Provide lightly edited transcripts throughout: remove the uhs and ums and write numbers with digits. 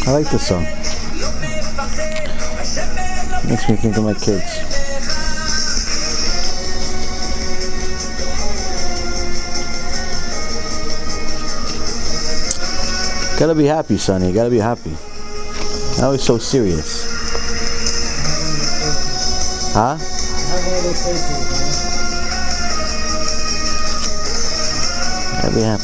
I like this song. Makes me think of my kids. Gotta be happy, Sonny. Gotta be happy. Always so serious. Huh? Gotta be happy.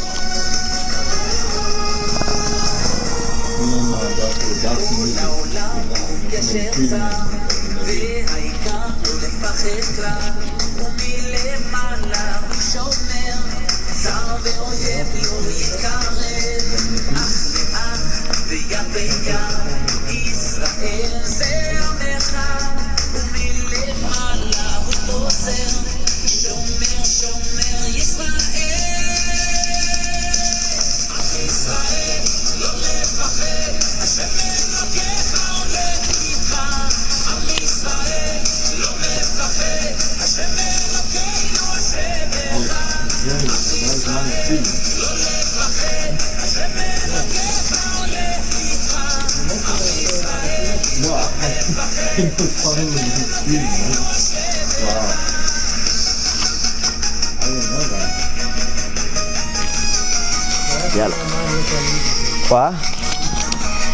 What?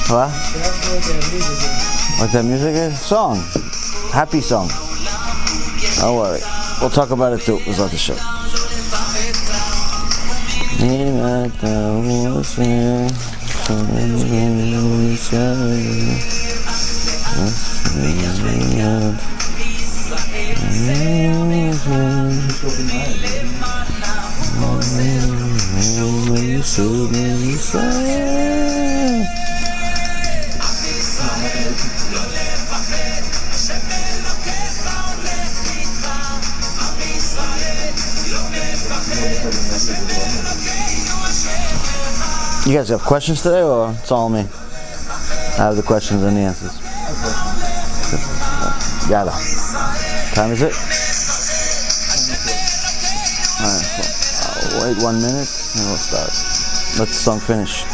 What? What that music is? Song. Happy song. Don't worry. We'll talk about it too. It's not the show. You guys have questions today, or it's all me? I have the questions and the answers. Yalla. Time is it? Alright, so I'll wait 1 minute and we'll start. Let the song finish.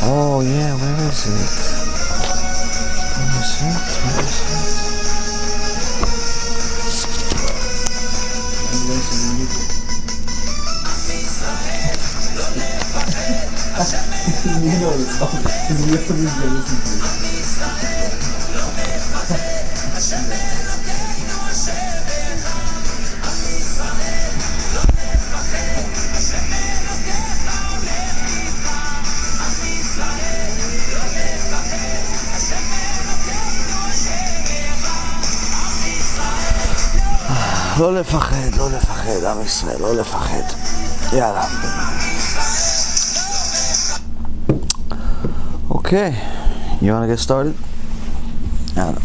Oh yeah, where is it? Where is it? Where is it? You know it's all because we have to listen to it. לא לפחד, לא לפחד, עם ישראל, לא לפחד. יאללה. Okay, you want to get started? יאללה.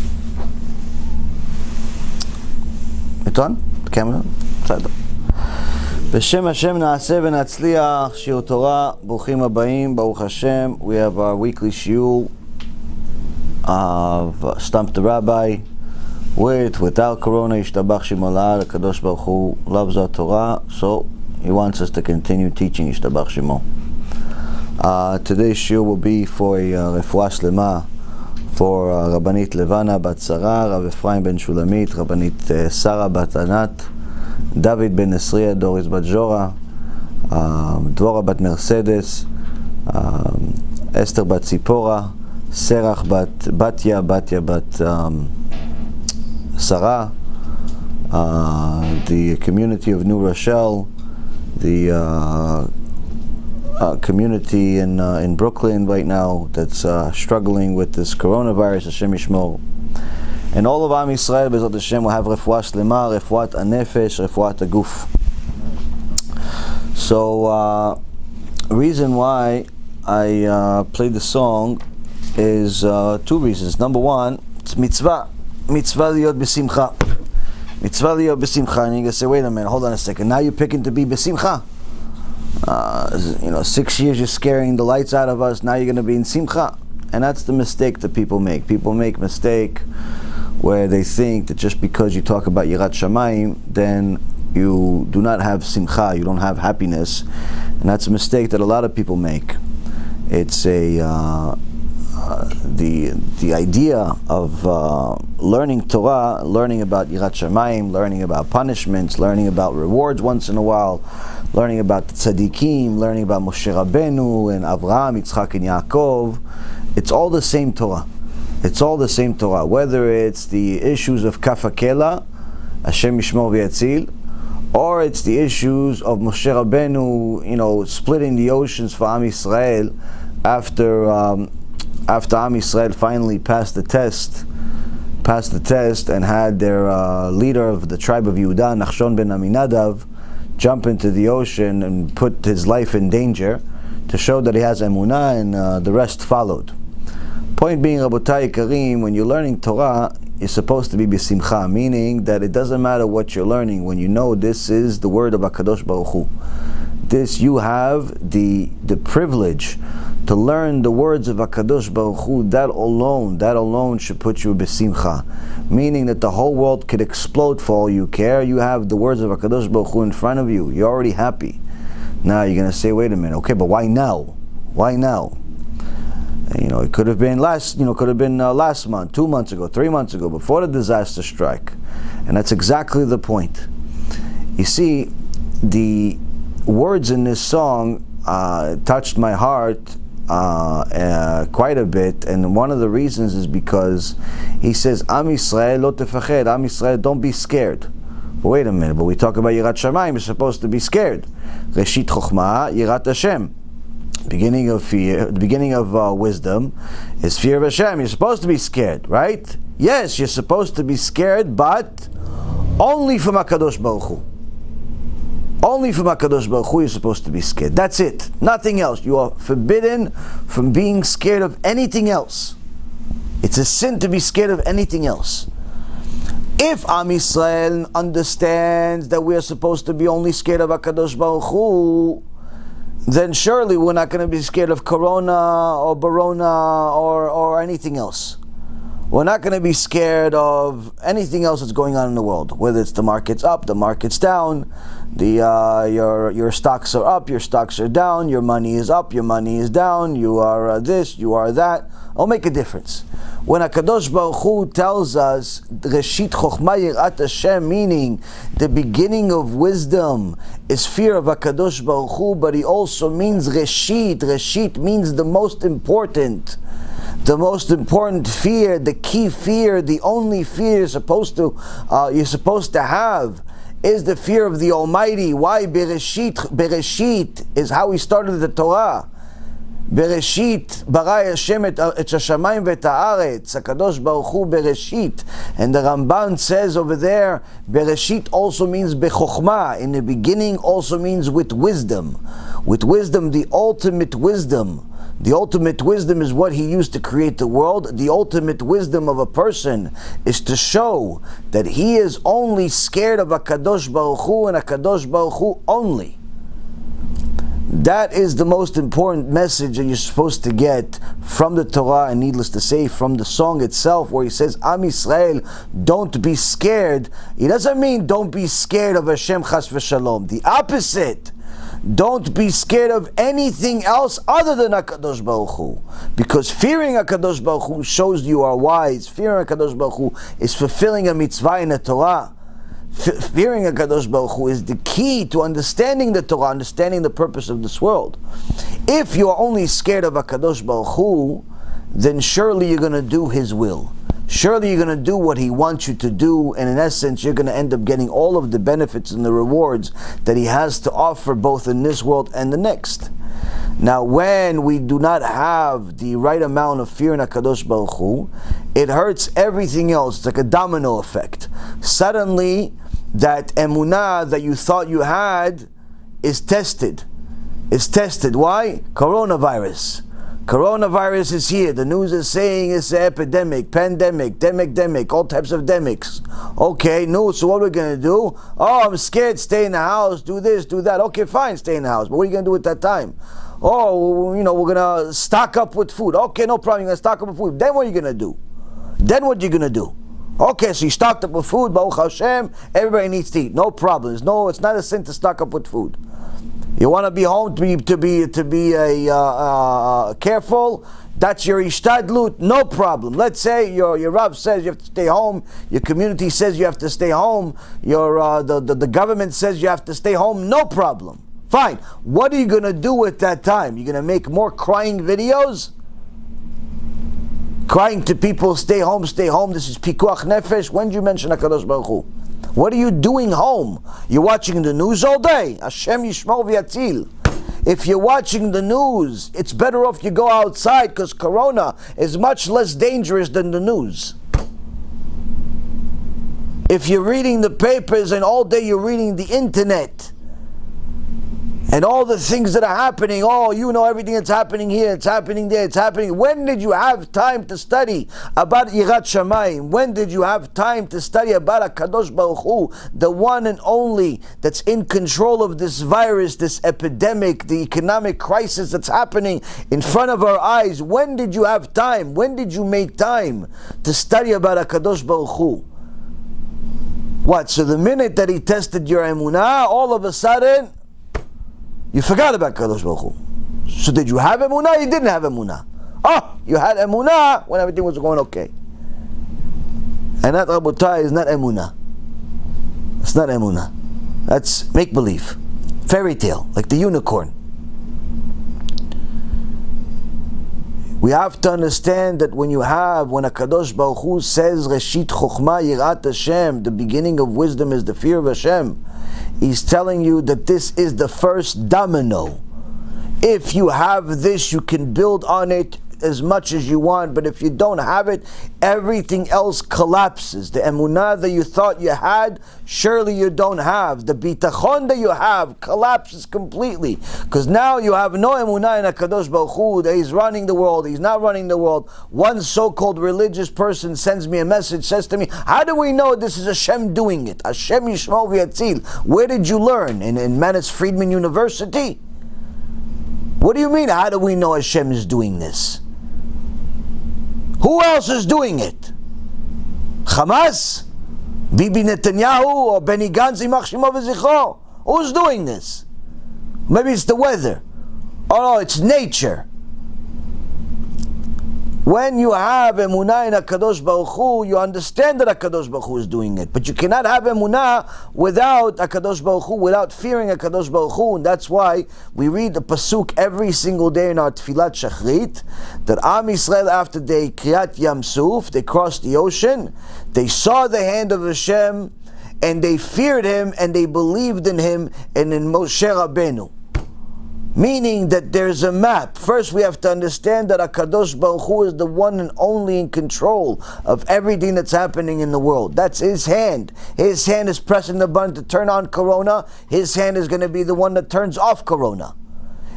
איתון? קמרה? בסדר. בשם השם נעשה ונצליח, שיעור תורה, ברוכים הבאים, ברוך השם. We have our weekly shiur of Stump the Rabbi. Without Corona, Yishtabach Shemo, the Kadosh Baruch Hu loves our Torah, so He wants us to continue teaching Yishtabach Shemo. Today's shiur will be for a refuah shlema for Rabbanit Levana Bat Sarah, Rav Ephraim Ben Shulamit, Rabbanit Sarah Bat Anat, David Ben Esriya, Doris Bat Jora, Dvora Bat Mercedes, Esther Bat Zipora, Serach Batya Bat Sarah, the community of New Rochelle, the community in Brooklyn right now that's struggling with this coronavirus, Hashem Yishmor. And all of Am Yisrael, Bezrat Hashem, will have refuah shlema, refuat anefesh, refuat aguf. So, reason why I played the song is two reasons. Number one, it's mitzvah. Mitzvah liyot b'simcha. Mitzvah liyot b'simcha. And you're going to say, wait a minute, hold on a second. Now you're picking to be b'simcha. 6 years you're scaring the lights out of us. Now you're going to be in simcha. And that's the mistake that people make. People make mistake where they think that just because you talk about Yirat Shamayim, then you do not have simcha, you don't have happiness. And that's a mistake that a lot of people make. It's the idea of learning Torah, learning about Yirat Shamayim, learning about punishments, learning about rewards once in a while, learning about the tzaddikim, learning about Moshe Rabbeinu and Avraham, Yitzchak and Yaakov. It's all the same Torah. It's all the same Torah. Whether it's the issues of Kafakela, Hashem Yishmor V'Yatzil, or it's the issues of Moshe Rabbeinu, splitting the oceans for Am Yisrael after Am Yisrael finally passed the test and had their leader of the tribe of Yehuda, Nachshon ben Aminadav, jump into the ocean and put his life in danger to show that he has emunah, and the rest followed. Point being, Rabotai Karim, when you're learning Torah, you're supposed to be b'simcha, meaning that it doesn't matter what you're learning when you know this is the word of HaKadosh Baruch Hu. You have the privilege to learn the words of HaKadosh Baruch Hu. That alone should put you b'simcha, meaning that the whole world could explode for all you care. You have the words of HaKadosh Baruch Hu in front of you. You're already happy. Now you're going to say, wait a minute, okay, but why now? Why now? It could have been last month, 2 months ago, 3 months ago, before the disaster strike. And that's exactly the point. You see, the words in this song touched my heart quite a bit, and one of the reasons is because he says, Am Yisrael lo tefached, Am Yisrael, don't be scared. But wait a minute, but we talk about Yirat Shamayim, you're supposed to be scared. Reshit Chochma, Yirat Hashem. Beginning of fear, the beginning of wisdom is fear of Hashem. You're supposed to be scared, right? Yes, you're supposed to be scared, but only from HaKadosh Baruch Hu. Only from HaKadosh Baruch Hu you're supposed to be scared. That's it. Nothing else. You are forbidden from being scared of anything else. It's a sin to be scared of anything else. If Am Yisrael understands that we are supposed to be only scared of HaKadosh Baruch Hu, then surely we're not going to be scared of Corona or Barona or anything else. We're not going to be scared of anything else that's going on in the world, whether it's the market's up, the market's down, your stocks are up, your stocks are down, your money is up, your money is down, you are this, you are that. It'll make a difference. When HaKadosh Baruch Hu tells us Reshit Chochma Yirat Hashem, meaning the beginning of wisdom is fear of HaKadosh Baruch Hu, but he also means Reshit. Reshit means the most important fear, the key fear, the only fear you're supposed to have is the fear of the Almighty. Why? Bereshit is how he started the Torah. Bereshit bara Hashem et hashamayim v'et haaretz, HaKadosh Baruch Hu Bereshit. And the Ramban says over there, Bereshit also means bechokhmah. In the beginning also means with wisdom. With wisdom, the ultimate wisdom. The ultimate wisdom is what he used to create the world. The ultimate wisdom of a person is to show that he is only scared of HaKadosh Baruch Hu and HaKadosh Baruch Hu only. That is the most important message that you're supposed to get from the Torah, and needless to say, from the song itself, where he says, Am Yisrael, don't be scared. He doesn't mean don't be scared of Hashem chas v'shalom. The opposite. Don't be scared of anything else other than HaKadosh Baruch Hu. Because fearing HaKadosh Baruch Hu shows you are wise. Fearing HaKadosh Baruch Hu is fulfilling a mitzvah in the Torah. Fearing HaKadosh Baruch Hu is the key to understanding the Torah, understanding the purpose of this world. If you are only scared of HaKadosh Baruch Hu, then surely you're going to do His will. Surely you're going to do what He wants you to do, and in essence you're going to end up getting all of the benefits and the rewards that He has to offer both in this world and the next. Now, when we do not have the right amount of fear in HaKadosh Baruch Hu, it hurts everything else. It's like a domino effect. Suddenly, that emunah that you thought you had is tested. It's tested. Why? Coronavirus. Coronavirus is here. The news is saying it's an epidemic, pandemic, demic, all types of demics. Okay, no, so what are we going to do? Oh, I'm scared, stay in the house, do this, do that. Okay, fine, stay in the house. But what are you going to do at that time? Oh, we're gonna stock up with food. Okay, no problem. You're gonna stock up with food. Then what are you gonna do? Okay, so you stocked up with food. Baruch Hashem. Everybody needs to eat. No problem. It's not a sin to stock up with food. You want to be home to be careful. That's your ishtadlut. No problem. Let's say your Rav says you have to stay home. Your community says you have to stay home. The government says you have to stay home. No problem. Fine. What are you going to do with that time? You're going to make more crying videos? Crying to people, stay home, stay home. This is pikuach nefesh. When did you mention HaKadosh Baruch Hu? What are you doing home? You're watching the news all day. Hashem yishmor v'yatzil. If you're watching the news, it's better off you go outside, because Corona is much less dangerous than the news. If you're reading the papers and all day you're reading the internet and all the things that are happening, everything that's happening here, it's happening there, it's happening. When did you have time to study about Yirat Shamayim? When did you have time to study about HaKadosh Baruch Hu, the one and only that's in control of this virus, this epidemic, the economic crisis that's happening in front of our eyes? When did you have time? When did you make time to study about HaKadosh Baruch Hu? What? So the minute that he tested your emunah, all of a sudden, you forgot about Kadosh Baruch Hu. So did you have emunah? You didn't have emunah. You had emunah when everything was going okay. And that, Rabotai, is not emunah. It's not emunah. That's make-believe. Fairy tale, like the unicorn. We have to understand that when HaKadosh Baruch Hu says, Reshit Chochmah Yirat Hashem, the beginning of wisdom is the fear of Hashem, He's telling you that this is the first domino. If you have this, you can build on it as much as you want, but if you don't have it, everything else collapses. The emunah that you thought you had, surely you don't have. The bitachon that you have collapses completely, because now you have no emunah in HaKadosh Baruch Hu, that He's running the world, He's not running the world. One so-called religious person sends me a message, says to me, how do we know this is Hashem doing it? Hashem yishmor v'yatzil. Where did you learn? In Manis Friedman University? What do you mean, how do we know Hashem is doing this? Who else is doing it? Hamas? Bibi Netanyahu or Benny Gantz? Who's doing this? Maybe it's the weather. Oh no, it's nature. When you have emunah in HaKadosh Baruch Hu, you understand that HaKadosh Baruch Hu is doing it. But you cannot have emunah without HaKadosh Baruch Hu, without fearing HaKadosh Baruch Hu. And that's why we read the pasuk every single day in our Tfilat Shachrit, that Am Yisrael, after they Kriyat Yam Suf, they crossed the ocean, they saw the hand of Hashem, and they feared Him, and they believed in Him, and in Moshe Rabbeinu. Meaning that there's a map. First we have to understand that HaKadosh Baruch Hu is the one and only in control of everything that's happening in the world. That's His hand. His hand is pressing the button to turn on Corona. His hand is going to be the one that turns off Corona.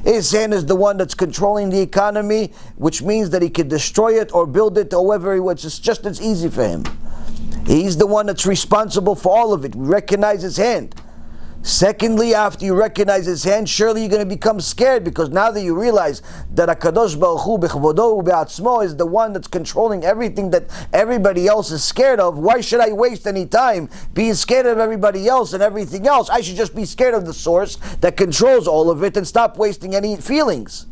His hand is the one that's controlling the economy, which means that He could destroy it or build it or whatever, which is just as easy for Him. He's the one that's responsible for all of it. We recognize His hand. Secondly, after you recognize His hand, surely you're going to become scared, because now that you realize that HaKadosh Baruch Hu b'chavodo u'be'atzmo is the one that's controlling everything that everybody else is scared of, why should I waste any time being scared of everybody else and everything else? I should just be scared of the source that controls all of it and stop wasting any feelings.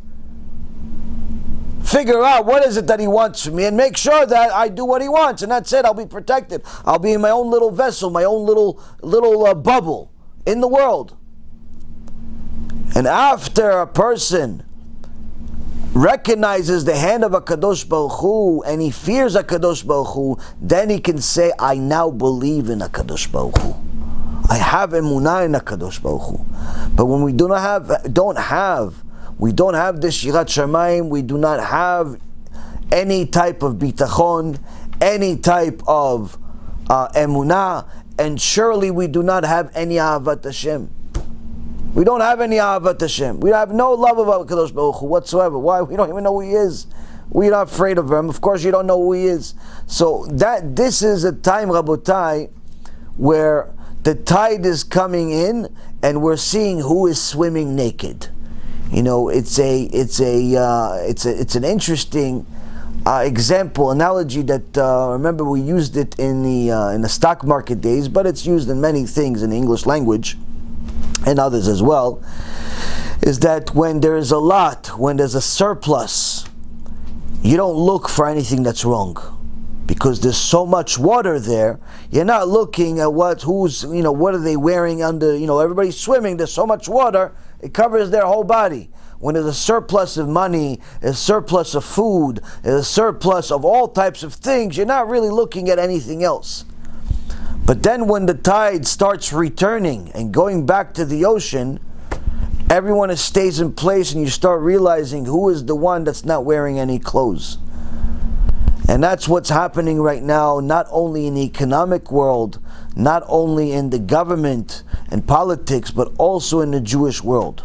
Figure out what is it that He wants from me and make sure that I do what He wants, and that's it. I'll be protected. I'll be in my own little vessel, my own little bubble in the world. And after a person recognizes the hand of HaKadosh Baruch Hu and he fears HaKadosh Baruch Hu, then he can say, I now believe in HaKadosh Baruch Hu. I have emunah in HaKadosh Baruch Hu. But when we don't have this Yirat Shamayim, we do not have any type of bitachon, any type of emunah, and surely we do not have any ahavat Hashem. We don't have any ahavat Hashem. We have no love of HaKadosh Baruch Hu whatsoever. Why? We don't even know who He is. We're not afraid of Him. Of course you don't know who He is. So this is a time, Rabotai, where the tide is coming in and we're seeing who is swimming naked. It's an interesting example, analogy that remember we used it in the stock market days, but it's used in many things in the English language and others as well. Is that when there's a surplus, you don't look for anything that's wrong, because there's so much water there. You're not looking at what are they wearing under. Everybody's swimming. There's so much water, it covers their whole body. When there's a surplus of money, a surplus of food, a surplus of all types of things, you're not really looking at anything else. But then when the tide starts returning and going back to the ocean, everyone stays in place, and you start realizing who is the one that's not wearing any clothes. And that's what's happening right now, not only in the economic world, not only in the government and politics, but also in the Jewish world.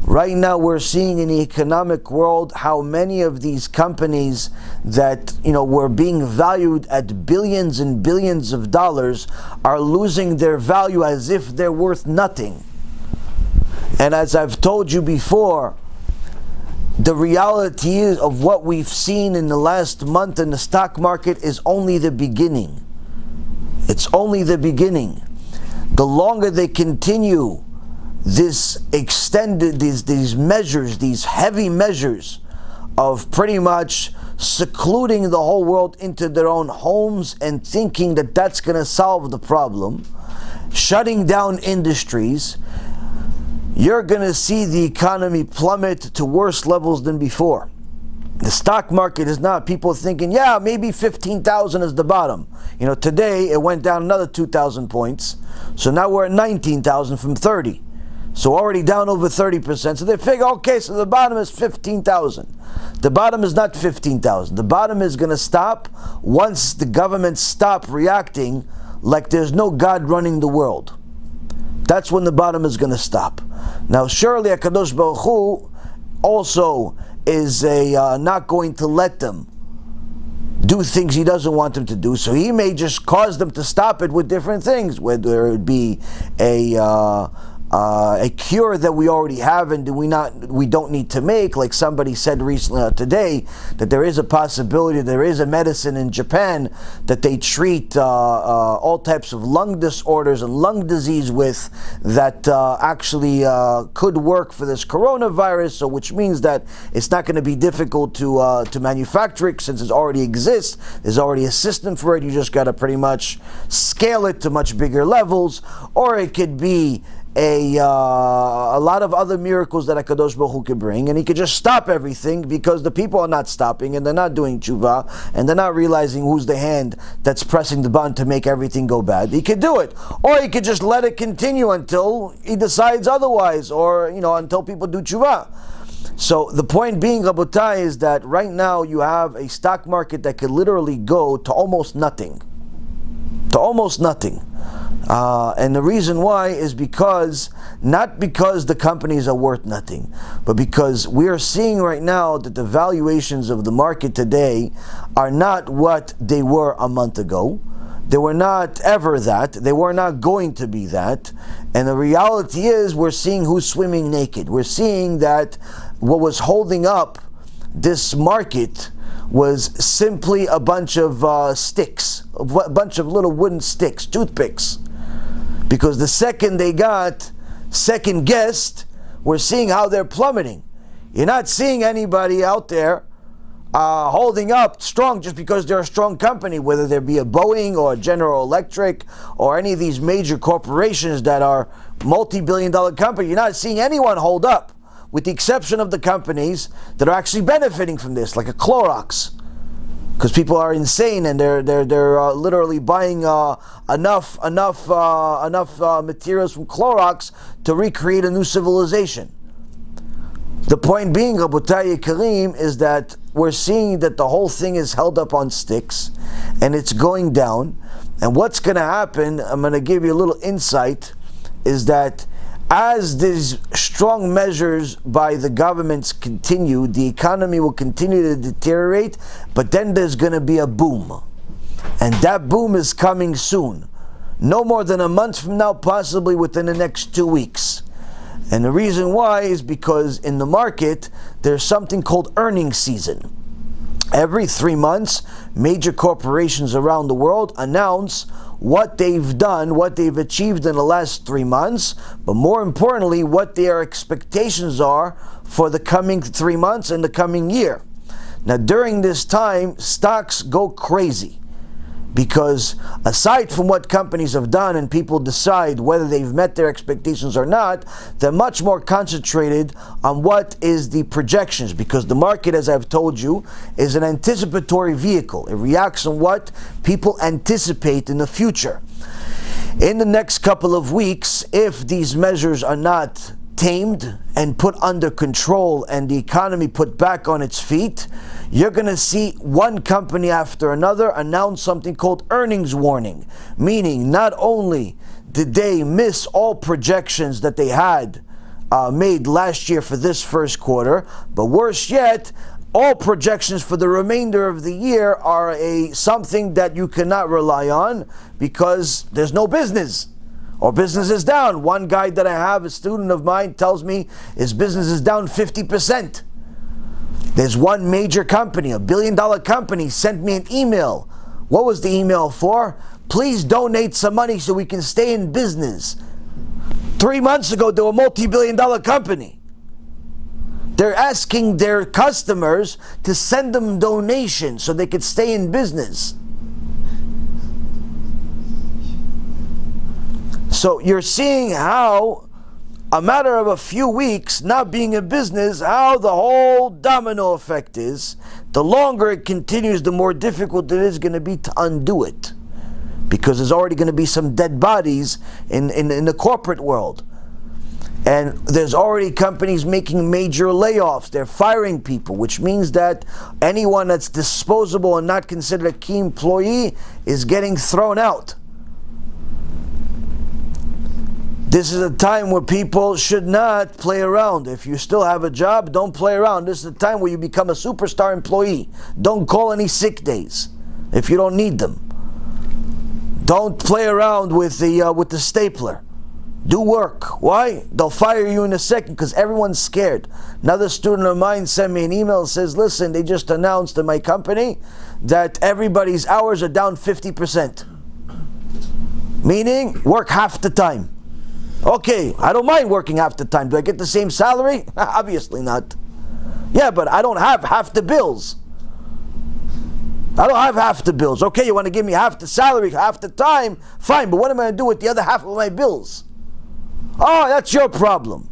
Right now we're seeing in the economic world how many of these companies that were being valued at billions and billions of dollars are losing their value as if they're worth nothing. And as I've told you before, the reality is of what we've seen in the last month in the stock market is only the beginning. It's only the beginning. The longer they continue these measures, these heavy measures of pretty much secluding the whole world into their own homes and thinking that that's going to solve the problem, shutting down industries, you're going to see the economy plummet to worse levels than before. The stock market is not, people thinking, maybe 15,000 is the bottom. Today it went down another 2,000 points. So now we're at 19,000 from 30. So already down over 30%. So they figure, okay, so the bottom is 15,000. The bottom is not 15,000. The bottom is going to stop once the government stop reacting like there's no God running the world. That's when the bottom is going to stop. Now surely HaKadosh Baruch Hu also is not going to let them do things he doesn't want them to do, so he may just cause them to stop it with different things, whether it be a cure that we already have and we don't need to make, like somebody said recently today, that there is a possibility, there is a medicine in Japan that they treat all types of lung disorders and lung disease with, that actually could work for this coronavirus, so which means that it's not going to be difficult to manufacture it, since it already exists. There's already a system for it. You just got to pretty much scale it to much bigger levels. Or it could be a lot of other miracles that HaKadosh Baruch Hu could bring, and he could just stop everything because the people are not stopping and they're not doing TeShuva and they're not realizing who's the hand that's pressing the button to make everything go bad. He could do it, or he could just let it continue until he decides otherwise, or until people do TeShuva. So the point being, Rabotai, is that right now you have a stock market that could literally go to almost nothing. And the reason why is not because the companies are worth nothing, but because we are seeing right now that the valuations of the market today are not what they were a month ago. They were not ever that. They were not going to be that. And the reality is we're seeing who's swimming naked. We're seeing that what was holding up this market was simply a bunch of sticks, a bunch of little wooden sticks, toothpicks. Because the second they got second guessed, we're seeing how they're plummeting. You're not seeing anybody out there holding up strong just because they're a strong company, whether there be a Boeing or a General Electric or any of these major corporations that are multi-billion-dollar companies. You're not seeing anyone hold up, with the exception of the companies that are actually benefiting from this, like a Clorox, because people are insane and they're literally buying enough materials from Clorox to recreate a new civilization. The point being, Rabotai Yekarim, is that we're seeing that the whole thing is held up on sticks and it's going down. And what's going to happen, I'm going to give you a little insight, is that as these strong measures by the governments continue, the economy will continue to deteriorate, but then there's going to be a boom. And that boom is coming soon. No more than a month from now, possibly within the next 2 weeks. And the reason why is because in the market, there's something called earnings season. Every 3 months, major corporations around the world announce what they've done, what they've achieved in the last 3 months, but more importantly, what their expectations are for the coming 3 months and the coming year. Now, during this time, stocks go crazy. Because aside from what companies have done and people decide whether they've met their expectations or not, they're much more concentrated on what is the projections. Because the market, as I've told you, is an anticipatory vehicle. It reacts on what people anticipate in the future. In the next couple of weeks, if these measures are not tamed and put under control and the economy put back on its feet, you're going to see one company after another announce something called earnings warning. Meaning, not only did they miss all projections that they had made last year for this first quarter, but worse yet, all projections for the remainder of the year are something that you cannot rely on because there's no business. Or business is down. One guy that I have, a student of mine, tells me his business is down 50%. There's one major company, $1 billion company, sent me an email. What was the email for? Please donate some money so we can stay in business. 3 months ago, they were a multi-billion-dollar company. They're asking their customers to send them donations so they could stay in business. So you're seeing how a matter of a few weeks not being in business, how the whole domino effect is. The longer it continues, the more difficult it is going to be to undo it. Because there's already going to be some dead bodies in the corporate world. And there's already companies making major layoffs. They're firing people, which means that anyone that's disposable and not considered a key employee is getting thrown out. This is a time where people should not play around. If you still have a job, don't play around. This is a time where you become a superstar employee. Don't call any sick days if you don't need them. Don't play around with the stapler. Do work. Why? They'll fire you in a second because everyone's scared. Another student of mine sent me an email and says, listen, they just announced in my company that everybody's hours are down 50%. Meaning, work half the time. Okay, I don't mind working half the time. Do I get the same salary? Obviously not. Yeah, but I don't have half the bills. I don't have half the bills. Okay, you want to give me half the salary, half the time? Fine, but what am I going to do with the other half of my bills? Oh, that's your problem.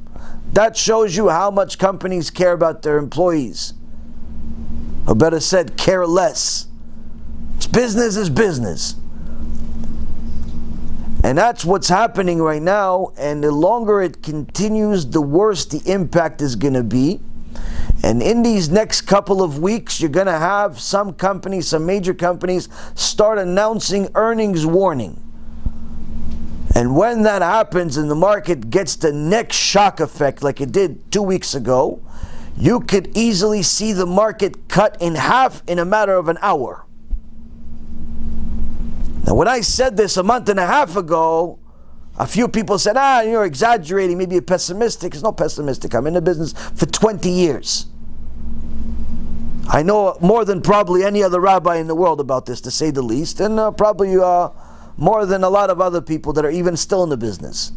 That shows you how much companies care about their employees. Or better said, care less. It's business is business. And that's what's happening right now, and the longer it continues, the worse the impact is going to be. And in these next couple of weeks, you're going to have some companies, some major companies, start announcing earnings warning. And when that happens and the market gets the next shock effect like it did 2 weeks ago, you could easily see the market cut in half in a matter of an hour. Now, when I said this a month and a half ago, a few people said, you're exaggerating, maybe you're pessimistic. It's not pessimistic. I'm in the business for 20 years. I know more than probably any other rabbi in the world about this, to say the least, and probably more than a lot of other people that are even still in the business.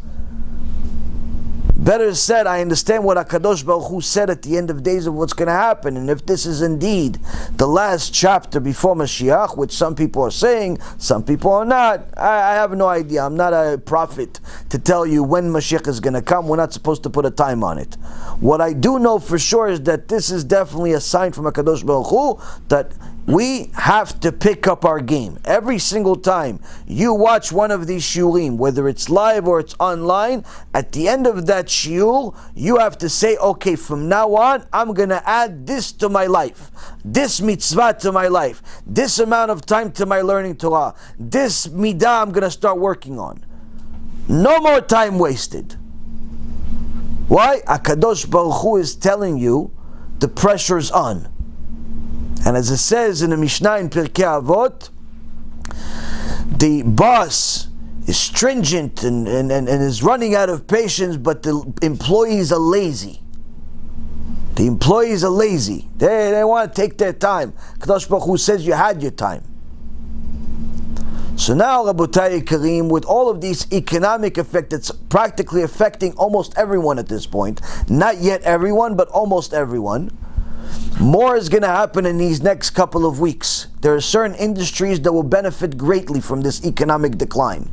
Better said, I understand what HaKadosh Baruch Hu said at the end of days of what's going to happen. And if this is indeed the last chapter before Mashiach, which some people are saying, some people are not, I have no idea. I'm not a prophet to tell you when Mashiach is going to come. We're not supposed to put a time on it. What I do know for sure is that this is definitely a sign from HaKadosh Baruch Hu that we have to pick up our game. Every single time you watch one of these shiurim, whether it's live or it's online, at the end of that shiur, you have to say, okay, from now on, I'm going to add this to my life, this mitzvah to my life, this amount of time to my learning Torah, this midah I'm going to start working on. No more time wasted. Why? HaKadosh Baruch Hu is telling you the pressure's on. And as it says in the Mishnah in Pirkei Avot, the boss is stringent and is running out of patience, but the employees are lazy. The employees are lazy. They want to take their time. Kadosh Baruch Hu says you had your time. So now, Rabotai Kareem, with all of these economic effects, it's practically affecting almost everyone at this point. Not yet everyone, but almost everyone. More is going to happen in these next couple of weeks. There are certain industries that will benefit greatly from this economic decline.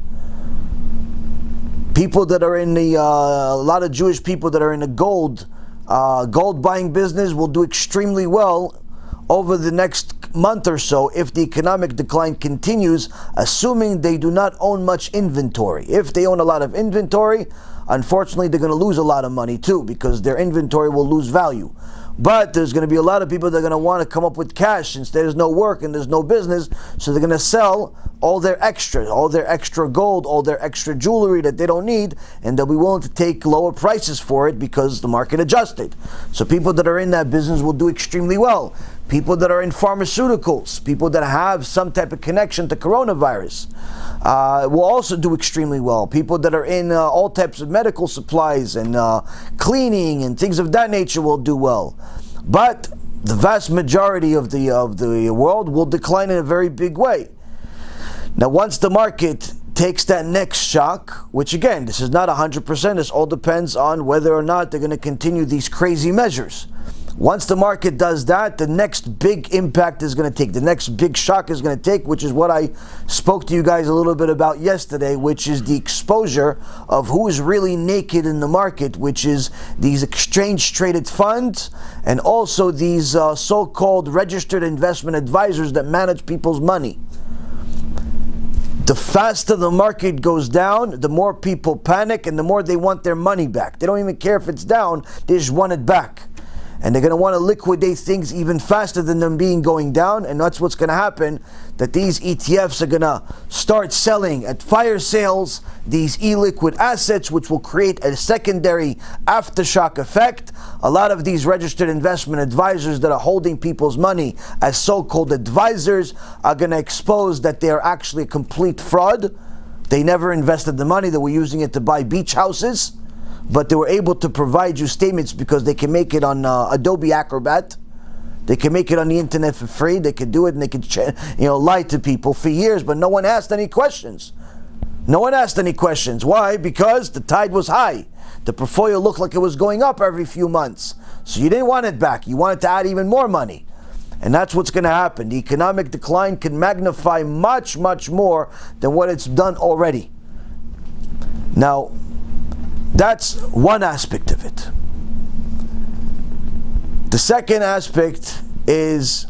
People that are in the, a lot of Jewish people that are in the gold buying business will do extremely well over the next month or so if the economic decline continues, assuming they do not own much inventory. If they own a lot of inventory, unfortunately they're going to lose a lot of money too, because their inventory will lose value. But there's going to be a lot of people that are going to want to come up with cash since there's no work and there's no business, so they're going to sell all their extra gold, all their extra jewelry that they don't need, and they'll be willing to take lower prices for it because the market adjusted. So people that are in that business will do extremely well. People that are in pharmaceuticals, people that have some type of connection to coronavirus, will also do extremely well. People that are in all types of medical supplies and cleaning and things of that nature will do well. But the vast majority of the world will decline in a very big way. Now, once the market takes that next shock, which again, this is not 100%, this all depends on whether or not they're going to continue these crazy measures. Once the market does that, the next big impact is going to take, the next big shock is going to take, which is what I spoke to you guys a little bit about yesterday, which is the exposure of who is really naked in the market, which is these exchange-traded funds and also these so-called registered investment advisors that manage people's money. The faster the market goes down, the more people panic and the more they want their money back. They don't even care if it's down, they just want it back. And they're going to want to liquidate things even faster than them going down, and that's what's going to happen, that these ETFs are going to start selling at fire sales these illiquid assets, which will create a secondary aftershock effect. A lot of these registered investment advisors that are holding people's money as so-called advisors are going to expose that they are actually a complete fraud. They never invested the money, they were using it to buy beach houses. But they were able to provide you statements because they can make it on Adobe Acrobat. They can make it on the internet for free. They can do it and they can lie to people for years, but no one asked any questions. No one asked any questions. Why? Because the tide was high. The portfolio looked like it was going up every few months. So you didn't want it back. You wanted to add even more money. And that's what's going to happen. The economic decline can magnify much, much more than what it's done already. Now, that's one aspect of it. The second aspect is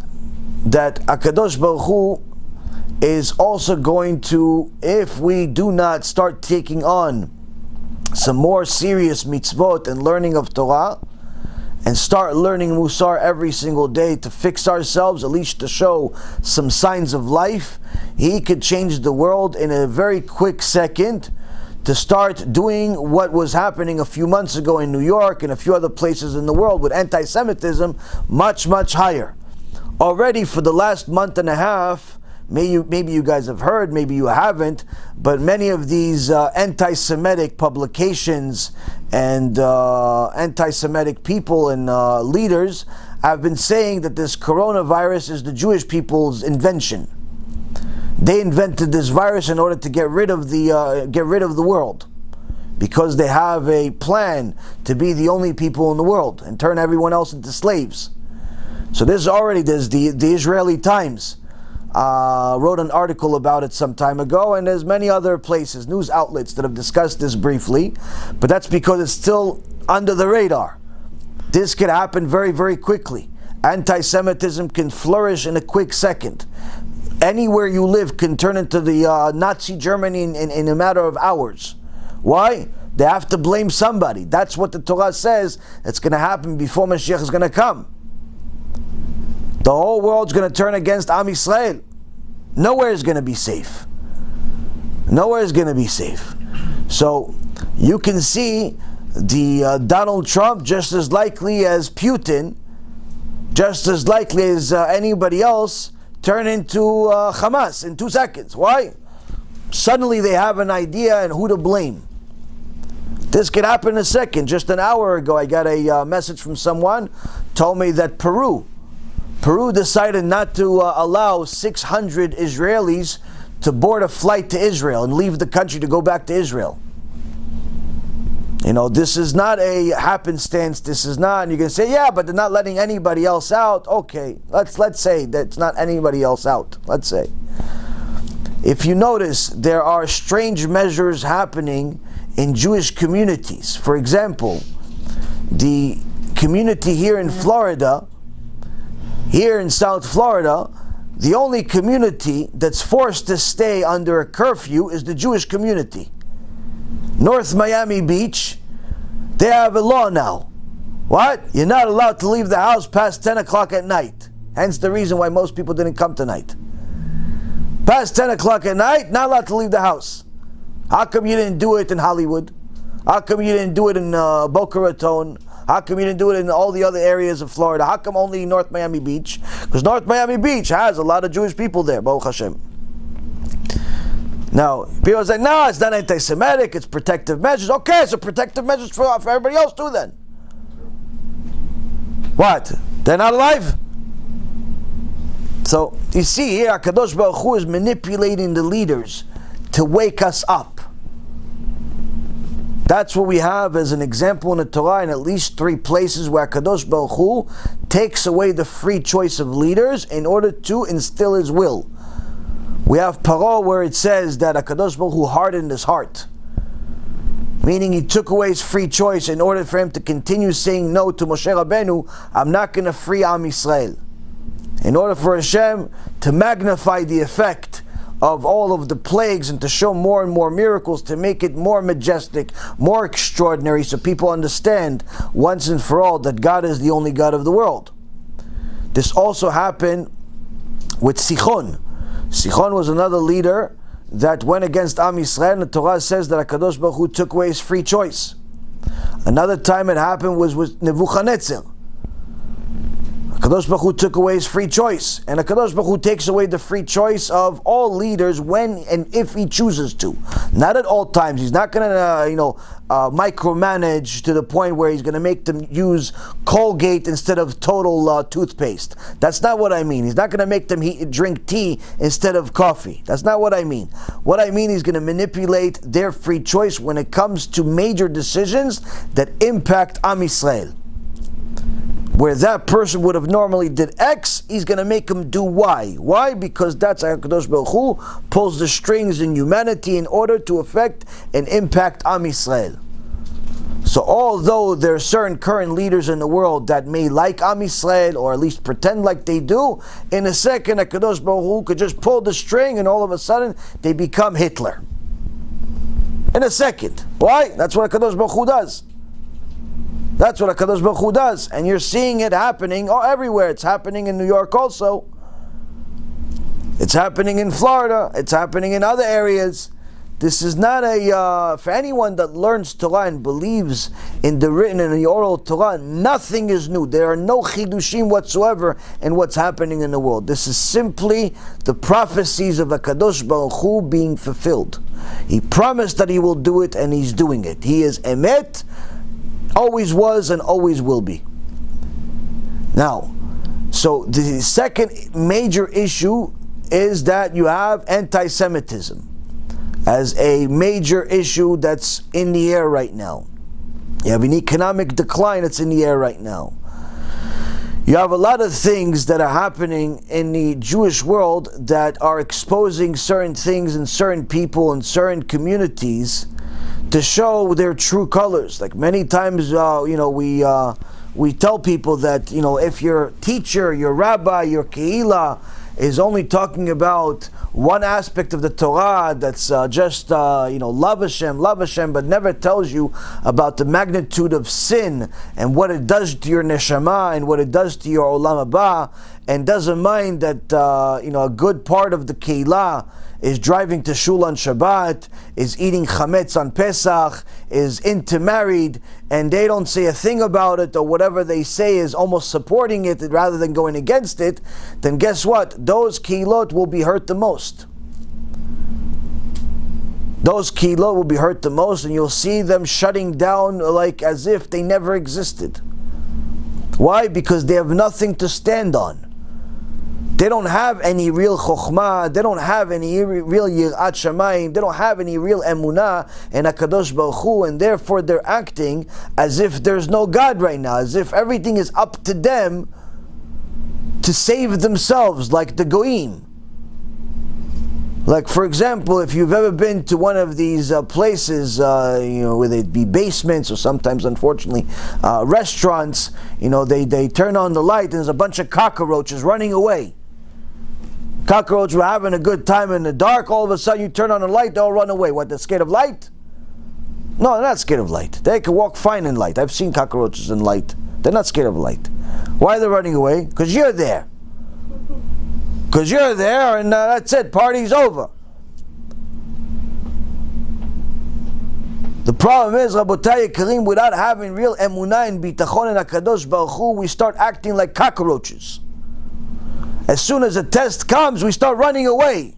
that HaKadosh Baruch Hu is also going to, if we do not start taking on some more serious mitzvot and learning of Torah, and start learning Musar every single day to fix ourselves, at least to show some signs of life, He could change the world in a very quick second, to start doing what was happening a few months ago in New York and a few other places in the world with anti-Semitism much, much higher. Already for the last month and a half, maybe you guys have heard, maybe you haven't, but many of these anti-Semitic publications and anti-Semitic people and leaders have been saying that this coronavirus is the Jewish people's invention. They invented this virus in order to get rid of the world, because they have a plan to be the only people in the world and turn everyone else into slaves. So there's the Israeli Times wrote an article about it some time ago, and there's many other places, news outlets that have discussed this briefly, but that's because it's still under the radar. This could happen very, very quickly. Anti-Semitism can flourish in a quick second. Anywhere you live can turn into the Nazi Germany in a matter of hours. Why? They have to blame somebody. That's what the Torah says. It's going to happen before Mashiach is going to come. The whole world's going to turn against Am Yisrael. Nowhere is going to be safe. Nowhere is going to be safe. So you can see the Donald Trump just as likely as Putin, just as likely as anybody else, turn into Hamas in 2 seconds. Why? suddenly they have an idea and who to blame. This could happen in a second. Just an hour ago, I got a message from someone, told me that Peru decided not to allow 600 Israelis to board a flight to Israel and leave the country to go back to Israel. You know, this is not a happenstance. This is not, and you can say, yeah, but they're not letting anybody else out. Okay, let's say that's not anybody else out. Let's say. If you notice, there are strange measures happening in Jewish communities. For example, the community here in Florida, here in South Florida, the only community that's forced to stay under a curfew is the Jewish community. North Miami Beach, they have a law now. What? You're not allowed to leave the house past 10 o'clock at night. Hence the reason why most people didn't come tonight. Past 10 o'clock at night, not allowed to leave the house. How come you didn't do it in Hollywood? How come you didn't do it in Boca Raton? How come you didn't do it in all the other areas of Florida? How come only North Miami Beach? Because North Miami Beach has a lot of Jewish people there, Baruch Hashem. Now, people say, no, it's not anti-Semitic, it's protective measures. Okay, so protective measures for everybody else too then. What? They're not alive? So, you see here, HaKadosh Baruch Hu is manipulating the leaders to wake us up. That's what we have as an example in the Torah in at least 3 places where HaKadosh Baruch Hu takes away the free choice of leaders in order to instill His will. We have Paro where it says that HaKadosh Baruch Hu hardened his heart, meaning he took away his free choice in order for him to continue saying no to Moshe Rabbeinu. I'm not going to free Am Yisrael. In order for Hashem to magnify the effect of all of the plagues and to show more and more miracles, to make it more majestic, more extraordinary, so people understand once and for all that God is the only God of the world. This also happened with Sichon. Sichon was another leader that went against Am Yisrael, and the Torah says that HaKadosh Baruch Hu took away his free choice. Another time it happened was with Nebuchadnezzar. HaKadosh Baruch Hu took away his free choice, and HaKadosh Baruch Hu takes away the free choice of all leaders when and if He chooses to. Not at all times. He's not going to, micromanage to the point where He's going to make them use Colgate instead of Total toothpaste. That's not what I mean. He's not going to make them drink tea instead of coffee. That's not what I mean. What I mean, He's going to manipulate their free choice when it comes to major decisions that impact Am Yisrael. Where that person would have normally did X, He's going to make him do Y. Why? Because that's how HaKadosh Baruch Hu pulls the strings in humanity in order to affect and impact Am Yisrael. So although there are certain current leaders in the world that may like Am Yisrael, or at least pretend like they do, in a second HaKadosh Baruch Hu could just pull the string and all of a sudden they become Hitler. In a second. Why? That's what HaKadosh Baruch Hu does. That's what HaKadosh Baruch Hu does. And you're seeing it happening everywhere. It's happening in New York also. It's happening in Florida. It's happening in other areas. This is not for anyone that learns Torah and believes in the written and the oral Torah, nothing is new. There are no chidushim whatsoever in what's happening in the world. This is simply the prophecies of HaKadosh Baruch Hu being fulfilled. He promised that He will do it, and He's doing it. He is Emet, always was and always will be. Now, so the second major issue is that you have anti-Semitism as a major issue that's in the air right now. You have an economic decline that's in the air right now. You have a lot of things that are happening in the Jewish world that are exposing certain things in certain people and certain communities to show their true colors. Like many times, we tell people that, if your teacher, your rabbi, your kehillah is only talking about one aspect of the Torah that's just love Hashem, but never tells you about the magnitude of sin and what it does to your neshama and what it does to your Olam HaBa, and doesn't mind that a good part of the kehillah is driving to shul on Shabbat, is eating chametz on Pesach, is intermarried, and they don't say a thing about it, or whatever they say is almost supporting it rather than going against it, then guess what? Those kehilot will be hurt the most. those kilot will be hurt the most, and you'll see them shutting down like as if they never existed. Why? Because they have nothing to stand on. They don't have any real chokhmah, they don't have any real yirat shamayim, they don't have any real emunah in HaKadosh Baruch Hu, and therefore they're acting as if there's no God right now, as if everything is up to them to save themselves, like the goyim. Like, for example, if you've ever been to one of these places, whether it be basements or sometimes, unfortunately, restaurants, they turn on the light and there's a bunch of cockroaches running away. Cockroaches were having a good time in the dark, all of a sudden you turn on the light, they all run away. What, they're scared of light? No, they're not scared of light. They can walk fine in light. I've seen cockroaches in light. They're not scared of light. Why are they running away? Because you're there. Because you're there and that's it, party's over. The problem is, Rabotai Karim, without having real emunah and bitachon in HaKadosh Baruch Hu, we start acting like cockroaches. As soon as a test comes, we start running away.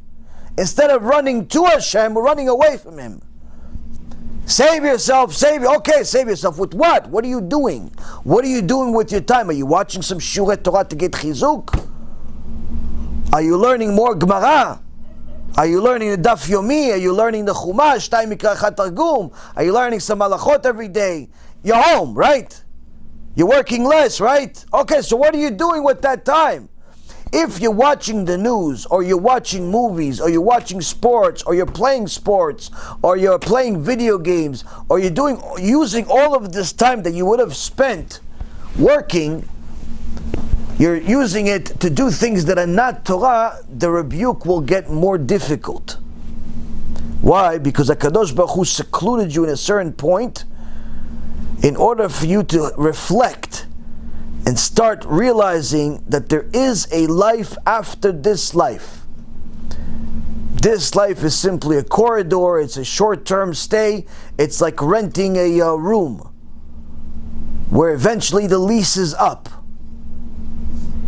Instead of running to Hashem, we're running away from Him. Save yourself, okay, save yourself. With what? What are you doing? What are you doing with your time? Are you watching some Shurei Torah to get chizuk? Are you learning more Gemara? Are you learning the Daf Yomi? Are you learning the Chumash? Targum? Are you learning some halachot every day? You're home, right? You're working less, right? Okay, so what are you doing with that time? If you're watching the news, or you're watching movies, or you're watching sports, or you're playing sports, or you're playing video games, or you're using all of this time that you would have spent working, you're using it to do things that are not Torah, the rebuke will get more difficult. Why? Because HaKadosh Baruch Hu secluded you in a certain point in order for you to reflect and start realizing that there is a life after this life. This life is simply a corridor, it's a short-term stay, it's like renting a room where eventually the lease is up.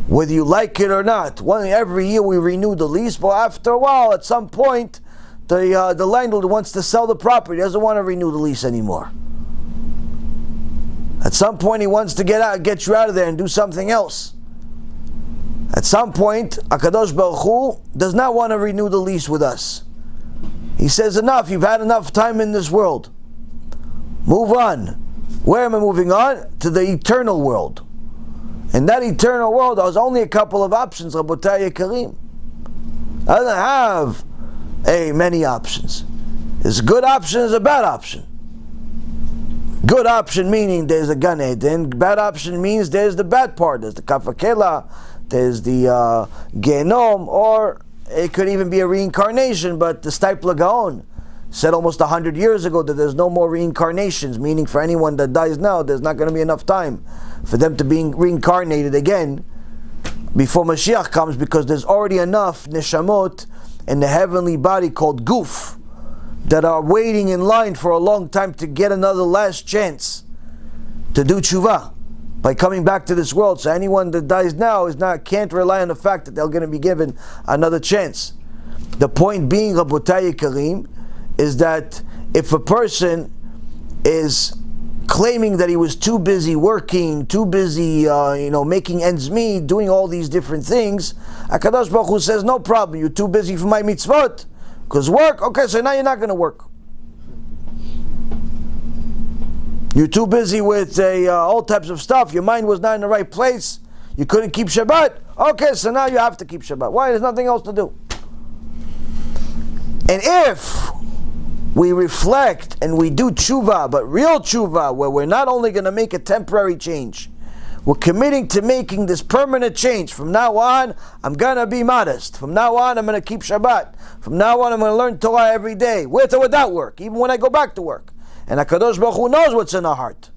Whether you like it or not. Every year we renew the lease, but after a while, at some point, the landlord wants to sell the property, doesn't want to renew the lease anymore. At some point he wants to get you out of there and do something else. At some point, HaKadosh Baruch Hu does not want to renew the lease with us. He says, enough, you've had enough time in this world. Move on. Where am I moving on? To the eternal world. In that eternal world, there's only a couple of options, Rabotai Yekarim. I don't have many options. There's a good option, there's a bad option. Good option meaning there's a Gan Eden. Bad option means there's the bad part. There's the Kafakela, there's the Genom, or it could even be a reincarnation, but the Stipler Gaon said almost 100 years ago that there's no more reincarnations, meaning for anyone that dies now, there's not going to be enough time for them to be reincarnated again before Mashiach comes, because there's already enough neshamot in the heavenly body called Guf that are waiting in line for a long time to get another last chance to do TeShuva by coming back to this world. So anyone that dies now can't rely on the fact that they're going to be given another chance. The point being, Rabotai Karim, is that if a person is claiming that he was too busy working, too busy making ends meet, doing all these different things, HaKadosh Baruch Hu says, no problem, you're too busy for my mitzvot. Because work, okay, so now you're not going to work. You're too busy with all types of stuff, your mind was not in the right place, you couldn't keep Shabbat, okay, so now you have to keep Shabbat. Why? There's nothing else to do. And if we reflect and we do TeShuva, but real TeShuva, where we're not only going to make a temporary change, we're committing to making this permanent change. From now on, I'm going to be modest. From now on, I'm going to keep Shabbat. From now on, I'm going to learn Torah every day, with or without work, even when I go back to work. And HaKadosh Baruch Hu knows what's in our heart.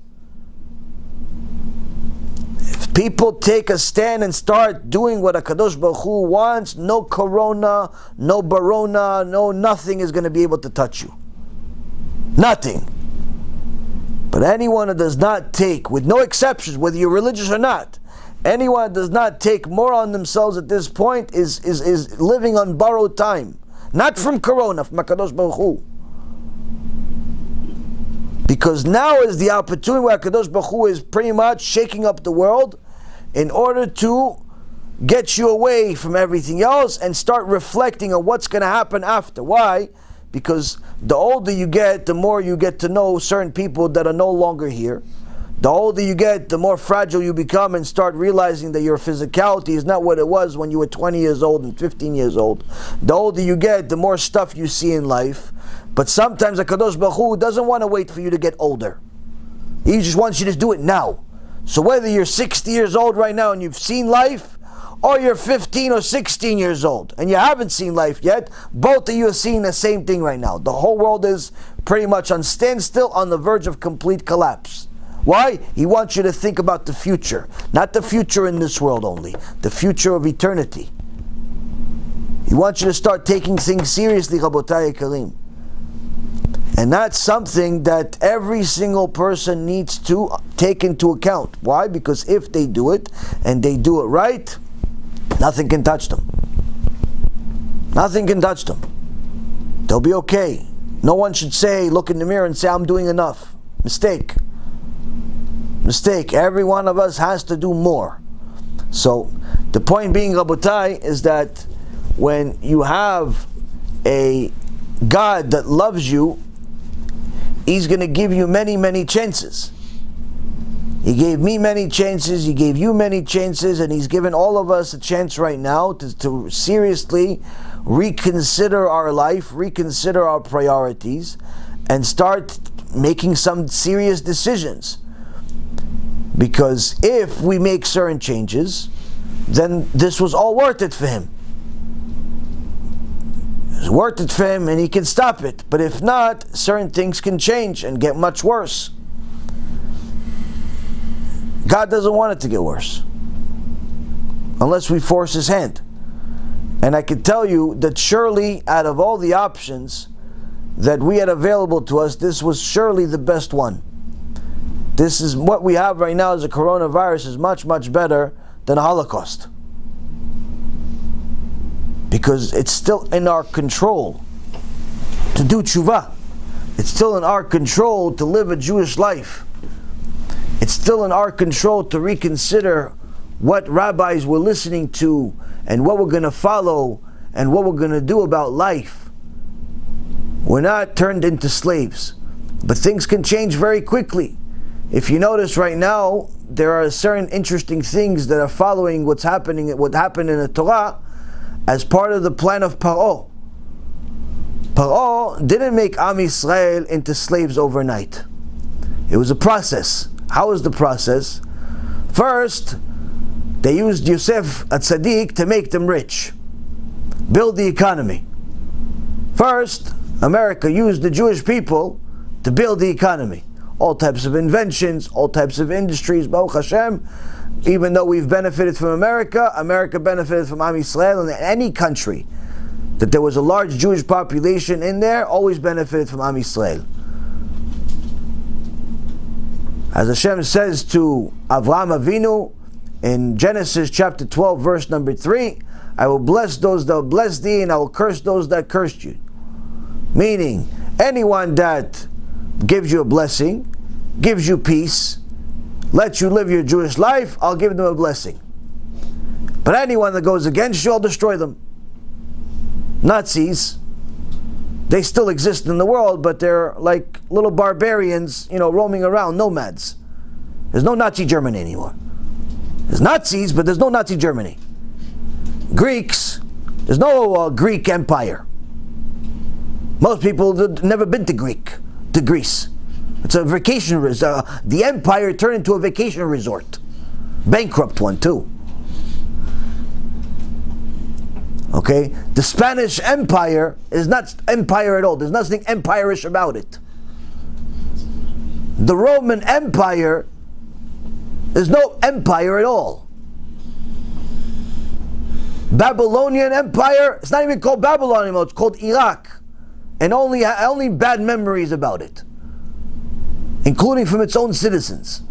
If people take a stand and start doing what HaKadosh Baruch Hu wants, no corona, no barona, no nothing is going to be able to touch you. Nothing. But anyone that does not take, with no exceptions, whether you're religious or not, anyone that does not take more on themselves at this point is living on borrowed time. Not from Corona, from HaKadosh Baruch Hu. Because now is the opportunity where HaKadosh Baruch Hu is pretty much shaking up the world in order to get you away from everything else and start reflecting on what's going to happen after. Why? Because the older you get, the more you get to know certain people that are no longer here. The older you get, the more fragile you become and start realizing that your physicality is not what it was when you were 20 years old and 15 years old. The older you get, the more stuff you see in life. But sometimes HaKadosh Baruch Hu doesn't want to wait for you to get older. He just wants you to do it now. So whether you're 60 years old right now and you've seen life, or you're 15 or 16 years old and you haven't seen life yet, both of you are seeing the same thing right now. The whole world is pretty much on standstill, on the verge of complete collapse. Why? He wants you to think about the future. Not the future in this world only. The future of eternity. He wants you to start taking things seriously, Rabotai Karim. And that's something that every single person needs to take into account. Why? Because if they do it, and they do it right, nothing can touch them. Nothing can touch them. They'll be okay. No one should say, look in the mirror and say, I'm doing enough. Mistake. Mistake. Every one of us has to do more. So, the point being, Rabotai, is that when you have a God that loves you, He's going to give you many, many chances. He gave me many chances, He gave you many chances, and He's given all of us a chance right now to seriously reconsider our life, reconsider our priorities, and start making some serious decisions. Because if we make certain changes, then this was all worth it for Him. It's worth it for Him and He can stop it. But if not, certain things can change and get much worse. God doesn't want it to get worse unless we force His hand. And I can tell you that surely out of all the options that we had available to us, this was surely the best one. This is what we have right now as a coronavirus is much, much better than a Holocaust. Because it's still in our control to do TeShuva. It's still in our control to live a Jewish life. It's still in our control to reconsider what rabbis we're listening to and what we're going to follow and what we're going to do about life. We're not turned into slaves. But things can change very quickly. If you notice right now, there are certain interesting things that are following what happened in the Torah as part of the plan of Paro. Paro didn't make Am Yisrael into slaves overnight. It was a process. How was the process? First, they used Yosef HaTzadik to make them rich, build the economy. First, America used the Jewish people to build the economy. All types of inventions, all types of industries, Baruch Hashem. Even though we've benefited from America, America benefited from Am Yisrael, and any country that there was a large Jewish population in there always benefited from Am Yisrael. As Hashem says to Avraham Avinu in Genesis chapter 12 verse number 3, I will bless those that bless thee and I will curse those that cursed you. Meaning, anyone that gives you a blessing, gives you peace, lets you live your Jewish life, I'll give them a blessing. But anyone that goes against you, I'll destroy them. Nazis, they still exist in the world, but they're like little barbarians, roaming around, nomads. There's no Nazi Germany anymore. There's Nazis, but there's no Nazi Germany. Greeks, there's no Greek Empire. Most people have never been to Greece. It's a vacation resort. The empire turned into a vacation resort. Bankrupt one too. Okay? The Spanish Empire is not empire at all. There's nothing empire-ish about it. The Roman Empire, there's no empire at all. Babylonian Empire, it's not even called Babylon anymore, it's called Iraq. And only bad memories about it, including from its own citizens.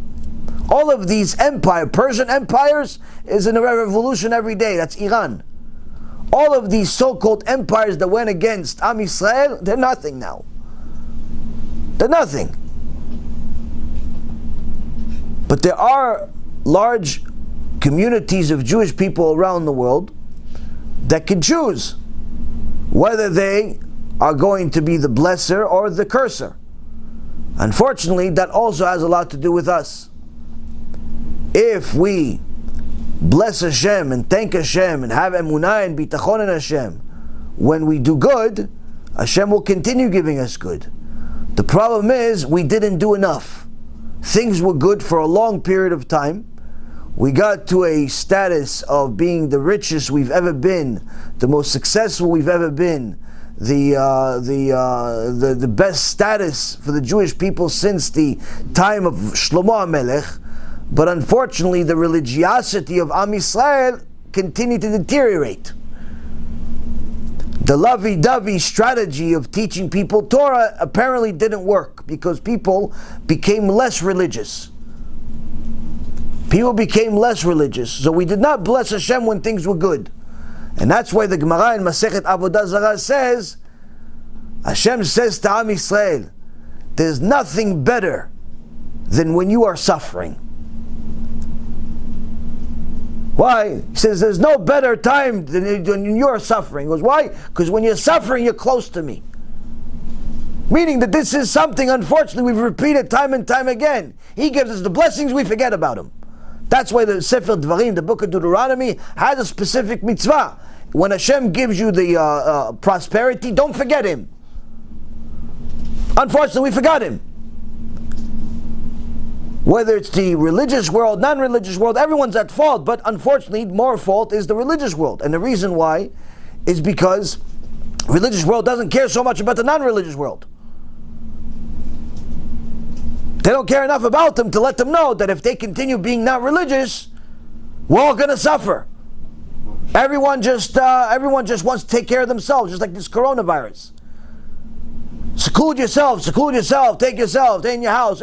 All of these Persian empires is in a revolution every day. That's Iran. All of these so-called empires that went against Am Yisrael, they're nothing now. They're nothing. But there are large communities of Jewish people around the world that can choose whether they are going to be the blesser or the curser. Unfortunately, that also has a lot to do with us. If we bless Hashem and thank Hashem and have emunah and bitachon in Hashem, when we do good, Hashem will continue giving us good. The problem is we didn't do enough. Things were good for a long period of time. We got to a status of being the richest we've ever been, the most successful we've ever been, the best status for the Jewish people since the time of Shlomo HaMelech. But unfortunately, the religiosity of Am Yisrael continued to deteriorate. The lovey-dovey strategy of teaching people Torah apparently didn't work because people became less religious. People became less religious. So we did not bless Hashem when things were good. And that's why the Gemara in Masechet Avodah Zarah says, Hashem says to Am Yisrael, there's nothing better than when you are suffering. Why? He says there's no better time than when you're suffering. He goes, why? Because when you're suffering, you're close to me. Meaning that this is something, unfortunately, we've repeated time and time again. He gives us the blessings, we forget about him. That's why the Sefer Dvarim, the book of Deuteronomy, has a specific mitzvah. When Hashem gives you the prosperity, don't forget him. Unfortunately, we forgot him. Whether it's the religious world, non-religious world, everyone's at fault, but unfortunately more fault is the religious world. And the reason why is because the religious world doesn't care so much about the non-religious world. They don't care enough about them to let them know that if they continue being not religious, we're all going to suffer. Everyone just wants to take care of themselves, just like this coronavirus. Seclude yourself, take yourself, stay in your house,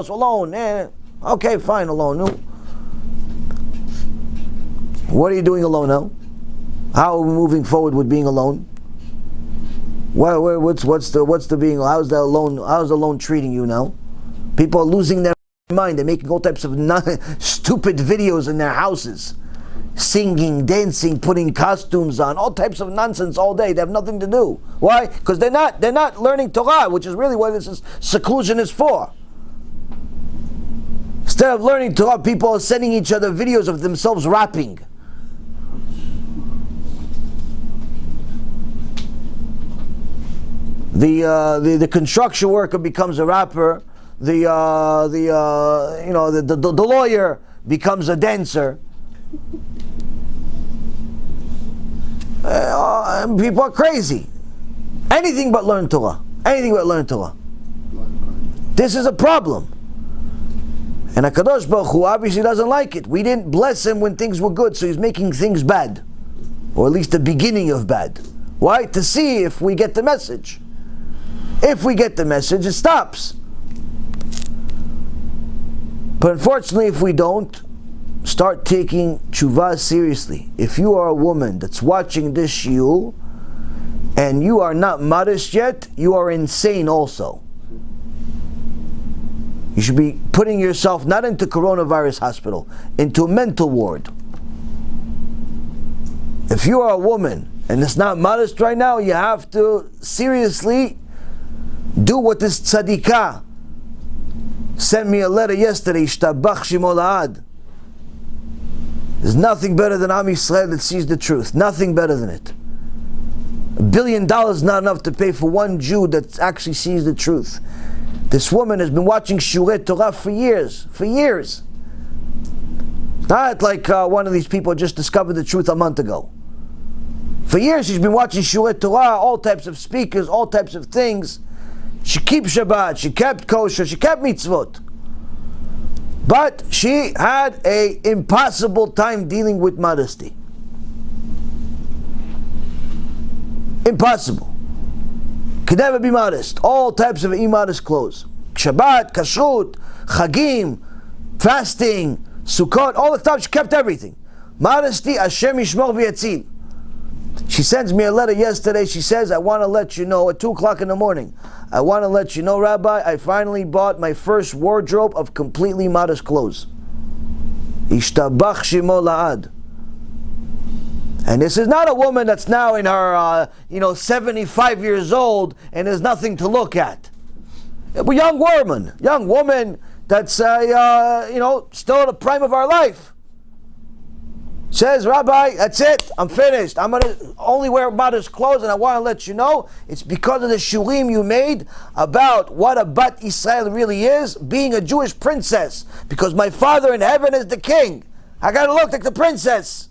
alone. Okay, fine, alone. No. What are you doing alone now? How are we moving forward with being alone? What's the being? How's the alone treating you now? People are losing their mind. They're making all types of stupid videos in their houses. Singing, dancing, putting costumes on, all types of nonsense all day. They have nothing to do. Why? Because they're not learning Torah, which is really what this seclusion is for. Instead of learning Torah, people are sending each other videos of themselves rapping. The construction worker becomes a rapper. The lawyer becomes a dancer. People are crazy. Anything but learn Torah. This is a problem. And HaKadosh Baruch Hu obviously doesn't like it. We didn't bless him when things were good, so he's making things bad. Or at least the beginning of bad. Why? To see if we get the message. If we get the message, it stops. But unfortunately, if we don't, start taking TeShuva seriously. If you are a woman that's watching this shiur and you are not modest yet, you are insane also. You should be putting yourself not into coronavirus hospital, into a mental ward. If you are a woman and it's not modest right now, you have to seriously do what this tzadikah sent me a letter yesterday, Ishtabach Shimo La'ad. There's nothing better than Am Yisrael that sees the truth. Nothing better than it. $1 billion is not enough to pay for one Jew that actually sees the truth. This woman has been watching Shiurei Torah for years. Not like one of these people just discovered the truth a month ago. For years she's been watching Shiurei Torah, all types of speakers, all types of things. She keeps Shabbat, she kept kosher, she kept mitzvot. But she had an impossible time dealing with modesty. Impossible. Could never be modest. All types of immodest clothes. Shabbat, kashrut, chagim, fasting, Sukkot, all the stuff, she kept everything. Modesty, Hashem yishmor v'yatzil. She sends me a letter yesterday. She says, I want to let you know, at 2 o'clock in the morning, I want to let you know, Rabbi, I finally bought my first wardrobe of completely modest clothes. Ishtabach shemo la'ad. And this is not a woman that's now in her, 75 years old and there's nothing to look at. A young woman that's, still at the prime of our life. Says, Rabbi, that's it, I'm finished. I'm going to only wear modest clothes, and I want to let you know, it's because of the shurim you made about what a Bat Israel really is, being a Jewish princess. Because my Father in heaven is the king. I got to look like the princess.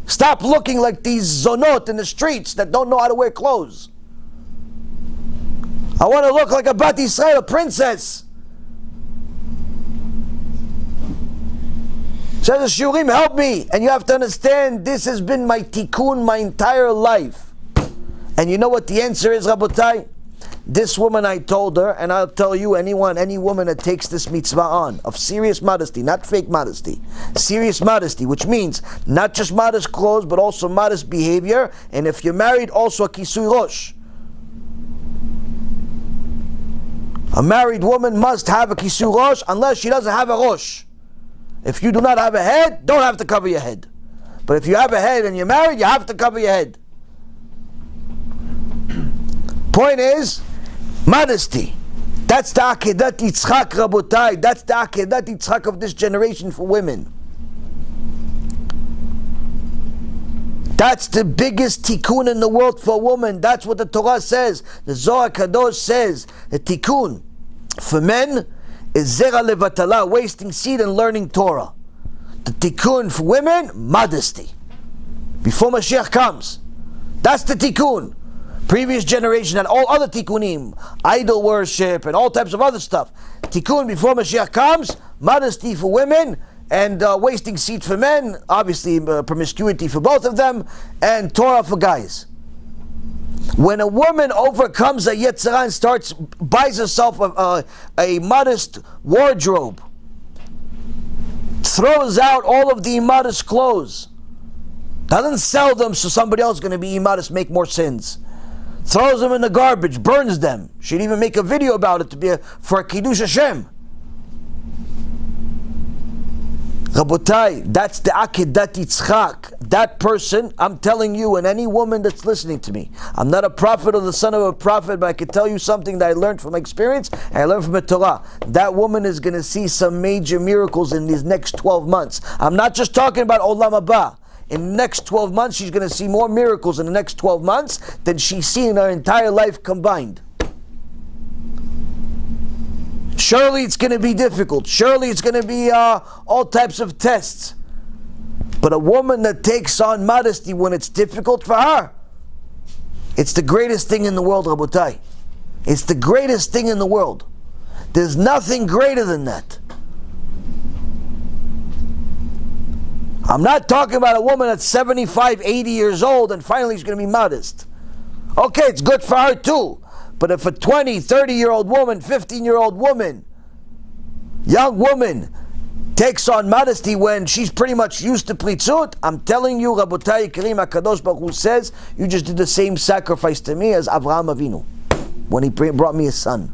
Stop looking like these zonot in the streets that don't know how to wear clothes. I want to look like a Bat Israel, a princess. Says the Shurim, help me. And you have to understand, this has been my tikkun my entire life. And you know what the answer is, Rabotai? This woman, I told her, and I'll tell you, any woman that takes this mitzvah on, of serious modesty, not fake modesty, serious modesty, which means not just modest clothes, but also modest behavior, and if you're married, also a kisui rosh. A married woman must have a kisui rosh unless she doesn't have a rosh. If you do not have a head, don't have to cover your head. But if you have a head and you're married, you have to cover your head. Point is, modesty. That's the Akedat Yitzchak, Rabotai. That's the Akedat Yitzchak of this generation for women. That's the biggest tikkun in the world for a woman. That's what the Torah says. The Zohar Kadosh says, the tikkun for men is zera levatala, wasting seed and learning Torah. The tikkun for women, modesty. Before Mashiach comes. That's the tikkun. Previous generation and all other tikkunim, idol worship and all types of other stuff. Tikkun before Mashiach comes, modesty for women and wasting seed for men, obviously promiscuity for both of them, and Torah for guys. When a woman overcomes a Yetzirah and buys herself a modest wardrobe, throws out all of the immodest clothes, doesn't sell them so somebody else is going to be immodest, make more sins, throws them in the garbage, burns them. She'd even make a video about it to be for a Kiddush Hashem. Rabotai, that's the Akedat Yitzchak. That person, I'm telling you, and any woman that's listening to me, I'm not a prophet or the son of a prophet, but I can tell you something that I learned from experience and I learned from the Torah. That woman is going to see some major miracles in these next 12 months. I'm not just talking about Olam HaBa. In the next 12 months, she's going to see more miracles in the next 12 months than she's seen in her entire life combined. Surely it's going to be difficult. Surely it's going to be all types of tests. But a woman that takes on modesty when it's difficult for her, it's the greatest thing in the world, Rabotai. It's the greatest thing in the world. There's nothing greater than that. I'm not talking about a woman that's 75, 80 years old and finally she's going to be modest. Okay, it's good for her too. But if a 20, 30-year-old woman, 15-year-old woman, young woman, takes on modesty when she's pretty much used to plitzut, I'm telling you, Rabotai Karim, HaKadosh Baruch Hu says, you just did the same sacrifice to me as Avraham Avinu when he brought me a son.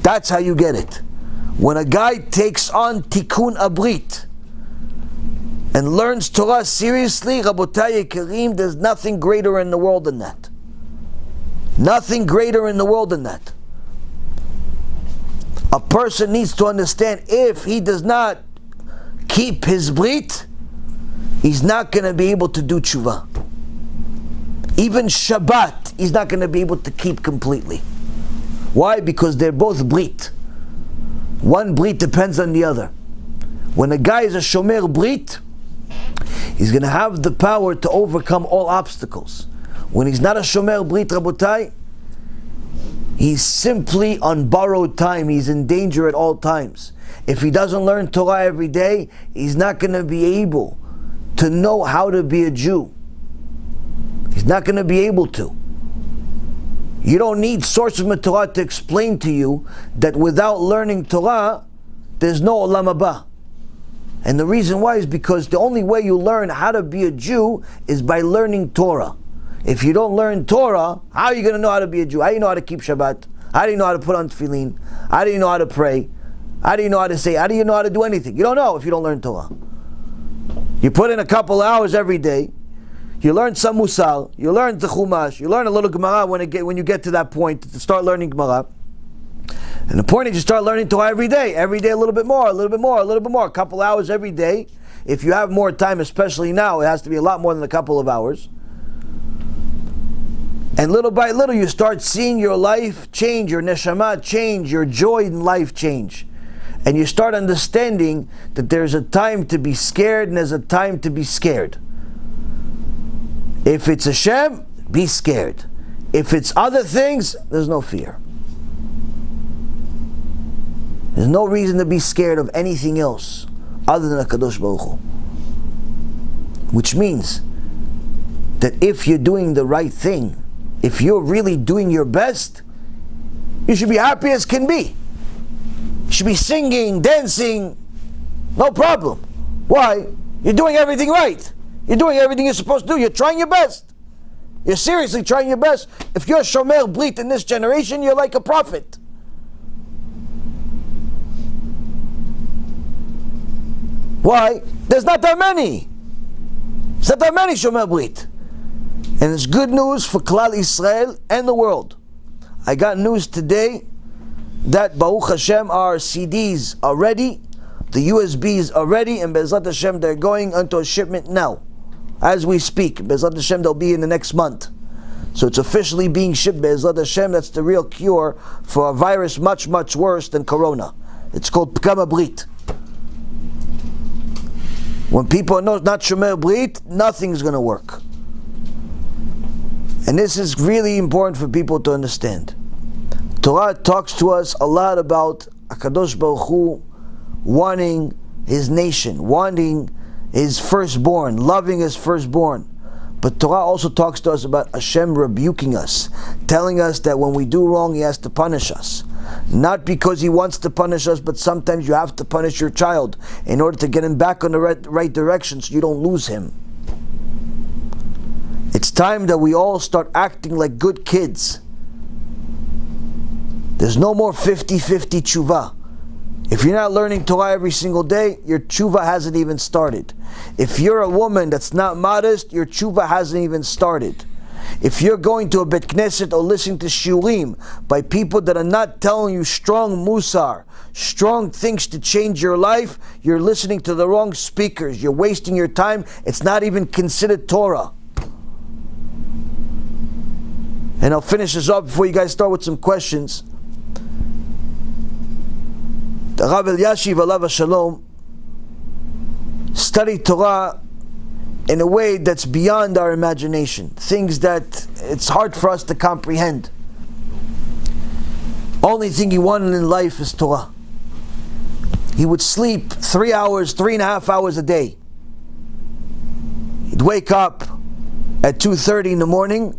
That's how you get it. When a guy takes on Tikkun HaBRIT and learns Torah seriously, Rabotai Karim, there's nothing greater in the world than that. Nothing greater in the world than that. A person needs to understand, if he does not keep his brit, he's not going to be able to do tshuva. Even Shabbat, he's not going to be able to keep completely. Why? Because they're both brit. One brit depends on the other. When a guy is a shomer brit, he's going to have the power to overcome all obstacles. When he's not a shomer brit, Rabotai, he's simply on borrowed time. He's in danger at all times. If he doesn't learn Torah every day, he's not going to be able to know how to be a Jew. He's not going to be able to. You don't need sources of Torah to explain to you that without learning Torah, there's no Olam HaBa. And the reason why is because the only way you learn how to be a Jew is by learning Torah. If you don't learn Torah, how are you going to know how to be a Jew? How do you know how to keep Shabbat? How do you know how to put on tefillin? How do you know how to pray? How do you know how to say? How do you know how to do anything? You don't know if you don't learn Torah. You put in a couple hours every day. You learn some Musar. You learn the Chumash. You learn a little Gemara when you get to that point to start learning Gemara. And the point is you start learning Torah every day. Every day a little bit more, a little bit more, a little bit more. A couple hours every day. If you have more time, especially now, it has to be a lot more than a couple of hours. And little by little you start seeing your life change, your neshama change, your joy in life change. And you start understanding that there's a time to be scared and there's a time to be scared. If it's Hashem, be scared. If it's other things, there's no fear. There's no reason to be scared of anything else other than HaKadosh Baruch Hu. Which means that if you're doing the right thing, if you're really doing your best, you should be happy as can be. You should be singing, dancing, no problem. Why? You're doing everything right. You're doing everything you're supposed to do. You're trying your best. You're seriously trying your best. If you're Shomer Brit in this generation, you're like a prophet. Why? There's not that many. There's not that many Shomer Brit. And it's good news for Klal Israel and the world. I got news today that Baruch Hashem our CDs are ready, the USBs are ready, and Be'ezrat Hashem they're going onto a shipment now. As we speak, Be'ezrat Hashem they'll be in the next month. So it's officially being shipped, Be'ezrat Hashem. That's the real cure for a virus much, much worse than Corona. It's called HaBRIT. When people are not Shomer Brit, nothing's going to work. And this is really important for people to understand. Torah talks to us a lot about HaKadosh Baruch Hu wanting His nation, wanting His firstborn, loving His firstborn. But Torah also talks to us about Hashem rebuking us, telling us that when we do wrong, He has to punish us. Not because He wants to punish us, but sometimes you have to punish your child in order to get him back on the right direction so you don't lose him. It's time that we all start acting like good kids. There's no more 50-50 tshuva. If you're not learning Torah every single day, your tshuva hasn't even started. If you're a woman that's not modest, your tshuva hasn't even started. If you're going to a bet knesset or listening to shiurim by people that are not telling you strong musar, strong things to change your life, you're listening to the wrong speakers. You're wasting your time. It's not even considered Torah. And I'll finish this up before you guys start with some questions. The Rav Elyashiv Alav Shalom studied Torah in a way that's beyond our imagination. Things that it's hard for us to comprehend. Only thing he wanted in life is Torah. He would sleep 3 hours, 3.5 hours a day. He'd wake up at 2:30 in the morning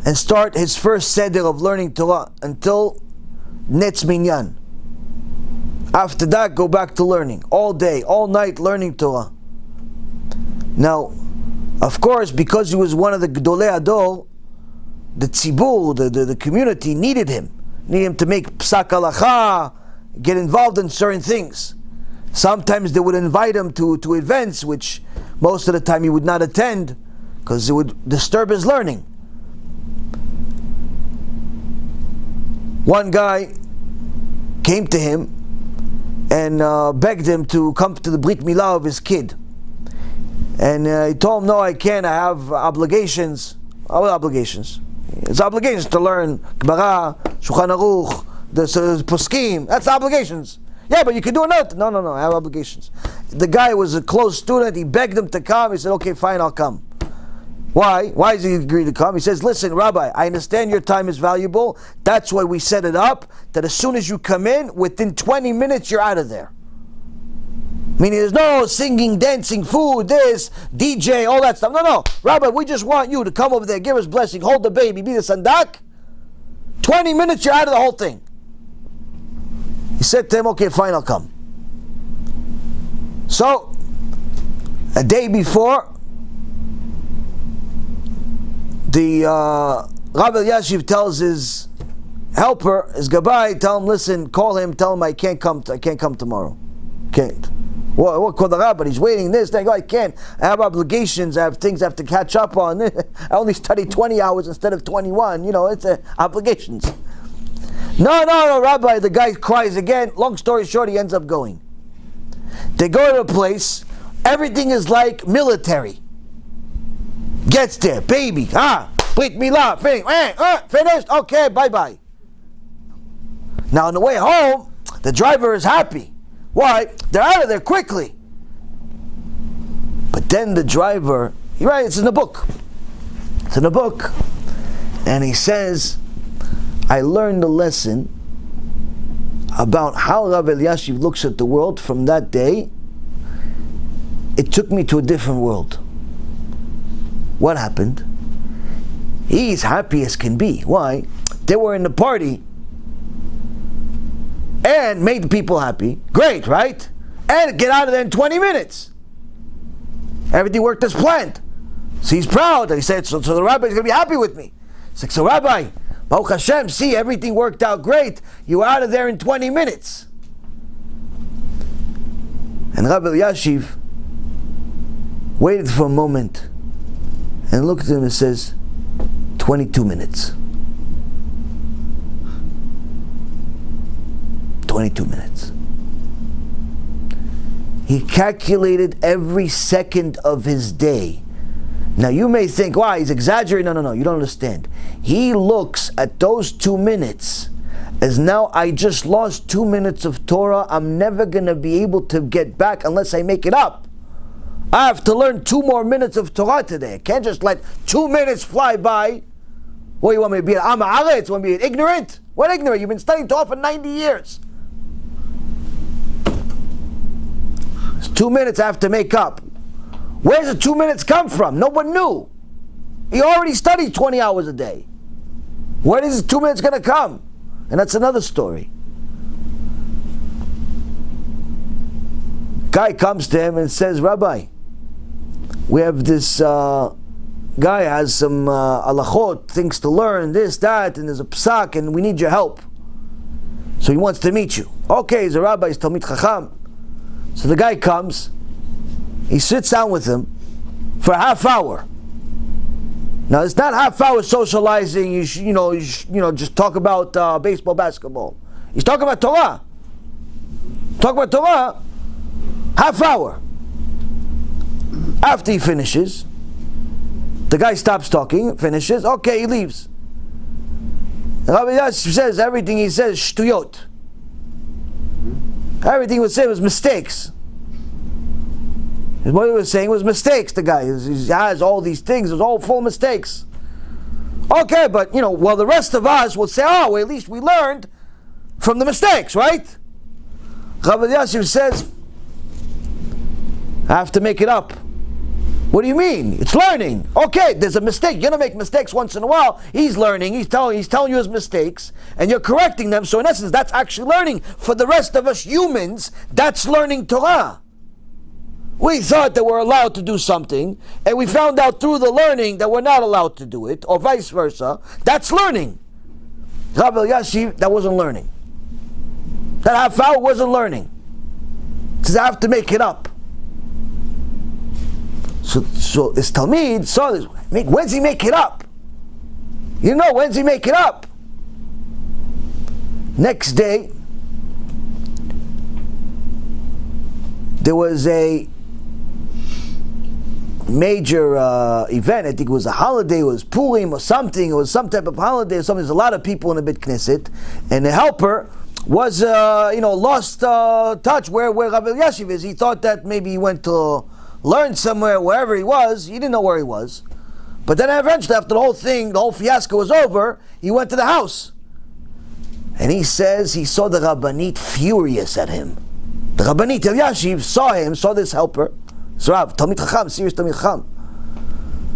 and start his first seder of learning Torah until Netz Minyan. After that, go back to learning. All day, all night learning Torah. Now, of course, because he was one of the Gedolei Ador, the tzibur, the community needed him. Needed him to make psak halacha, get involved in certain things. Sometimes they would invite him to events which most of the time he would not attend because it would disturb his learning. One guy came to him and begged him to come to the Brit Milah of his kid. And he told him, no, I can't, I have obligations. What obligations? It's obligations to learn Gemara, Shulchan Aruch, the Poskim, that's obligations. Yeah, but you can do another. No, I have obligations. The guy was a close student, he begged him to come, he said, okay, fine, I'll come. Why? Why does he agree to come? He says, listen, Rabbi, I understand your time is valuable. That's why we set it up, that as soon as you come in, within 20 minutes, you're out of there. Meaning there's no singing, dancing, food, this, DJ, all that stuff. No. Rabbi, we just want you to come over there, give us blessing, hold the baby, be the sandak. 20 minutes, you're out of the whole thing. He said to him, okay, fine, I'll come. So, a day before, the Rav Elyashiv tells his helper is goodbye. Tell him, listen, call him, tell him I can't come tomorrow. Can't. What call the rabbi? He's waiting this, that. I can't. I have obligations. I have things I have to catch up on. I only studied 20 hours instead of 21. It's obligations. No, Rabbi. The guy cries again. Long story short, he ends up going. They go to a place. Everything is like military. Gets there, baby. Brit milah, finished. Okay, bye. Now on the way home, the driver is happy. Why? They're out of there quickly. But then the driver, you're right, it's in the book. And he says, I learned a lesson about how Rabbi Elyashiv looks at the world from that day. It took me to a different world. What happened? He's happy as can be. Why? They were in the party and made the people happy. Great, right? And get out of there in 20 minutes. Everything worked as planned. So he's proud. He said, so the rabbi is going to be happy with me. He's like, so Rabbi, Baruch Hashem, see, everything worked out great. You were out of there in 20 minutes. And Rabbi Elyashiv waited for a moment and looked at him and says, 22 minutes. 22 minutes. He calculated every second of his day. Now you may think, wow, he's exaggerating. No, you don't understand. He looks at those 2 minutes as now I just lost 2 minutes of Torah. I'm never going to be able to get back unless I make it up. I have to learn 2 more minutes of Torah today. I can't just let 2 minutes fly by. What, you want me to be an Am Haaretz? You want me to be ignorant? What ignorant? You've been studying Torah for 90 years. It's 2 minutes I have to make up. Where's the 2 minutes come from? No one knew. He already studied 20 hours a day. Where is the 2 minutes going to come? And that's another story. Guy comes to him and says, Rabbi, we have this guy has some alachot, things to learn, this, that, and there's a psak, and we need your help. So he wants to meet you. Okay, he's a rabbi, he's Talmid Chacham. So the guy comes, he sits down with him for a half hour. Now it's not half hour socializing, you just talk about baseball, basketball. He's talking about Torah. Half hour. After he finishes, the guy stops talking, finishes, okay, he leaves. Rabbi Yassif says everything he says shtuyot. Everything he was saying was mistakes. What he was saying was mistakes, the guy. He has all these things, it's all full of mistakes. Okay, but the rest of us will say, well, at least we learned from the mistakes, right? Rabbi Yassif says, I have to make it up. What do you mean? It's learning. Okay, there's a mistake. You're gonna make mistakes once in a while. He's learning. He's telling you his mistakes, and you're correcting them. So in essence, that's actually learning. For the rest of us humans, that's learning Torah. We thought that we're allowed to do something, and we found out through the learning that we're not allowed to do it, or vice versa. That's learning. Rabbi Elyashiv, that wasn't learning. That half hour wasn't learning. He says, I have to make it up. So his Talmid saw this. When's he make it up? When's he make it up? Next day, there was a major event. I think it was a holiday. It was Purim or something. It was some type of holiday or something. There's a lot of people in the Beit Knesset, and the helper was lost touch where Rabbi Elyashiv is. He thought that maybe he went to learn somewhere, wherever he was. He didn't know where he was. But then eventually, after the whole fiasco was over, he went to the house. And he says he saw the Rabbanit furious at him. The Rabbanit Elyashiv saw this helper. So Rav, Talmid Chacham, serious Talmid Chacham.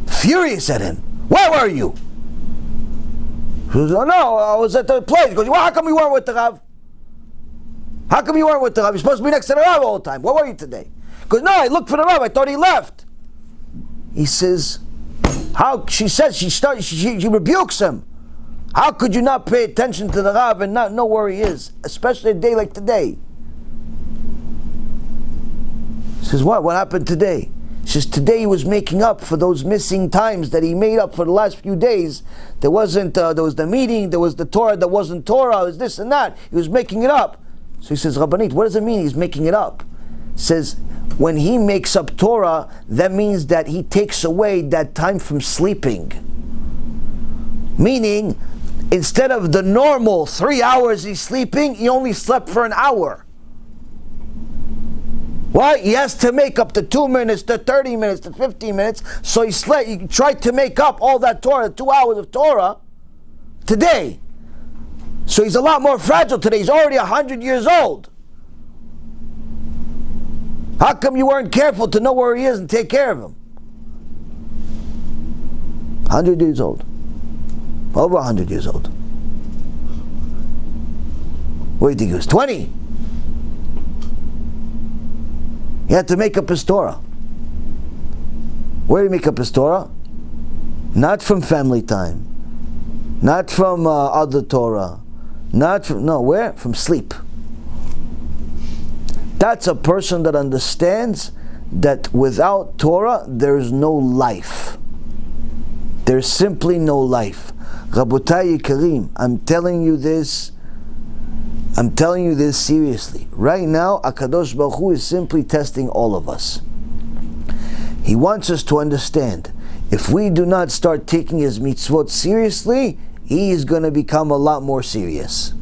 Furious at him. Where were you? He goes, oh no, I was at the place. He goes, well, how come you weren't with the Rav? How come you weren't with the Rav? You're supposed to be next to the Rav all the time. Where were you today? Because no, I looked for the Rav. I thought he left. He says, how? She says she rebukes him. How could you not pay attention to the Rav and not know where he is, especially a day like today? He says, what? What happened today? He says, today he was making up for those missing times that he made up for the last few days. There was the meeting, there was the Torah that wasn't Torah, it was this and that. He was making it up. So he says, Rabbanit, what does it mean he's making it up? He says, when he makes up Torah, that means that he takes away that time from sleeping. Meaning, instead of the normal 3 hours he's sleeping, he only slept for an hour. Why? He has to make up the 2 minutes, the 30 minutes, the 15 minutes. So he tried to make up all that Torah, 2 hours of Torah, today. So he's a lot more fragile today. He's already 100 years old. How come you weren't careful to know where he is and take care of him? 100 years old. Over 100 years old. What do you think he was? 20? He had to make up his Torah. Where did he make up his Torah? Not from family time. Not from other Torah. Where? From sleep. That's a person that understands that without Torah, there's no life. There's simply no life. Rabotai Yikarim, I'm telling you this seriously. Right now, HaKadosh Baruch Hu is simply testing all of us. He wants us to understand, if we do not start taking his mitzvot seriously, he is going to become a lot more serious.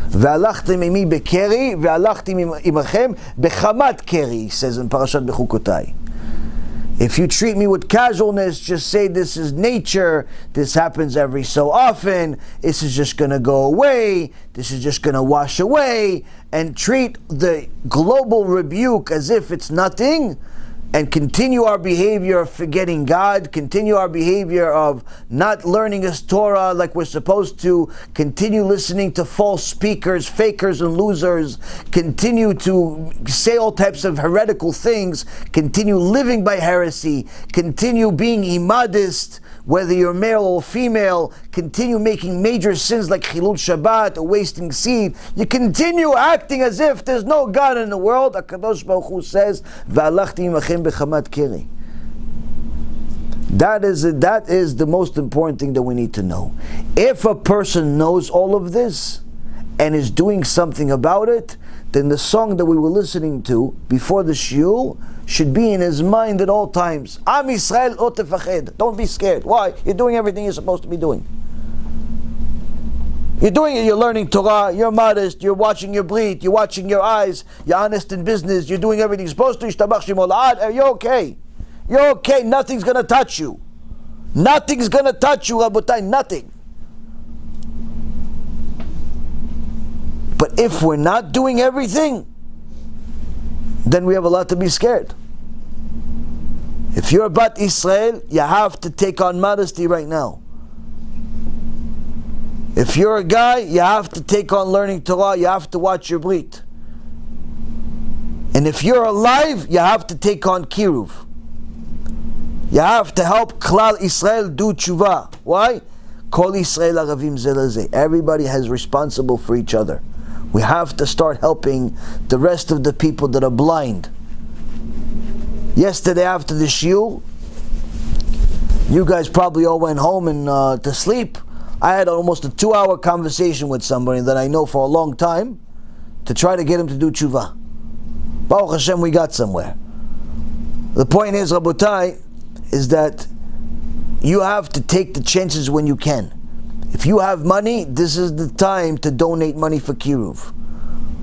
Ve'alachtem imi bekeri, ve'alachtem imachem bechamat keri, he says in Parashat Bechukotai. If you treat me with casualness, just say this is nature, this happens every so often, this is just going to go away, this is just going to wash away, and treat the global rebuke as if it's nothing, and continue our behavior of forgetting God, continue our behavior of not learning His Torah like we're supposed to, continue listening to false speakers, fakers and losers, continue to say all types of heretical things, continue living by heresy, continue being immodest, whether you're male or female, continue making major sins like Chilul Shabbat or wasting seed, you continue acting as if there's no God in the world. HaKadosh Baruch Hu says, V'alachti imachem bechamat keri. That is the most important thing that we need to know. If a person knows all of this and is doing something about it, then the song that we were listening to before the shiur should be in his mind at all times. Am Yisrael lo tefached. Don't be scared. Why? You're doing everything you're supposed to be doing. You're doing it, you're learning Torah, you're modest, you're watching your brit, you're watching your eyes, you're honest in business, you're doing everything you're supposed to, Yishtabach Shemo La'ad, you're okay. You're okay, nothing's going to touch you. Nothing's going to touch you, Rabotai, nothing. But if we're not doing everything, then we have a lot to be scared. If you're Bat Israel, you have to take on modesty right now. If you're a guy, you have to take on learning Torah, you have to watch your brit. And if you're alive, you have to take on kiruv. You have to help Klal Israel do TeShuva. Why? Kol Israel aravim ze leze. Everybody has responsible for each other. We have to start helping the rest of the people that are blind. Yesterday after the shiur, you guys probably all went home and to sleep. I had almost a 2-hour conversation with somebody that I know for a long time to try to get him to do TeShuva. Baruch Hashem, we got somewhere. The point is, Rabotai, is that you have to take the chances when you can. If you have money, this is the time to donate money for kiruv.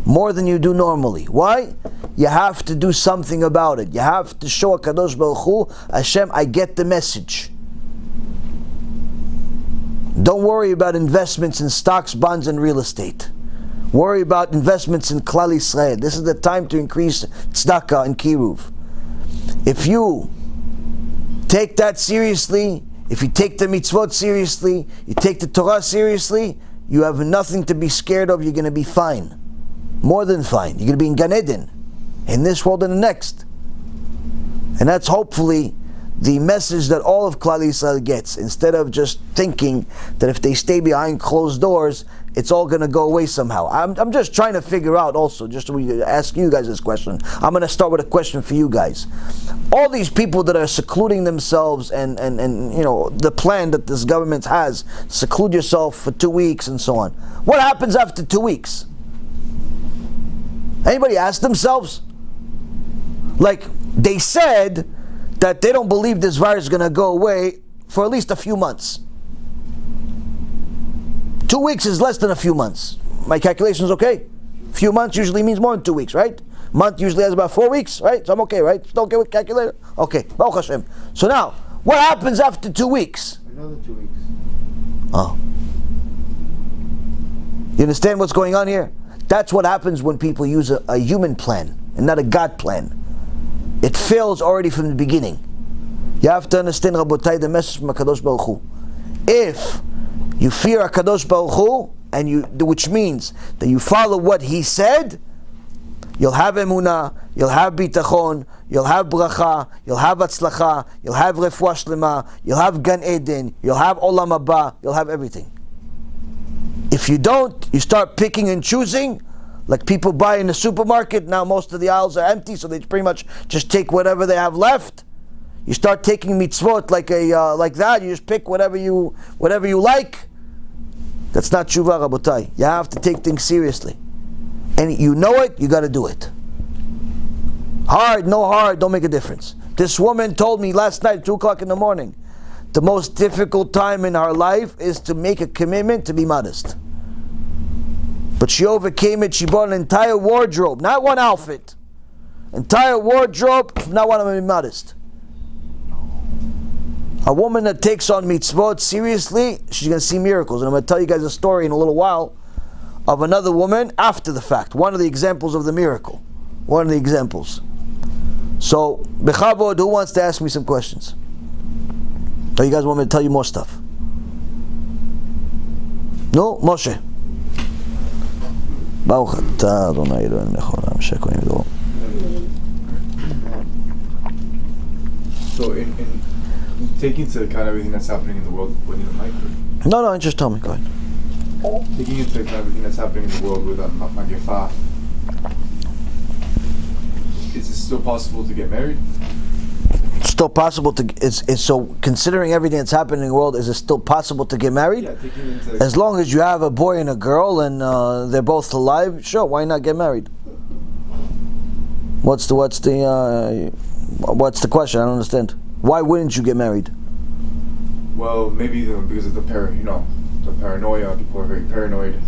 More than you do normally. Why? You have to do something about it. You have to show HaKadosh Baruch Hu, Hashem, I get the message. Don't worry about investments in stocks, bonds, and real estate. Worry about investments in Klal Yisrael. This is the time to increase tzedakah and kiruv. If you take that seriously, if you take the mitzvot seriously, you take the Torah seriously, you have nothing to be scared of. You're going to be fine. More than fine. You're going to be in Gan Eden, in this world and the next. And that's hopefully the message that all of Klal Yisrael gets, instead of just thinking that if they stay behind closed doors, it's all going to go away somehow. I'm just trying to figure out also, just to ask you guys this question. I'm going to start with a question for you guys. All these people that are secluding themselves and the plan that this government has, seclude yourself for 2 weeks and so on. What happens after 2 weeks? Anybody ask themselves? Like, they said that they don't believe this virus is going to go away for at least a few months. 2 weeks is less than a few months. My calculation's okay? Few months usually means more than 2 weeks, right? Month usually has about 4 weeks, right? So I'm okay, right? Still okay with calculator? Okay, Baruch Hashem. So now, what happens after 2 weeks? Another 2 weeks. Oh. You understand what's going on here? That's what happens when people use a human plan and not a God plan. It fails already from the beginning. You have to understand, Rabotai, the message from HaKadosh Baruch Hu. If you fear HaKadosh Baruch Hu, which means that you follow what He said, you'll have emunah, you'll have bitachon, you'll have bracha, you'll have atzlacha, you'll have refuah shlema, you'll have Gan Eden, you'll have Olam HaBa, you'll have everything. If you don't, you start picking and choosing, like people buy in the supermarket. Now most of the aisles are empty, so they pretty much just take whatever they have left. You start taking mitzvot like that. You just pick whatever you like. That's not TeShuva, Rabotai. You have to take things seriously, and you know it. You got to do it. Hard, no hard, don't make a difference. This woman told me last night at 2 o'clock in the morning, the most difficult time in her life is to make a commitment to be modest. But she overcame it. She bought an entire wardrobe, not one outfit, entire wardrobe. From now on, I'm going to be modest. A woman that takes on mitzvot seriously, she's going to see miracles. And I'm going to tell you guys a story in a little while of another woman after the fact. One of the examples of the miracle. One of the examples. So, Bechavod, who wants to ask me some questions? Or you guys want me to tell you more stuff? No? Moshe. Baruch atah Adonai Eloheinu melech haolam asher kohen v'doro. So in taking into account everything that's happening in the world, what do you like? No, just tell me, go ahead. Taking into account everything that's happening in the world with Magefa, is it still possible to get married? Still possible to, so considering everything that's happening in the world, is it still possible to get married? Yeah, taking into As long as you have a boy and a girl and they're both alive, sure, why not get married? What's the question? I don't understand. Why wouldn't you get married? Well, maybe because of the paranoia. People are very paranoid.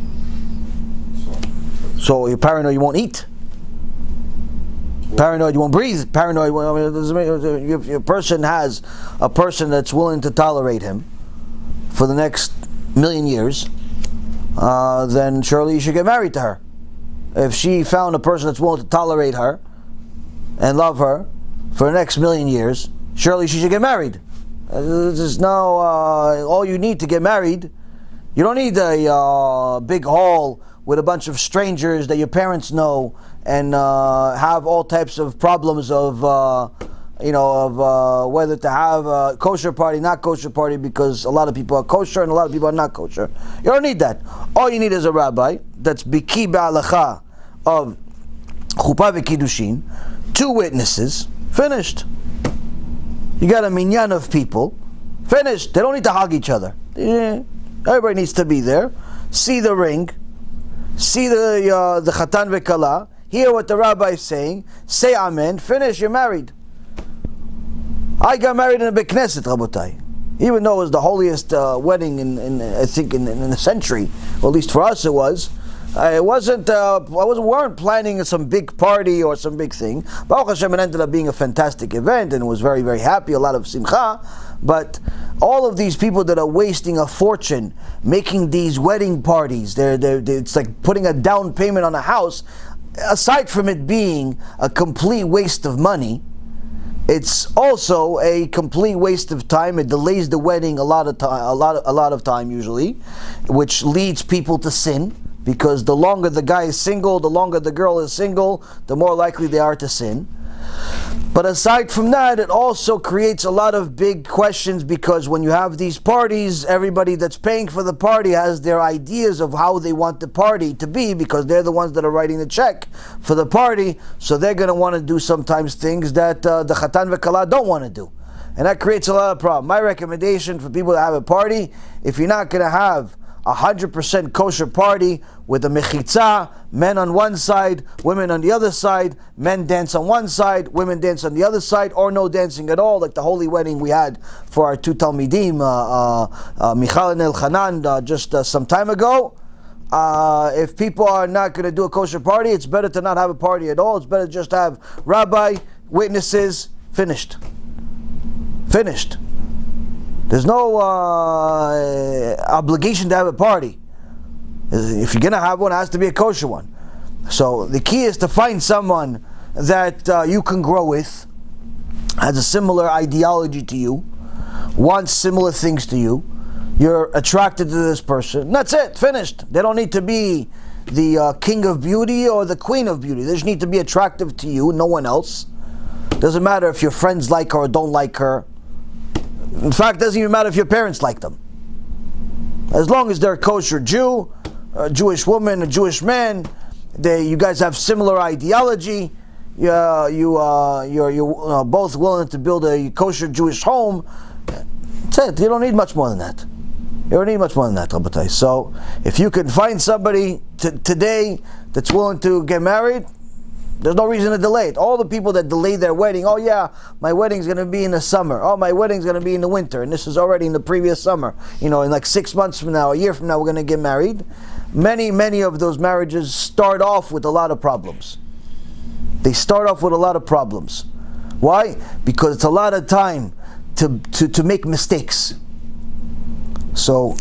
So you're paranoid you won't eat. Paranoid you won't breathe. Paranoid, if a person has a person that's willing to tolerate him for the next 1,000,000 years, then surely you should get married to her. If she found a person that's willing to tolerate her and love her for the next 1,000,000 years, surely she should get married. There's no, all you need to get married, you don't need a big hall with a bunch of strangers that your parents know and have all types of problems of whether to have a kosher party, not kosher party, because a lot of people are kosher and a lot of people are not kosher. You don't need that. All you need is a rabbi that's biki ba'alacha of chuppah v'kiddushin, 2 witnesses, finished. You got a minyan of people, finished. They don't need to hug each other. Everybody needs to be there, see the ring, see the chatan v'kala, hear what the rabbi is saying, say amen, finish, you're married. I got married in a Beit Knesset, Rabotai. Even though it was the holiest wedding in a century, or at least for us it was. We weren't planning some big party or some big thing. Baruch Hashem, it ended up being a fantastic event and it was very, very happy, a lot of simcha. But all of these people that are wasting a fortune making these wedding parties, it's like putting a down payment on a house. Aside from it being a complete waste of money, it's also a complete waste of time. It delays the wedding a lot of time usually, which leads people to sin. Because the longer the guy is single, the longer the girl is single, the more likely they are to sin. But aside from that, it also creates a lot of big questions, because when you have these parties, everybody that's paying for the party has their ideas of how they want the party to be, because they're the ones that are writing the check for the party. So they're going to want to do sometimes things that the Chatan v'Kala don't want to do. And that creates a lot of problems. My recommendation for people to have a party, if you're not going to have 100% kosher party with a mechitza, men on one side, women on the other side, men dance on one side, women dance on the other side, or no dancing at all, like the holy wedding we had for our two Talmidim, Michal and Elchanan, just some time ago. If people are not going to do a kosher party, it's better to not have a party at all. It's better to just have rabbi, witnesses, finished. There's no obligation to have a party. If you're going to have one, it has to be a kosher one. So the key is to find someone that you can grow with, has a similar ideology to you, wants similar things to you, you're attracted to this person. That's it, finished. They don't need to be the king of beauty or the queen of beauty. They just need to be attractive to you, no one else. Doesn't matter if your friends like her or don't like her. In fact, it doesn't even matter if your parents like them. As long as they're a kosher Jew, a Jewish woman, a Jewish man, you guys have similar ideology, you're both willing to build a kosher Jewish home, that's it. You don't need much more than that. You don't need much more than that, Rabbatai. So, if you can find somebody today that's willing to get married, there's no reason to delay it. All the people that delay their wedding, oh yeah, my wedding's going to be in the summer. Oh, my wedding's going to be in the winter. And this is already in the previous summer. In like 6 months from now, a year from now, we're going to get married. Many of those marriages start off with a lot of problems. They start off with a lot of problems. Why? Because it's a lot of time to make mistakes. So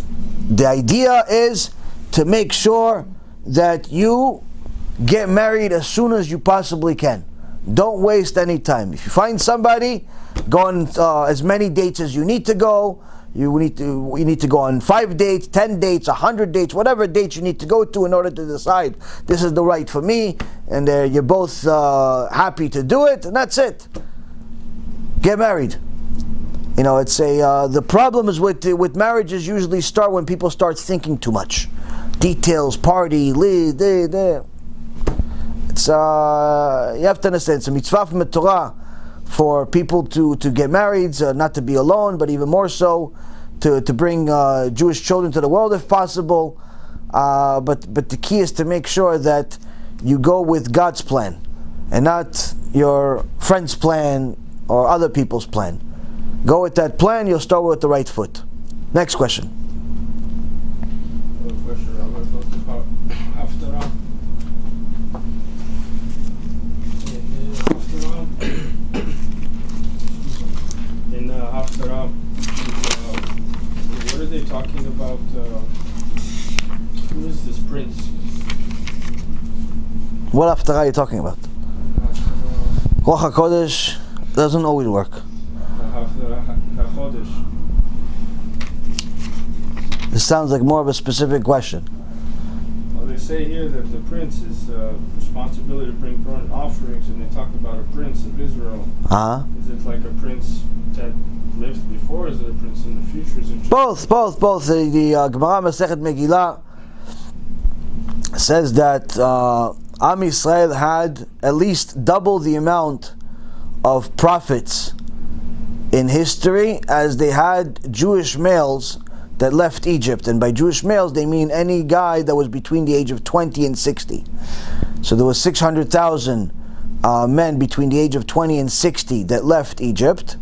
the idea is to make sure that you get married as soon as you possibly can. Don't waste any time. If you find somebody, go on as many dates as you need to go. You need to go on 5 dates, 10 dates, 100 dates, whatever dates you need to go to in order to decide this is the right for me, and you're both happy to do it, and that's it. Get married. It's the problem is with marriages usually start when people start thinking too much. Details, party, it's you have to understand, it's a mitzvah from the Torah for people to get married, not to be alone, but even more so to bring Jewish children to the world if possible. But the key is to make sure that you go with God's plan and not your friend's plan or other people's plan. Go with that plan, you'll start with the right foot. Next question. In Haftarah, what are they talking about? Who is this prince? What Haftarah are you talking about? Ruach HaKodesh doesn't always work. This sounds like more of a specific question. Well, they say here that the prince is responsibility to bring burnt offerings, and they talk about a prince of Israel. Is it like a prince that lived before? Is it a prince in the future? Is it both. The Gemara Masechet Megillah says that Am Yisrael had at least double the amount of prophets in history as they had Jewish males that left Egypt. And by Jewish males, they mean any guy that was between the age of 20 and 60. So there was 600,000 men between the age of 20 and 60 that left Egypt.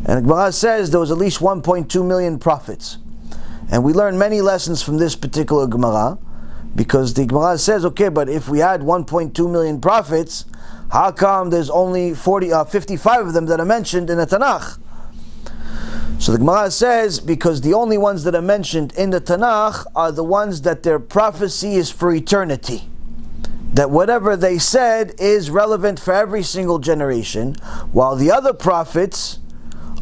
And the Gemara says there was at least 1.2 million prophets. And we learn many lessons from this particular Gemara, because the Gemara says, okay, but if we had 1.2 million prophets, how come there's only 55 of them that are mentioned in the Tanakh? So the Gemara says, because the only ones that are mentioned in the Tanakh are the ones that their prophecy is for eternity. That whatever they said is relevant for every single generation, while the other prophets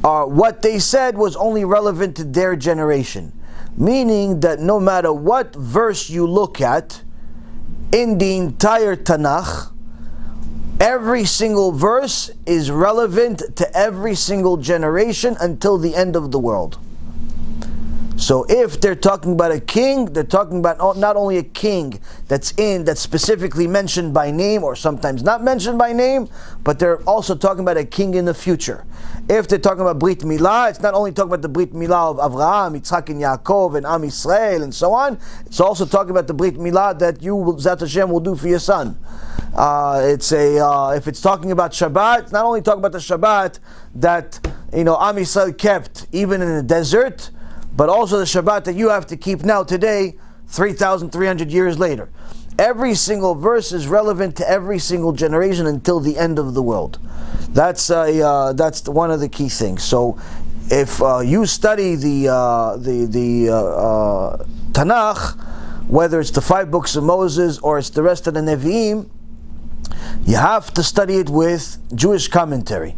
are what they said was only relevant to their generation. Meaning that no matter what verse you look at in the entire Tanakh, Every single verse is relevant to every single generation until the end of the world. So if they're talking about a king, they're talking about not only a king that's specifically mentioned by name or sometimes not mentioned by name, but they're also talking about a king in the future. If they're talking about Brit Milah, it's not only talking about the Brit Milah of Avraham, Yitzchak and Yaakov and Am Yisrael and so on, it's also talking about the Brit Milah that you, Zat Hashem, will do for your son. If it's talking about Shabbat, it's not only talking about the Shabbat that Am Yisrael kept even in the desert, but also the Shabbat that you have to keep now today, 3,300 years later. Every single verse is relevant to every single generation until the end of the world. That's one of the key things. So, if you study the Tanakh, whether it's the 5 books of Moses or it's the rest of the Nevi'im, you have to study it with Jewish commentary.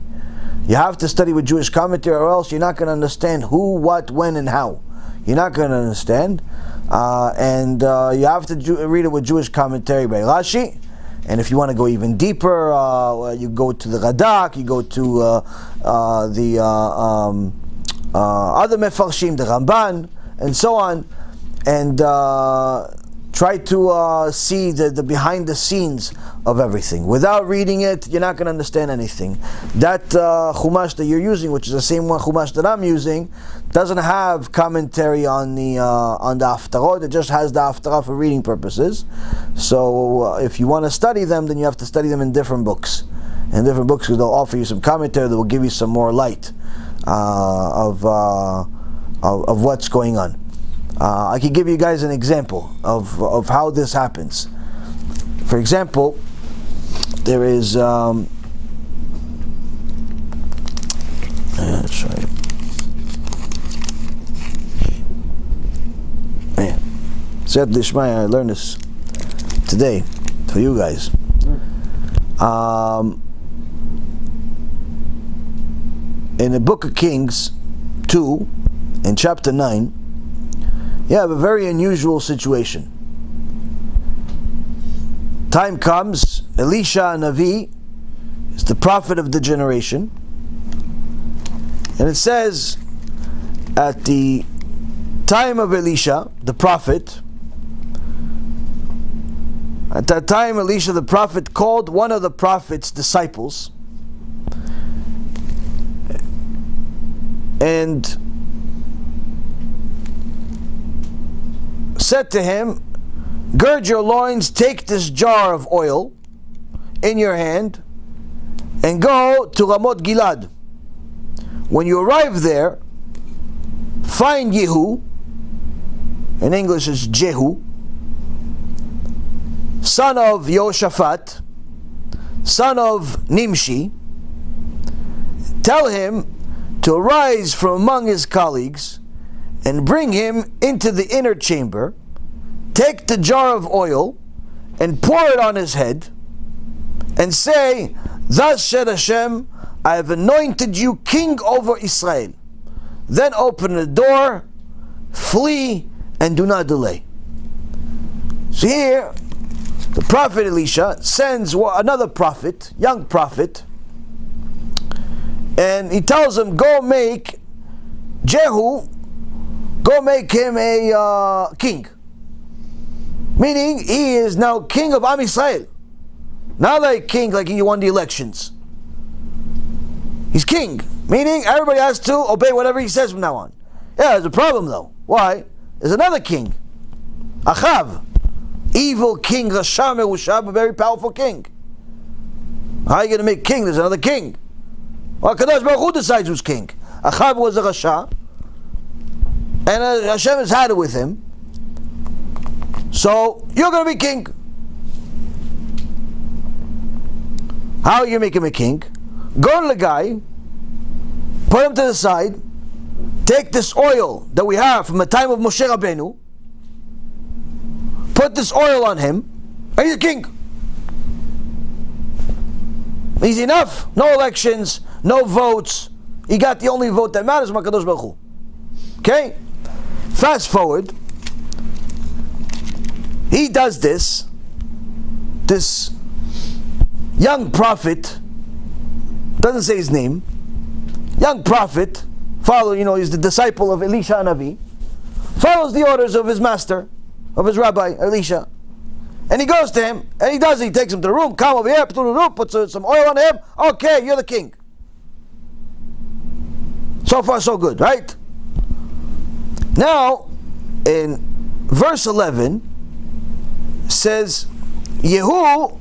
You have to study with Jewish commentary, or else you're not going to understand who, what, when, and how. You're not going to understand. And you have to read it with Jewish commentary by Rashi. And if you want to go even deeper, you go to the Radak, you go to the other Mefarshim, the Ramban, and so on. And try to see the behind the scenes of everything. Without reading it, you're not going to understand anything. That Chumash that you're using, which is the same one Chumash that I'm using, doesn't have commentary on the Haftarot. It just has the Haftarah for reading purposes. So if you want to study them, then you have to study them in different books. In different books, because they'll offer you some commentary that will give you some more light of what's going on. I can give you guys an example of how this happens. For example, there is let's show you. Siyat Dishmaya, I learned this today for you guys. In the Book of Kings 2, in chapter 9, you have a very unusual situation. Time comes, Elisha Navi is the prophet of the generation, and it says, at the time of Elisha, the prophet, at that time Elisha the prophet called one of the prophet's disciples and said to him, gird your loins, take this jar of oil in your hand, and go to Ramot Gilad. When you arrive there, find Yehu, in English it's Jehu, son of Yehoshaphat, son of Nimshi. Tell him to arise from among his colleagues and bring him into the inner chamber. Take the jar of oil and pour it on his head and say, thus said Hashem, I have anointed you king over Israel. Then open the door, flee, and do not delay. So here, the prophet Elisha sends another prophet, young prophet, and he tells him, go make Jehu, go make him a king. Meaning, he is now king of Am Yisrael. Not like king like he won the elections. He's king. Meaning, everybody has to obey whatever he says from now on. Yeah, there's a problem though. Why? There's another king. Achav. Evil king, Rasha Merusha, a very powerful king. How are you going to make king? There's another king. Well, Kadosh Baruch Hu decides who's king. Achav was a Rasha, and Hashem has had it with him. So, you're going to be king. How are you make him a king? Go to the guy, put him to the side, take this oil that we have from the time of Moshe Rabbeinu, put this oil on him, and he's a king. Easy enough. No elections, no votes. He got the only vote that matters, Makadosh Baruch Hu. Okay? Fast forward. He does this young prophet, doesn't say his name, young prophet, he's the disciple of Elisha Navi, follows the orders of his master, of his rabbi, Elisha. And he goes to him, and he takes him to the room, come over here, puts some oil on him, okay, you're the king. So far so good, right? Now, in verse 11, says, Yehu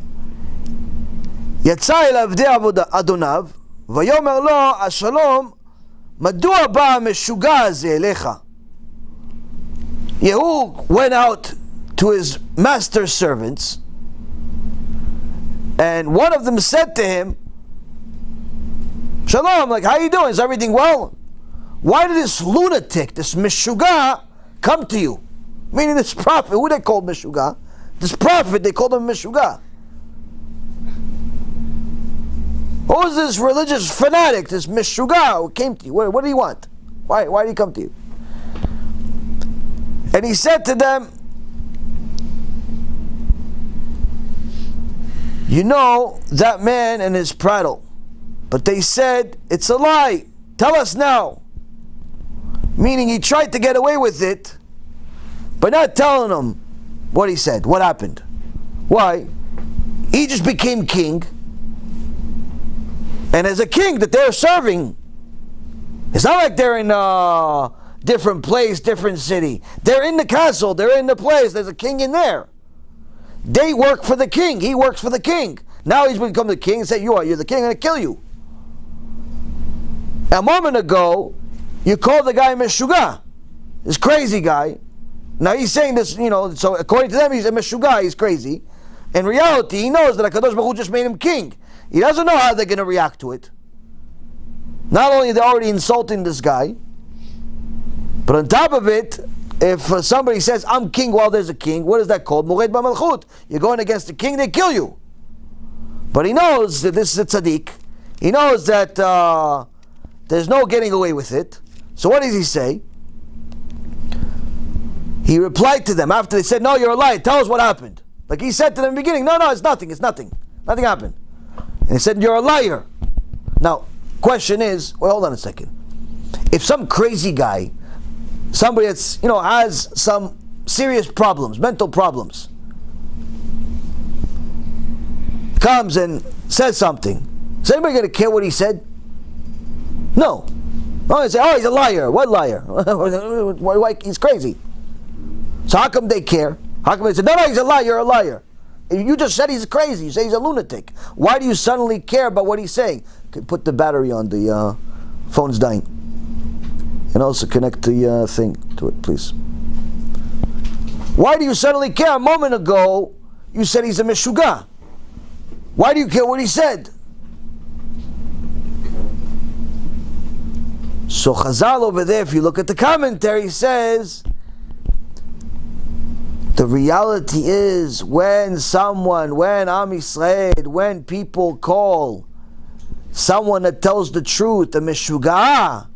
יצא אל עבדי אדוניו, ויאמר לו, השלום, מדוע בא המשוגע הזה אליך? Yehu went out to his master's servants, and one of them said to him, Shalom, like, how you doing? Is everything well? Why did this lunatic, this Meshuga, come to you? Meaning this prophet, who they called Meshuga? This prophet, they called him Meshuga. Who was this religious fanatic, this Meshuga, who came to you? What do you want? Why did he come to you? And he said to them, you know that man and his prattle. But they said, it's a lie. Tell us now. Meaning he tried to get away with it, but not telling them what he said, what happened. Why? He just became king. And as a king that they're serving, it's not like they're in a different place, different city. They're in the castle, they're in the place, there's a king in there. They work for the king, he works for the king. Now he's become the king and said, you're the king, I'm going to kill you. A moment ago, you called the guy Meshuga, this crazy guy. Now he's saying this, so according to them, he's a Meshuga, he's crazy. In reality, he knows that HaKadosh Baruch Hu just made him king. He doesn't know how they're going to react to it. Not only are they already insulting this guy, but on top of it, if somebody says, I'm king while there's a king, what is that called? Mured b'malchut. You're going against the king, they kill you. But he knows that this is a tzaddik. He knows that there's no getting away with it. So what does he say? He replied to them after they said, no, you're a liar. Tell us what happened. Like he said to them in the beginning, no, it's nothing. Nothing happened. And he said, you're a liar. Now, question is, hold on a second. If some crazy guy, somebody that's, has some serious problems, mental problems, comes and says something, is anybody going to care what he said? No. Oh, they say, he's a liar. What liar? Why, he's crazy. So how come they care? How come they say, no, he's a liar, you're a liar? You just said he's crazy. You say he's a lunatic. Why do you suddenly care about what he's saying? Put the battery on, the phone's dying. And also connect the thing to it, please. Why do you suddenly care? A moment ago, you said he's a Meshuga. Why do you care what he said? So Chazal over there, if you look at the commentary, says, the reality is when Am Yisrael, when people call someone that tells the truth a Meshuga,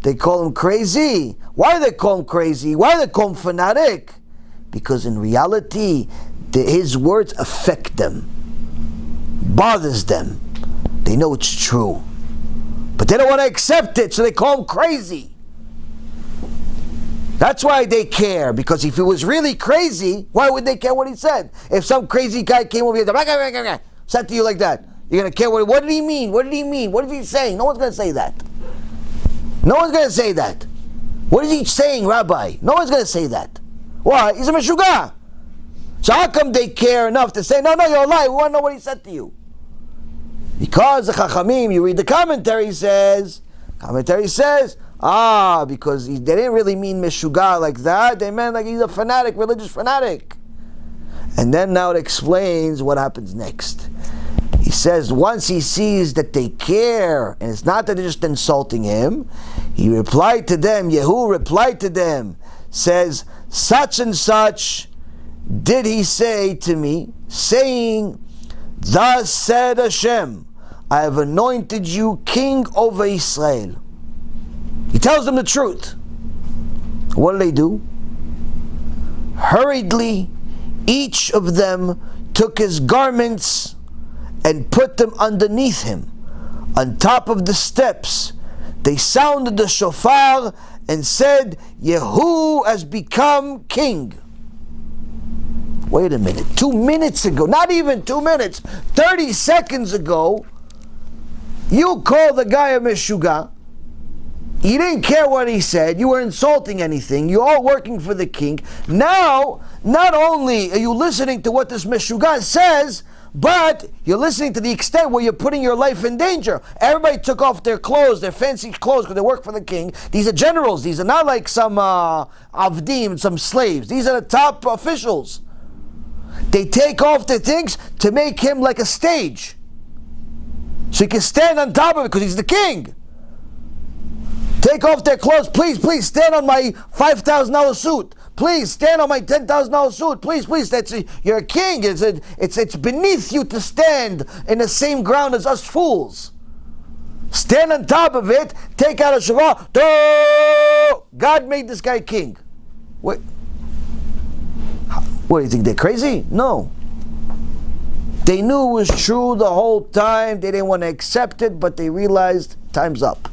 they call him crazy. Why do they call him crazy? Why do they call him fanatic? Because in reality, his words affect them, bothers them. They know it's true, but they don't want to accept it, so they call him crazy. That's why they care, because if he was really crazy, why would they care what he said? If some crazy guy came over here, said to you like that, you're going to care what did he mean? What did he mean? What is he saying? No one's going to say that. No one's going to say that. What is he saying, Rabbi? No one's going to say that. Why? He's a Meshuga. So how come they care enough to say, no, you're a liar, we want to know what he said to you? Because the Chachamim, you read the commentary says, because they didn't really mean Meshuga like that. They meant like he's a fanatic, religious fanatic. And then now it explains what happens next. He says once he sees that they care, and it's not that they're just insulting him, he replied to them, Yehu replied to them, says, such and such did he say to me, saying, thus said Hashem, I have anointed you king over Israel. He tells them the truth. What do? Hurriedly, each of them took his garments and put them underneath him, on top of the steps. They sounded the shofar and said, Yehu has become king. Wait a minute, 2 minutes ago, not even 2 minutes, 30 seconds ago, you called the guy a meshuga. You didn't care what he said, you were insulting anything, you're all working for the king. Now, not only are you listening to what this meshuga says, but you're listening to the extent where you're putting your life in danger. Everybody took off their clothes, their fancy clothes, because they work for the king. These are generals. These are not like some avdim, some slaves. These are the top officials. They take off their things to make him like a stage, so he can stand on top of it because he's the king. Take off their clothes. Please, please stand on my $5,000 suit. Please stand on my $10,000 suit. Please, please. You're a king. It's beneath you to stand in the same ground as us fools. Stand on top of it. Take out a shofar. God made this guy king. What do you think? They're crazy? No. They knew it was true the whole time. They didn't want to accept it, but they realized time's up.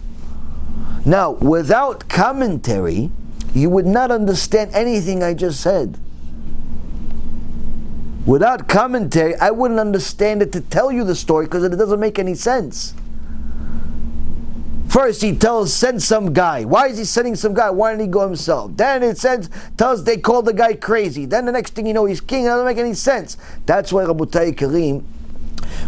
Now, without commentary, you would not understand anything I just said. Without commentary, I wouldn't understand it to tell you the story because it doesn't make any sense. First, he send some guy. Why is he sending some guy? Why didn't he go himself? Then it tells they call the guy crazy. Then the next thing you know, he's king. It doesn't make any sense. That's why, Rabotai Karim,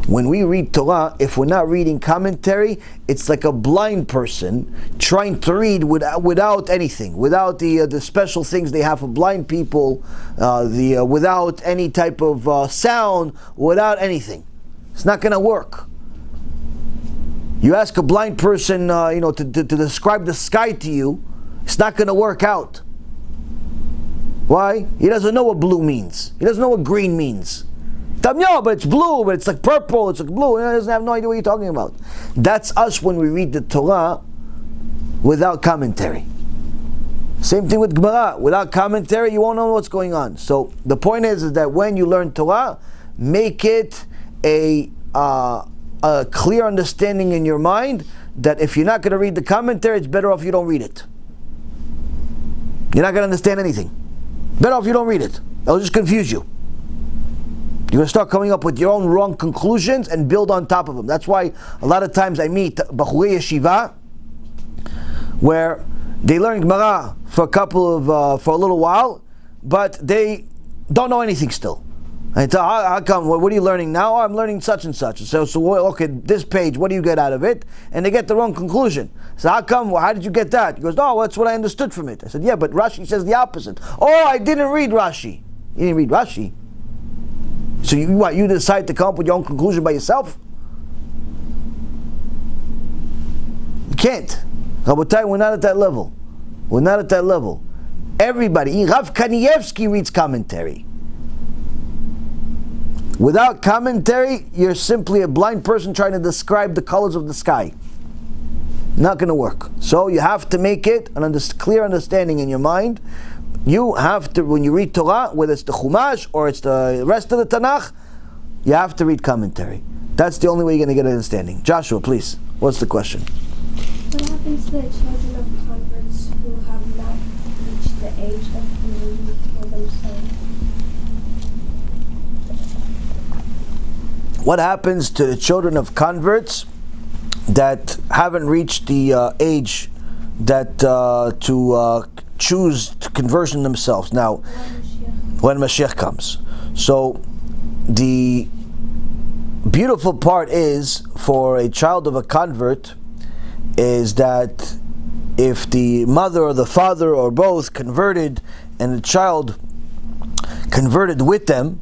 when we read Torah, if we're not reading commentary, it's like a blind person trying to read without anything, without the special things they have for blind people, without any type of sound, without anything. It's not going to work. You ask a blind person, to describe the sky to you, it's not going to work out. Why? He doesn't know what blue means. He doesn't know what green means. No, but it's blue, but it's like purple, it's like blue. He doesn't have no idea what you're talking about. That's us when we read the Torah without commentary. Same thing with Gemara. Without commentary, you won't know what's going on. So the point is that when you learn Torah, make it a clear understanding in your mind that if you're not going to read the commentary, it's better off you don't read it. You're not going to understand anything. Better off you don't read it. It'll just confuse you. You're going to start coming up with your own wrong conclusions and build on top of them. That's why a lot of times I meet Bachurei Yeshiva where they learn Gemara for a little while, but they don't know anything still. And so, how come? What are you learning now? I'm learning such and such. So okay, this page, what do you get out of it? And they get the wrong conclusion. So how come? Well, how did you get that? He goes, oh, that's what I understood from it. I said, yeah, but Rashi says the opposite. Oh, I didn't read Rashi. You didn't read Rashi? So you decide to come up with your own conclusion by yourself? You can't. Rabotai, we're not at that level. We're not at that level. Everybody, Rav Kanievsky reads commentary. Without commentary, you're simply a blind person trying to describe the colors of the sky. Not going to work. So you have to make it a clear understanding in your mind. You have to, when you read Torah, whether it's the Chumash or it's the rest of the Tanakh, you have to read commentary. That's the only way you're going to get an understanding. Joshua, please. What's the question? What happens to the children of converts who have not reached the age of believing for themselves? What happens to the children of converts that haven't reached the age that to choose conversion themselves? Now, when Mashiach comes. So, the beautiful part is, for a child of a convert, is that if the mother or the father or both converted and the child converted with them,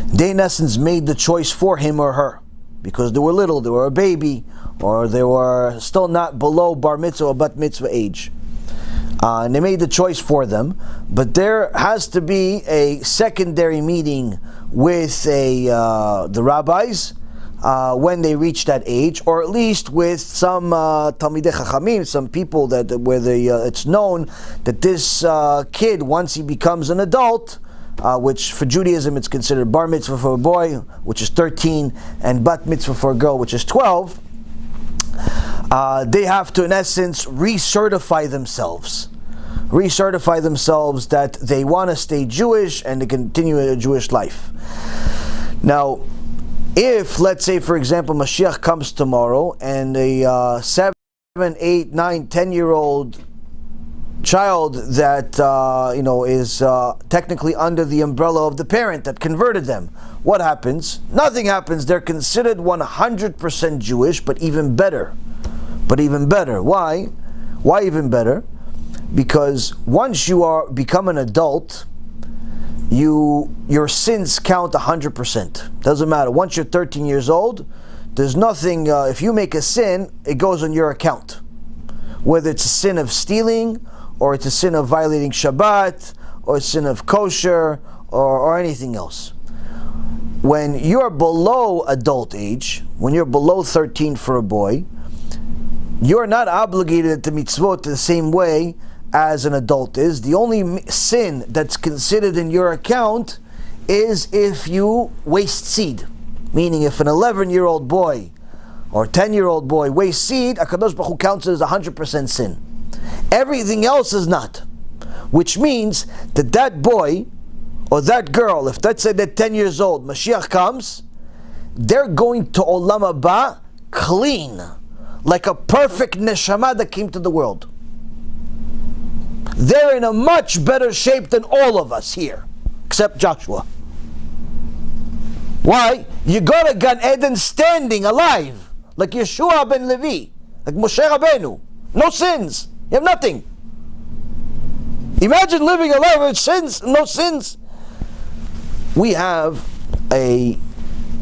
they in essence made the choice for him or her, because they were little, they were a baby, or they were still not below bar mitzvah or bat mitzvah age. And they made the choice for them, but there has to be a secondary meeting with the rabbis when they reach that age, or at least with some Talmidei Chachamim, some people that where it's known that this kid, once he becomes an adult, which for Judaism it's considered bar mitzvah for a boy, which is 13, and bat mitzvah for a girl, which is 12, they have to, in essence, recertify themselves that they want to stay Jewish and to continue a Jewish life. Now, if, let's say, for example, Mashiach comes tomorrow and a 7, 8, 9, 10-year-old child that is technically under the umbrella of the parent that converted them, what happens? Nothing happens. They're considered 100% Jewish, but even better. Why? Why even better? Because once you become an adult, your sins count 100%. Doesn't matter. Once you're 13 years old, there's nothing. If you make a sin, it goes on your account. Whether it's a sin of stealing, or it's a sin of violating Shabbat, or a sin of kosher, or anything else. When you're below adult age, when you're below 13 for a boy, you're not obligated to mitzvot the same way as an adult is. The only sin that's considered in your account is if you waste seed. Meaning if an 11-year-old boy or 10-year-old boy wastes seed, HaKadosh Baruch Hu counts it as 100% sin. Everything else is not. Which means that boy or that girl, if let's say they're 10 years old, Mashiach comes, they're going to Olam HaBa clean, like a perfect neshama that came to the world. They're in a much better shape than all of us here, except Joshua. Why? You go to Gan Eden standing alive, like Yeshua ben Levi, like Moshe Rabbeinu. No sins. You have nothing. Imagine living a life with sins, no sins. We have a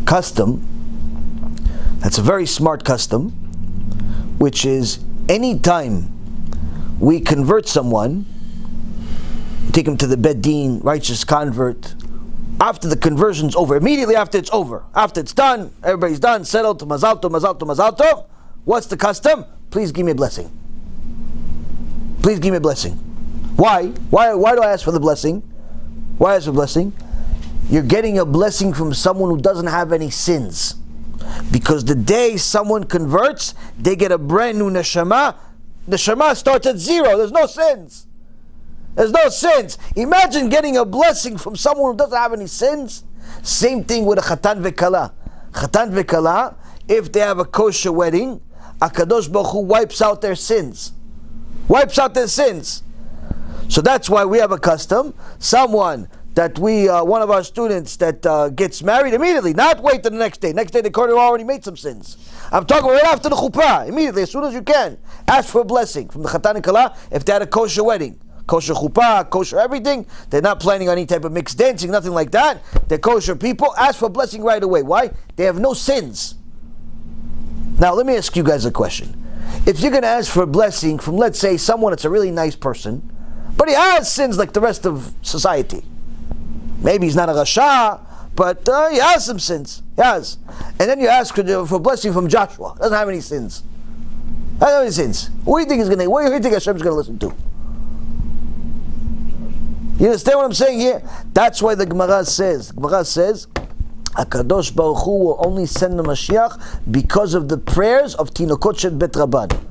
custom that's a very smart custom, which is anytime we convert someone, take him to the Beit Din, righteous convert, after the conversion's over, immediately after it's over, after it's done, everybody's done, settled, mazal tov, mazal tov, mazal tov. What's the custom? Please give me a blessing. Please give me a blessing. Why? Why do I ask for the blessing? Why ask for the blessing? You're getting a blessing from someone who doesn't have any sins. Because the day someone converts, they get a brand new neshama. Neshama starts at zero. There's no sins. There's no sins. Imagine getting a blessing from someone who doesn't have any sins. Same thing with a chatan v'kala. Chatan v'kala, if they have a kosher wedding, HaKadosh Baruch Hu wipes out their sins. Wipes out their sins. So that's why we have a custom. Someone that one of our students that gets married immediately, not wait till the next day. Next day the court already made some sins. I'm talking right after the chuppah, immediately, as soon as you can. Ask for a blessing from the chatan and kala if they had a kosher wedding. Kosher chuppah, kosher everything. They're not planning on any type of mixed dancing, nothing like that. They're kosher people. Ask for a blessing right away. Why? They have no sins. Now let me ask you guys a question. If you're going to ask for a blessing from, let's say, someone that's a really nice person, but he has sins like the rest of society. Maybe he's not a rasha, but he has some sins. He has. And then you ask for a blessing from Joshua. Doesn't have any sins. Doesn't have any sins. What do you think what do you think Hashem's going to listen to? You understand what I'm saying here? That's why the Gemara says, HaKadosh Baruch Hu will only send the Mashiach because of the prayers of Tinokot Shel Bet Rabban.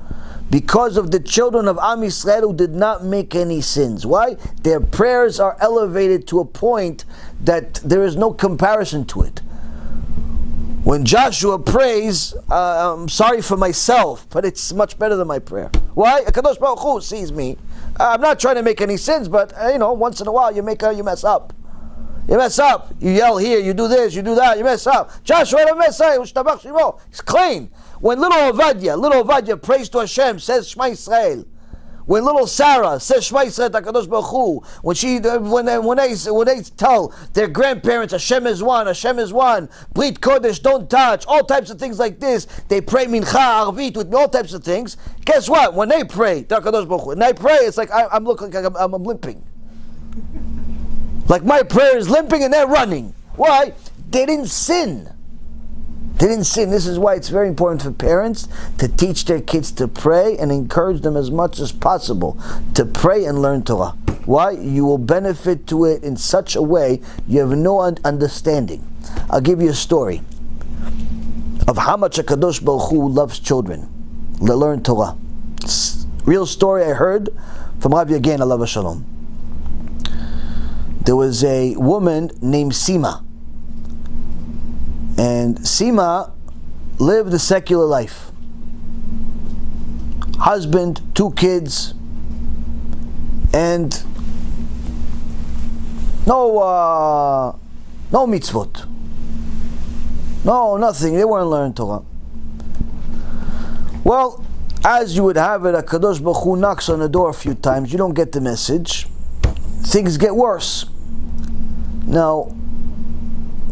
Because of the children of Am Yisrael who did not make any sins. Why? Their prayers are elevated to a point that there is no comparison to it. When Joshua prays, I'm sorry for myself, but it's much better than my prayer. Why? HaKadosh Baruch Hu sees me. I'm not trying to make any sins, but once in a while you mess up. You mess up. You yell here, you do this, you do that, you mess up. Joshua don't mess up. He's clean. When little Ovadia prays to Hashem, says Shema Yisrael. When little Sarah says Shema Yisrael to HaKadosh Baruch Hu, when they tell their grandparents Hashem is one, Brit Kodesh, don't touch, all types of things like this, they pray Mincha, Arvit, with all types of things. Guess what? When they pray to HaKadosh Baruch Hu, and I pray, it's like I'm looking like I'm limping. Like my prayer is limping and they're running. Why? They didn't sin. This is why it's very important for parents to teach their kids to pray and encourage them as much as possible to pray and learn Torah. Why? You will benefit to it in such a way you have no understanding. I'll give you a story of how much HaKadosh Baruch Hu loves children that learn Torah. Real story I heard from Rabbi Yaron Reuven Shalom. There was a woman named Sima, and Sima lived a secular life. Husband, 2 kids, and no mitzvot. No, nothing. They weren't learning Torah. Well, as you would have it, HaKadosh Baruch Hu knocks on the door a few times. You don't get the message. Things get worse. Now,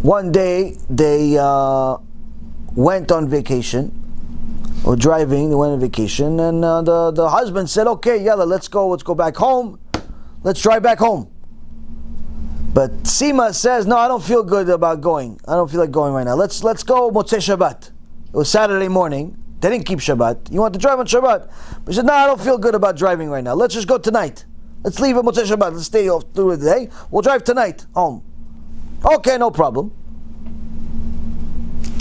one day they went on vacation, or driving. They went on vacation, and the husband said, "Okay, yalla, let's go back home. Let's drive back home." But Sima says, "No, I don't feel good about going. I don't feel like going right now. Let's go Motzei Shabbat." It was Saturday morning. They didn't keep Shabbat. You want to drive on Shabbat? But he said, "No, I don't feel good about driving right now. Let's just go tonight. Let's leave at Motzei Shabbat. Let's stay off through the day. We'll drive tonight home." Okay, no problem.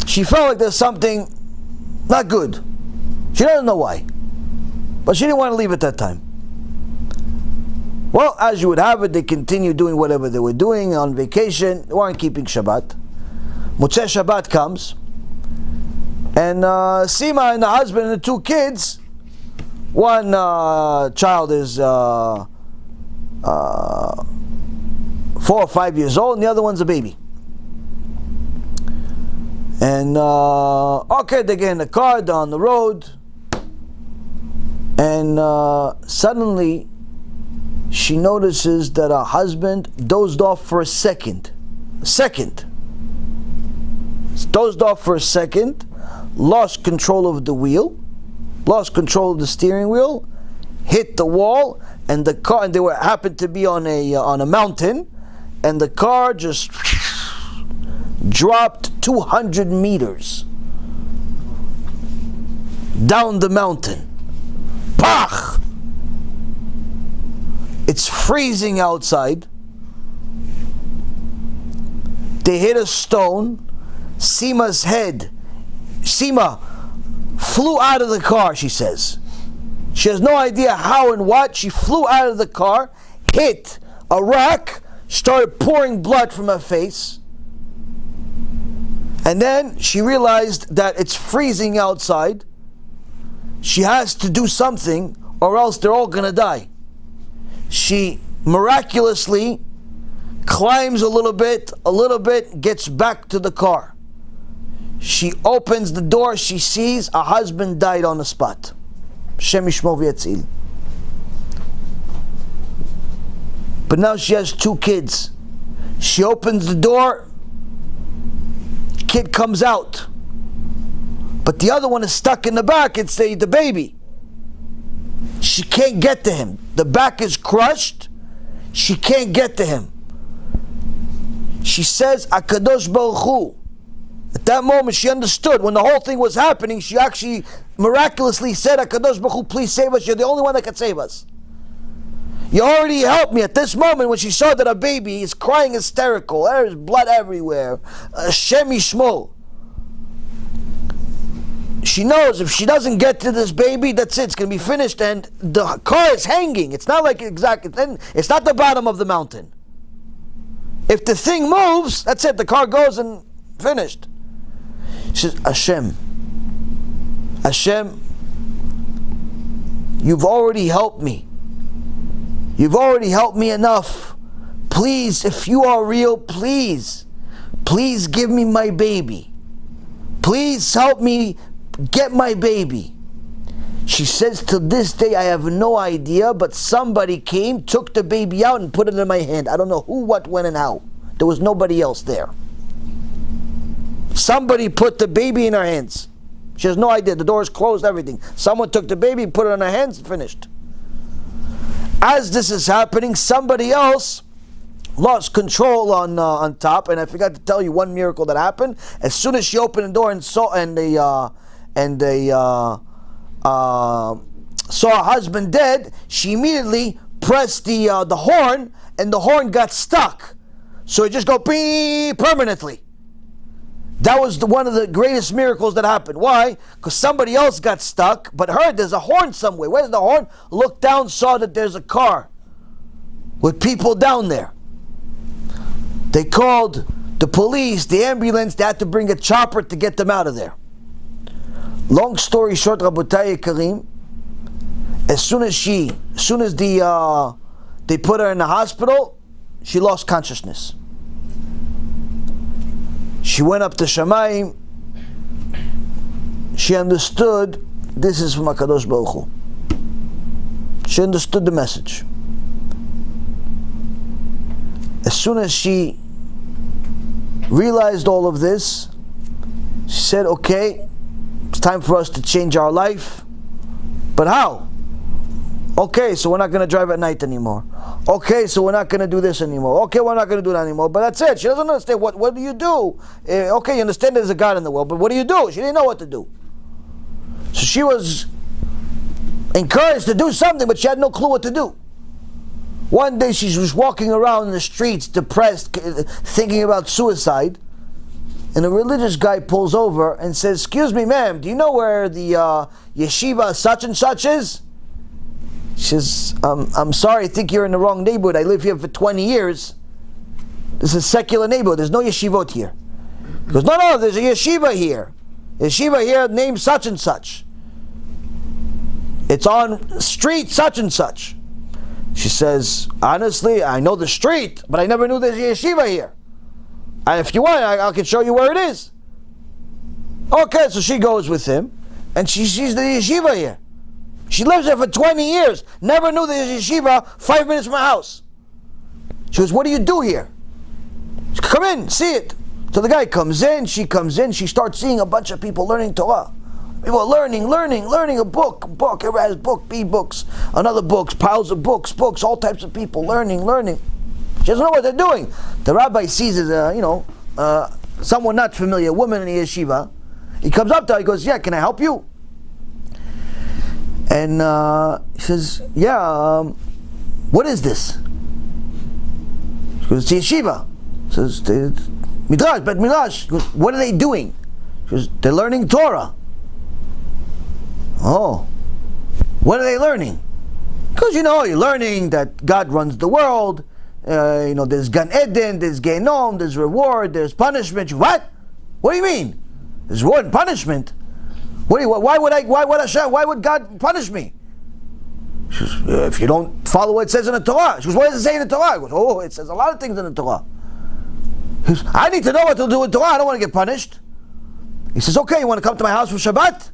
She felt like there's something not good. She doesn't know why, but she didn't want to leave at that time. Well, as you would have it, they continued doing whatever they were doing on vacation. They weren't keeping Shabbat. Motzei Shabbat comes, and Sima and the husband and the 2 kids, one child is 4 or 5 years old, and the other one's a baby. And okay, they get in the car, they're on the road, and suddenly she notices that her husband dozed off for a second. Dozed off for a second, lost control of the wheel, lost control of the steering wheel, hit the wall, and the car, and they happened to be on a mountain, and the car just dropped 200 meters down the mountain. Pach! It's freezing outside. They hit a stone. Sima's head. Sima flew out of the car, she says. She has no idea how and what. She flew out of the car, hit a rock, started pouring blood from her face. And then she realized that it's freezing outside. She has to do something or else they're all gonna die. She miraculously climbs a little bit, gets back to the car. She opens the door, she sees a husband died on the spot. Shem Yishmor V'Yatzil. But now she has 2 kids. She opens the door, kid comes out. But the other one is stuck in the back, it's the baby. She can't get to him. The back is crushed. She can't get to him. She says, HaKadosh Baruch Hu. At that moment she understood. When the whole thing was happening, she actually miraculously said, HaKadosh Baruch Hu, please save us. You're the only one that can save us. You already helped me. At this moment when she saw that her baby is crying hysterical, there's blood everywhere, Shem Yishmor. She knows if she doesn't get to this baby, that's it, it's going to be finished, and the car is hanging. It's not like it's not the bottom of the mountain. If the thing moves, that's it, the car goes and finished. She says, Hashem, you've already helped me. You've already helped me enough. Please, if you are real, please give me my baby. Please help me get my baby. She says, to this day I have no idea, but somebody came, took the baby out and put it in my hand. I don't know who, what, when, and how. There was nobody else there. Somebody put the baby in her hands. She has no idea. The door is closed, everything. Someone took the baby, put it in her hands, and finished. As this is happening, somebody else lost control on top, and I forgot to tell you one miracle that happened. As soon as she opened the door and saw saw her husband dead, she immediately press the horn, and the horn got stuck. So it just go beep permanently. That was one of the greatest miracles that happened. Why? Because somebody else got stuck, but heard there's a horn somewhere. Where's the horn? Looked down, saw that there's a car with people down there. They called the police, the ambulance. They had to bring a chopper to get them out of there. Long story short, Rabotai Karim, as soon as they put her in the hospital, she lost consciousness. She went up to Shamayim. She understood this is from HaKadosh Baruch Hu. She understood the message. As soon as she realized all of this, she said, okay, it's time for us to change our life. But how? Okay, so we're not going to drive at night anymore. Okay, so we're not going to do this anymore. Okay, we're not going to do that anymore. But that's it. She doesn't understand. What do you do? Okay, you understand there's a God in the world, but what do you do? She didn't know what to do. So she was encouraged to do something, but she had no clue what to do. One day she was walking around in the streets, depressed, thinking about suicide, and a religious guy pulls over and says, excuse me, ma'am, do you know where the yeshiva such and such is? She says, I'm sorry, I think you're in the wrong neighborhood. I live here for 20 years. This is a secular neighborhood. There's no yeshivot here. He goes, no, there's a yeshiva here. Yeshiva here named such and such. It's on street such and such. She says, honestly, I know the street, but I never knew there's a yeshiva here. If you want, I can show you where it is. Okay, so she goes with him, and she sees the yeshiva here. She lives there for 20 years. Never knew there's a yeshiva 5 minutes from her house. She goes, what do you do here? She goes, come in, see it. So the guy comes in, she starts seeing a bunch of people learning Torah. People are learning, a book, everybody has books, another books, piles of books, all types of people learning. She doesn't know what they're doing. The rabbi sees as someone not familiar, a woman in the yeshiva. He comes up to her, he goes, yeah, can I help you? And he says, yeah, what is this? She goes, it's yeshiva. He says, Midrash, Bet Midrash. He goes, what are they doing? She goes, they're learning Torah. Oh, what are they learning? Because you're learning that God runs the world. There's Gan Eden, there's Genom, there's reward, there's punishment. What? What do you mean? There's reward and punishment. Why would God punish me? She goes, if you don't follow what it says in the Torah. She goes, what does it say in the Torah? He goes, it says a lot of things in the Torah. He goes, I need to know what to do with Torah. I don't want to get punished. He says, okay, you want to come to my house for Shabbat?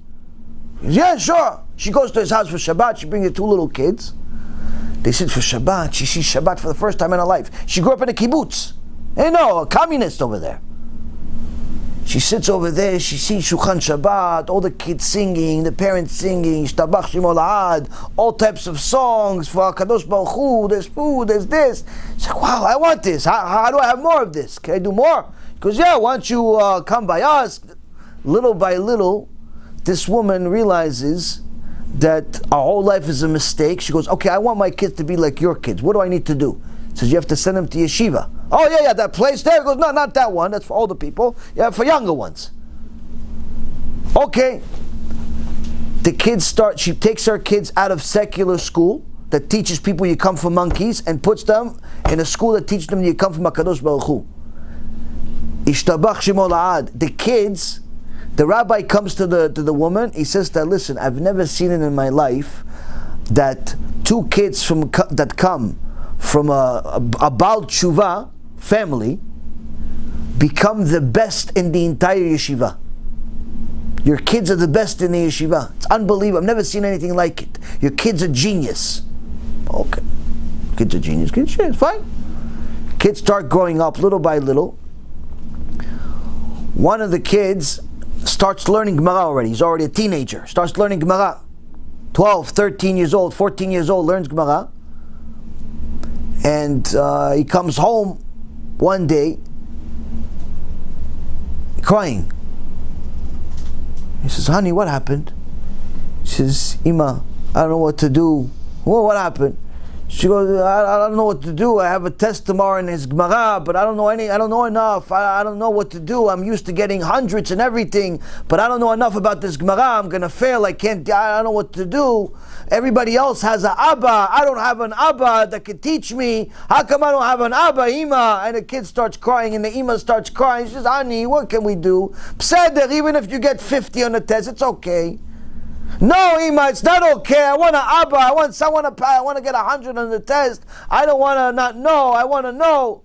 He goes, yeah, sure. She goes to his house for Shabbat. She brings her 2 little kids. They sit for Shabbat. She sees Shabbat for the first time in her life. She grew up in a kibbutz. A communist over there. She sits over there, she sees Shulchan Shabbat, all the kids singing, the parents singing, Yishtabach Shemo La'ad, all types of songs for HaKadosh Baruch Hu, there's food, there's this. She's like, wow, I want this. How do I have more of this? Can I do more? He goes, yeah, why don't you come by us? Little by little, this woman realizes that our whole life is a mistake. She goes, okay, I want my kids to be like your kids. What do I need to do? Says you have to send them to yeshiva. Oh yeah, that place there. He goes, no, not that one. That's for older people. Yeah, for younger ones. Okay. She takes her kids out of secular school that teaches people you come from monkeys and puts them in a school that teaches them you come from HaKadosh Baruch Hu. Ishtabach Shemo La'ad. The kids, the rabbi comes to the woman. He says to her, listen, I've never seen it in my life that 2 kids that come from a Baal Tshuva family become the best in the entire yeshiva. Your kids are the best in the yeshiva. It's unbelievable. I've never seen anything like it. Your kids are genius. Okay. Kids are genius. It's fine. Kids start growing up little by little. One of the kids starts learning Gemara already. He's already a teenager. Starts learning Gemara. 12, 13 years old, 14 years old, learns Gemara. And he comes home one day crying. He says, honey, what happened? She says, Ima, I don't know what to do. Well, what happened? She goes, I don't know what to do. I have a test tomorrow in his Gemara, but I don't know enough. I don't know what to do. I'm used to getting hundreds and everything, but I don't know enough about this Gemara. I'm gonna fail. I don't know what to do. Everybody else has an Abba. I don't have an Abba that can teach me. How come I don't have an Abba, Ima? And the kid starts crying, and the Ima starts crying. She says, Ani, what can we do? Pseder, even if you get 50 on the test, it's okay. No, Ima, it's not okay. I want an Abba. I want to get 100 on the test. I don't want to not know. I want to know.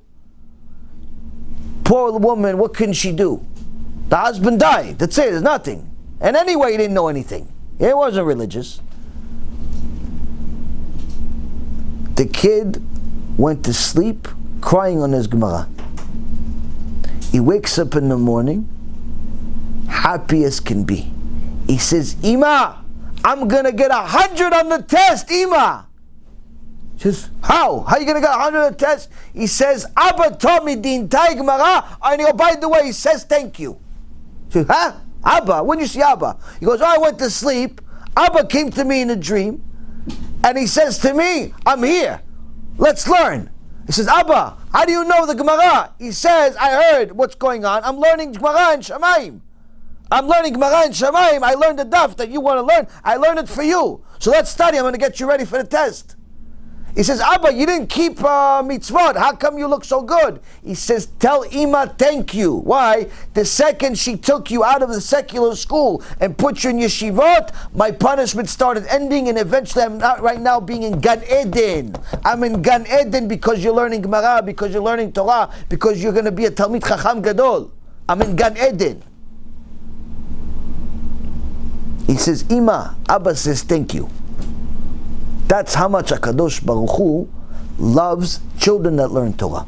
Poor woman, what can she do? The husband died. That's it. There's nothing. And anyway, he didn't know anything. He wasn't religious. The kid went to sleep crying on his Gemara. He wakes up in the morning, happy as can be. He says, Ima, I'm going to get 100 on the test, Ima. She says, how? How are you going to get 100 on the test? He says, Abba taught me the entire Gemara, and by the way, he says thank you. She says, huh? Abba? When you see Abba? He goes, I went to sleep. Abba came to me in a dream, and he says to me, I'm here. Let's learn. He says, Abba, how do you know the Gemara? He says, I heard what's going on. I'm learning Gemara in Shamayim. I'm learning Gemara in Shamayim. I learned the daf that you want to learn. I learned it for you. So let's study. I'm going to get you ready for the test. He says, Abba, you didn't keep mitzvot. How come you look so good? He says, tell Ima thank you. Why? The second she took you out of the secular school and put you in yeshivot, my punishment started ending, and eventually I'm not right now being in Gan Eden. I'm in Gan Eden because you're learning Gemara, because you're learning Torah, because you're going to be a Talmid Chacham Gadol. I'm in Gan Eden. He says, Ima, Abba says thank you. That's how much HaKadosh Baruch Hu loves children that learn Torah.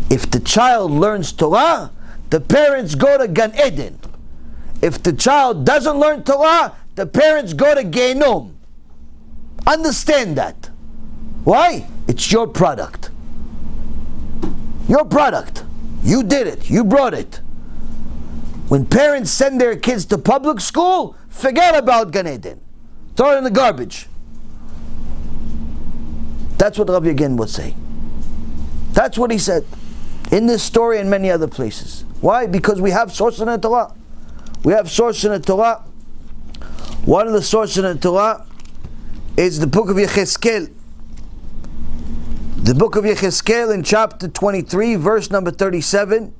If the child learns Torah, the parents go to Gan Eden. If the child doesn't learn Torah, the parents go to Genom. Understand that. Why? It's your product. Your product. You did it. You brought it. When parents send their kids to public school, forget about Gan Eden. Throw it in the garbage. That's what Rabbi again would say. That's what he said in this story and many other places. Why? Because we have sources in the Torah. We have sources in the Torah. One of the sources in the Torah is the book of Yechezkel. The book of Yechezkel in chapter 23, verse number 37,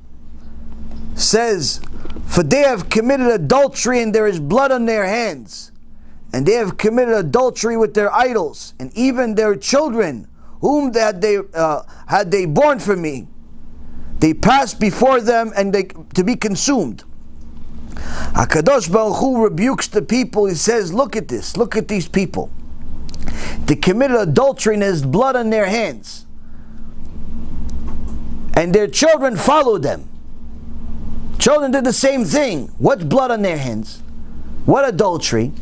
says, for they have committed adultery and there is blood on their hands. And they have committed adultery with their idols, and even their children, whom had they born for me, they passed before them and they to be consumed. HaKadosh Baruch Hu rebukes the people. He says, look at this, look at these people. They committed adultery and there's blood on their hands. And their children followed them. Children did the same thing. What's blood on their hands? What adultery?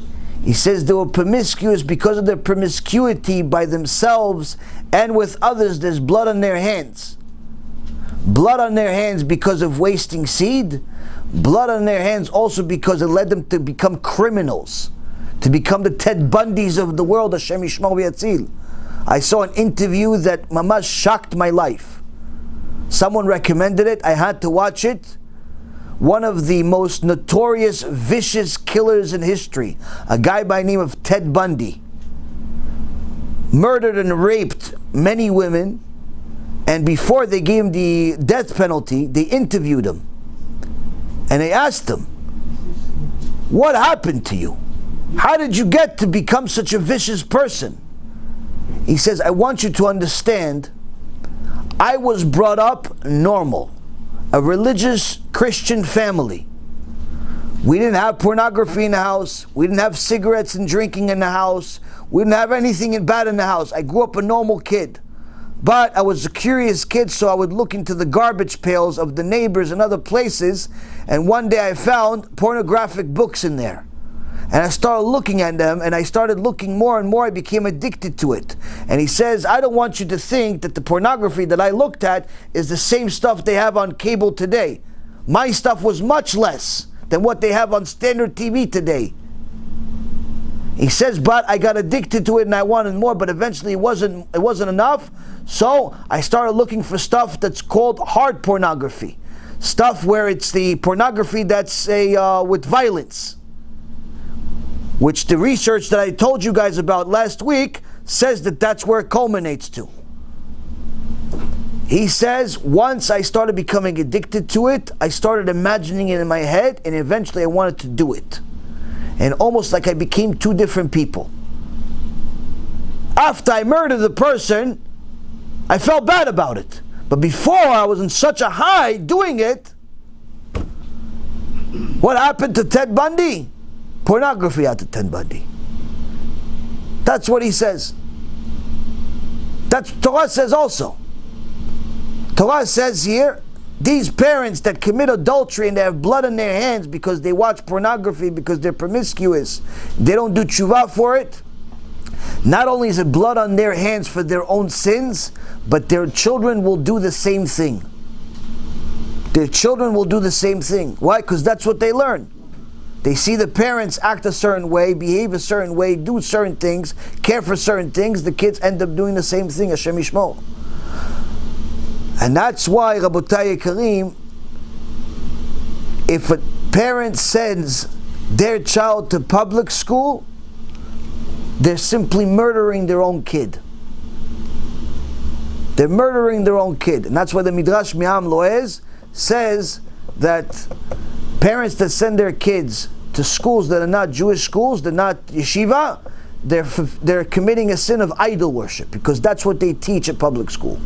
He says they were promiscuous because of their promiscuity by themselves and with others. There's blood on their hands. Blood on their hands because of wasting seed. Blood on their hands also because it led them to become criminals, to become the Ted Bundys of the world. Hashem Yishmor v'Yatzil. I saw an interview that mamash shocked my life. Someone recommended it. I had to watch it. One of the most notorious, vicious killers in history, a guy by the name of Ted Bundy, murdered and raped many women, and before they gave him the death penalty, they interviewed him. And they asked him, what happened to you? How did you get to become such a vicious person? He says, I want you to understand, I was brought up normal. A religious Christian family. We didn't have pornography in the house. We didn't have cigarettes and drinking in the house. We didn't have anything bad in the house. I grew up a normal kid. But I was a curious kid, so I would look into the garbage pails of the neighbors and other places, and one day I found pornographic books in there. And I started looking at them, and I started looking more and more. I became addicted to it. And he says, I don't want you to think that the pornography that I looked at is the same stuff they have on cable today. My stuff was much less than what they have on standard TV today. He says, but I got addicted to it and I wanted more, but eventually it wasn't enough. So I started looking for stuff that's called hard pornography. Stuff where it's the pornography that's with violence. Which the research that I told you guys about last week says that that's where it culminates to. He says, once I started becoming addicted to it, I started imagining it in my head, and eventually I wanted to do it. And almost like I became two different people. After I murdered the person, I felt bad about it. But before I was in such a high doing it, what happened to Ted Bundy? Pornography out to Ted Bundy. That's what he says. That's what Torah says also. Torah says here, these parents that commit adultery and they have blood on their hands because they watch pornography, because they're promiscuous, they don't do TeShuva for it. Not only is it blood on their hands for their own sins, but their children will do the same thing. Their children will do the same thing. Why? Because that's what they learn. They see the parents act a certain way, behave a certain way, do certain things, care for certain things. The kids end up doing the same thing. Hashem Yishmor. And that's why, Rabotai Karim, if a parent sends their child to public school, they're simply murdering their own kid. They're murdering their own kid. And that's why the Midrash Mi'am Loez says that parents that send their kids to schools that are not Jewish schools, they're not yeshiva, they're committing a sin of idol worship, because that's what they teach at public school.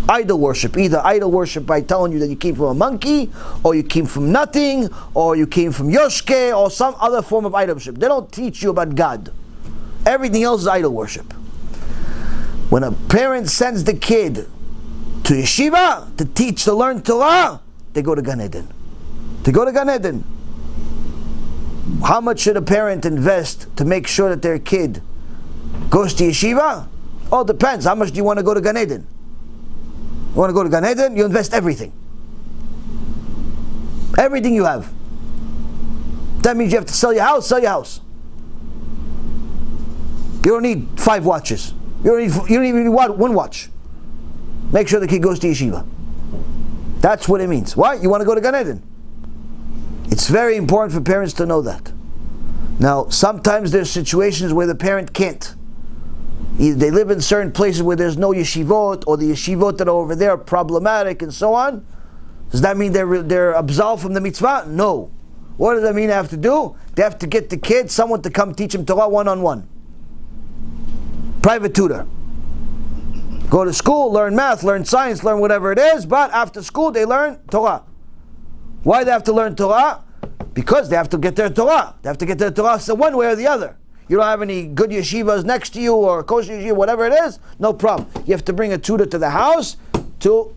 Idol worship, either idol worship by telling you that you came from a monkey, or you came from nothing, or you came from Yoshke, or some other form of idol worship. They don't teach you about God. Everything else is idol worship. When a parent sends the kid to yeshiva to teach, to learn Torah, they go to Gan Eden. They go to Gan Eden. How much should a parent invest to make sure that their kid goes to yeshiva? Oh, it depends. How much do you want to go to Gan Eden? You want to go to Gan Eden? You invest everything. Everything you have. That means you have to sell your house, sell your house. You don't need 5 watches. You don't even need 1 watch. Make sure the kid goes to yeshiva. That's what it means. Why? You want to go to Gan Eden. It's very important for parents to know that. Now, sometimes there's situations where the parent can't. Either they live in certain places where there's no yeshivot, or the yeshivot that are over there are problematic and so on. Does that mean they're absolved from the mitzvah? No. What does that mean they have to do? They have to get the kid, someone to come teach him Torah one-on-one. Private tutor. Go to school, learn math, learn science, learn whatever it is, but after school they learn Torah. Why do they have to learn Torah? Because they have to get their Torah. They have to get their Torah so one way or the other. You don't have any good yeshivas next to you, or kosher yeshiva, whatever it is, no problem. You have to bring a tutor to the house to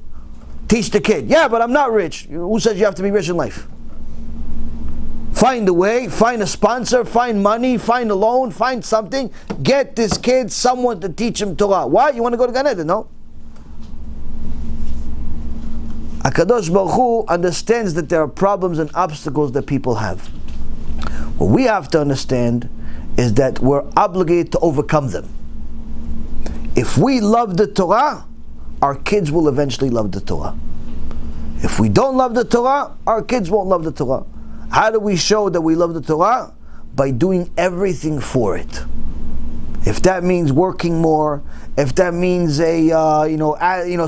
teach the kid. Yeah, but I'm not rich. Who says you have to be rich in life? Find a way, find a sponsor, find money, find a loan, find something. Get this kid someone to teach him Torah. Why? You want to go to Gan Eden, no? HaKadosh Baruch Hu understands that there are problems and obstacles that people have. What we have to understand is that we're obligated to overcome them. If we love the Torah, our kids will eventually love the Torah. If we don't love the Torah, our kids won't love the Torah. How do we show that we love the Torah? By doing everything for it. If that means working more, if that means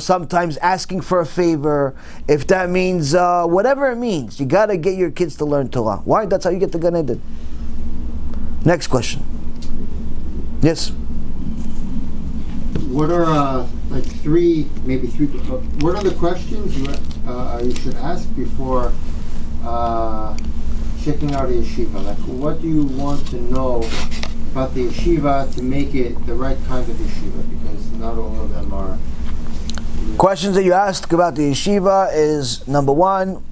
sometimes asking for a favor, if that means whatever it means, you got to get your kids to learn Torah. Why? That's how you get to Gan Eden. Next question. Yes. What are three? What are the questions you should ask before checking out a yeshiva? Like, what do you want to know about the yeshiva to make it the right kind of yeshiva? Because not all of them are. Questions that you ask about the yeshiva is, number one,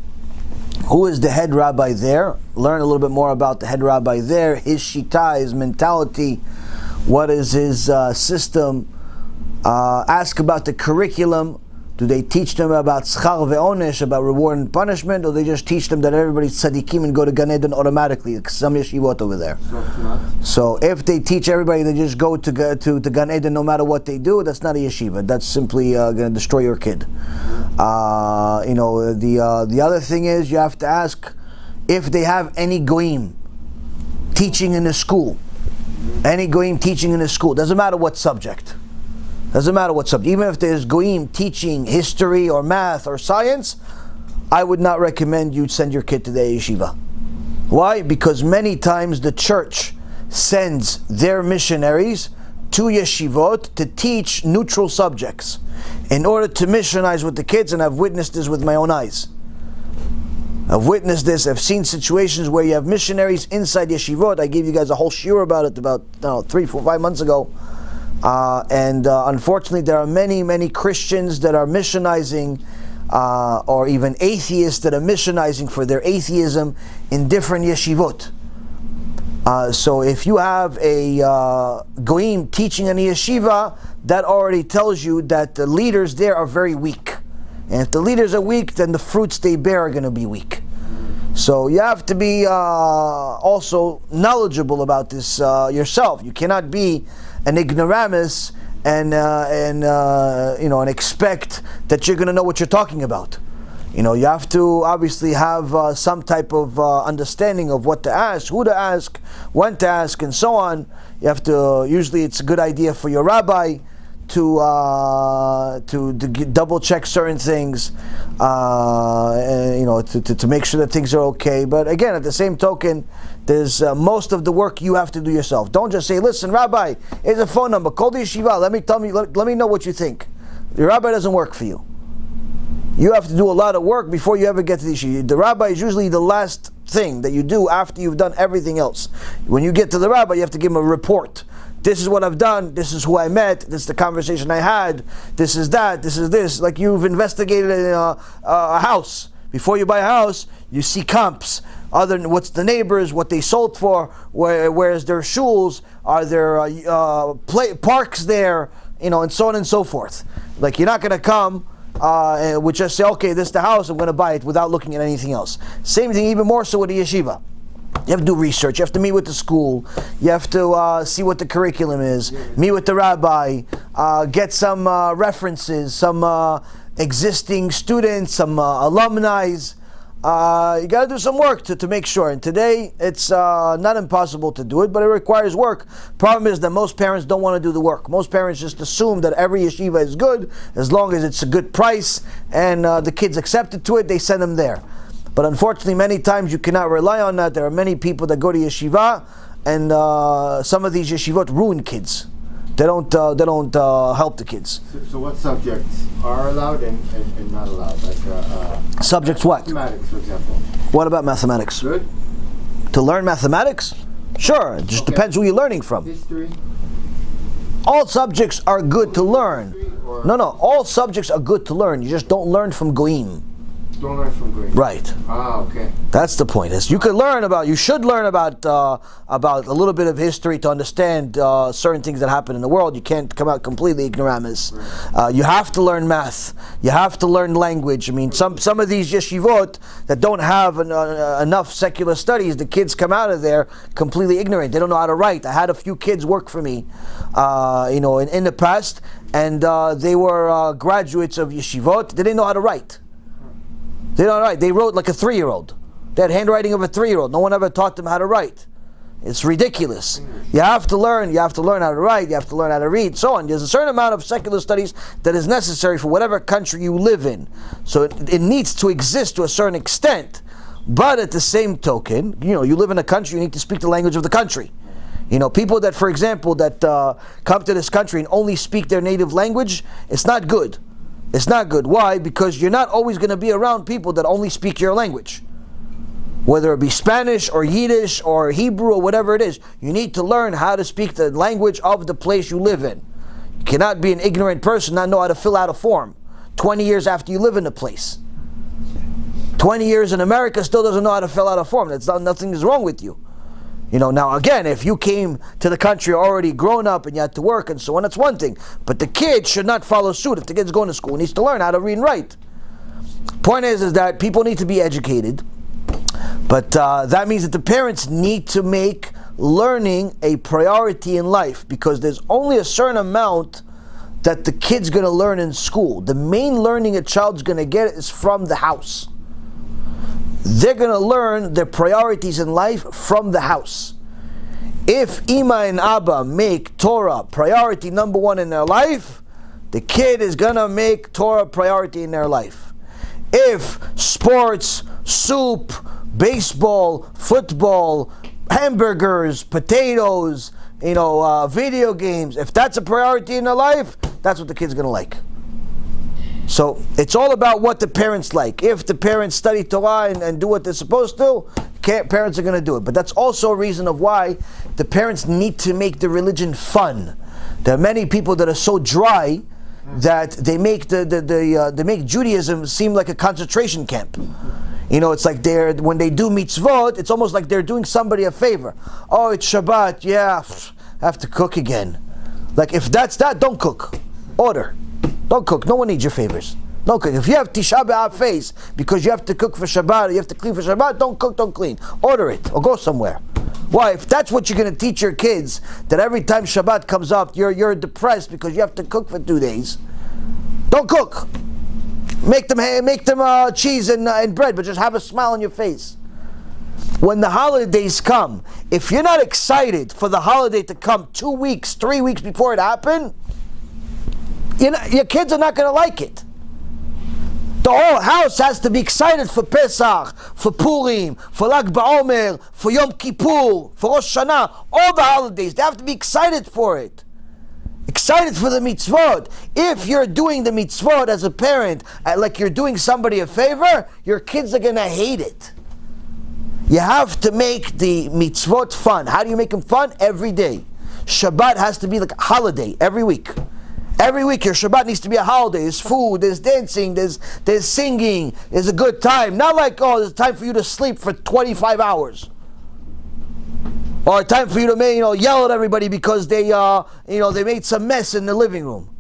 who is the head rabbi there? Learn a little bit more about the head rabbi there, his shita, his mentality, what is his system. Ask about the curriculum, Do they teach them about schar ve'onesh, about reward and punishment, or they just teach them that everybody's tzaddikim and go to Gan Eden automatically, like some yeshivot over there? So it's not. So if they teach everybody to just go to Gan Eden no matter what they do, that's not a yeshiva. That's simply going to destroy your kid. The other thing is, you have to ask if they have any goyim teaching in the school. Any goyim teaching in the school. Doesn't matter what subject. Doesn't matter what subject. Even if there's goyim teaching history or math or science, I would not recommend you send your kid to the yeshiva. Why? Because many times the church sends their missionaries to yeshivot to teach neutral subjects in order to missionize with the kids, and I've witnessed this with my own eyes. I've witnessed this. I've seen situations where you have missionaries inside yeshivot. I gave you guys a whole shiur about it about 3, 4, 5 months ago. Unfortunately, there are many Christians that are missionizing, or even atheists that are missionizing for their atheism in different yeshivot. So if you have a goyim teaching in a yeshiva, that already tells you that the leaders there are very weak. And if the leaders are weak, then the fruits they bear are going to be weak. So you have to be also knowledgeable about this yourself. You cannot be an ignoramus and expect that you're going to know what you're talking about. You have to obviously have some type of understanding of what to ask, who to ask, when to ask, and so on. You have to. Usually, it's a good idea for your rabbi to double check certain things, to make sure that things are okay. But again, at the same token, there's most of the work you have to do yourself. Don't just say, "Listen, Rabbi, here's a phone number. Call the yeshiva. Let me know what you think." Your rabbi doesn't work for you. You have to do a lot of work before you ever get to the yeshiva. The rabbi is usually the last thing that you do after you've done everything else. When you get to the rabbi, you have to give him a report. This is what I've done, this is who I met, this is the conversation I had, this is that, this is this. Like you've investigated a house. Before you buy a house, you see comps. Other than what's the neighbors, what they sold for, where's their shuls, are there parks there, and so on and so forth. Like you're not going to come and would just say, okay, this is the house, I'm going to buy it without looking at anything else. Same thing, even more so with the yeshiva. You have to do research, you have to meet with the school, you have to see what the curriculum is, meet with the rabbi, get some references, some existing students, some alumni. You got to do some work to make sure. And today, it's not impossible to do it, but it requires work. Problem is that most parents don't want to do the work. Most parents just assume that every yeshiva is good, as long as it's a good price, and the kids accepted to it, they send them there. But unfortunately, many times you cannot rely on that. There are many people that go to yeshiva, and some of these yeshivot ruin kids. They don't help the kids. So what subjects are allowed and not allowed? Like subjects what? Mathematics, for example. What about mathematics? Good. To learn mathematics? Sure. It just depends who you're learning from. History. All subjects are good to learn. No. All subjects are good to learn. You just don't learn from goyim. Don't learn from goyim. Right. Okay. That's the point. You should learn about a little bit of history to understand certain things that happen in the world. You can't come out completely ignoramus. Right. You have to learn math. You have to learn language. I mean, some of these yeshivot that don't have enough secular studies, the kids come out of there completely ignorant. They don't know how to write. I had a few kids work for me, in the past, and they were graduates of yeshivot. They didn't know how to write. They don't write. They wrote like a 3-year-old. They had handwriting of a 3-year-old. No one ever taught them how to write. It's ridiculous. You have to learn. You have to learn how to write. You have to learn how to read. So on. There's a certain amount of secular studies that is necessary for whatever country you live in. So it needs to exist to a certain extent. But at the same token, you live in a country. You need to speak the language of the country. People that, for example, that come to this country and only speak their native language, it's not good. It's not good. Why? Because you're not always going to be around people that only speak your language. Whether it be Spanish or Yiddish or Hebrew or whatever it is, you need to learn how to speak the language of the place you live in. You cannot be an ignorant person, not know how to fill out a form 20 years after you live in a place. 20 years in America still doesn't know how to fill out a form. Nothing is wrong with you. Now again, if you came to the country already grown up and you had to work and so on, that's one thing. But the kid should not follow suit. If the kid's going to school, he needs to learn how to read and write. Point is that people need to be educated, but that means that the parents need to make learning a priority in life, because there's only a certain amount that the kid's going to learn in school. The main learning a child's going to get is from the house. They're going to learn their priorities in life from the house. If Ima and Abba make Torah priority number one in their life, the kid is going to make Torah priority in their life. If sports, soup, baseball, football, hamburgers, potatoes, video games, if that's a priority in their life, that's what the kid's going to like. So it's all about what the parents like. If the parents study Torah and do what they're supposed to, parents are going to do it. But that's also a reason of why the parents need to make the religion fun. There are many people that are so dry that they make they make Judaism seem like a concentration camp. It's like when they do mitzvot, it's almost like they're doing somebody a favor. Oh, it's Shabbat, yeah, I have to cook again. Like, if that's that, don't cook. Order. Don't cook. No one needs your favors. Don't cook. If you have Tisha B'Av face because you have to cook for Shabbat, or you have to clean for Shabbat, don't cook, don't clean. Order it or go somewhere. Why? If that's what you're going to teach your kids, that every time Shabbat comes up, you're depressed because you have to cook for 2 days, don't cook. Make them cheese and bread, but just have a smile on your face. When the holidays come, if you're not excited for the holiday to come 2 weeks, 3 weeks before it happened, your kids are not going to like it. The whole house has to be excited for Pesach, for Purim, for Lag BaOmer, for Yom Kippur, for Rosh Hashanah, all the holidays. They have to be excited for it. Excited for the mitzvot. If you're doing the mitzvot as a parent, like you're doing somebody a favor, your kids are going to hate it. You have to make the mitzvot fun. How do you make them fun? Every day. Shabbat has to be like a holiday every week. Every week your Shabbat needs to be a holiday. There's food, there's dancing, there's singing, there's a good time. Not like, there's time for you to sleep for 25 hours. Or a time for you to yell at everybody because they made some mess in the living room.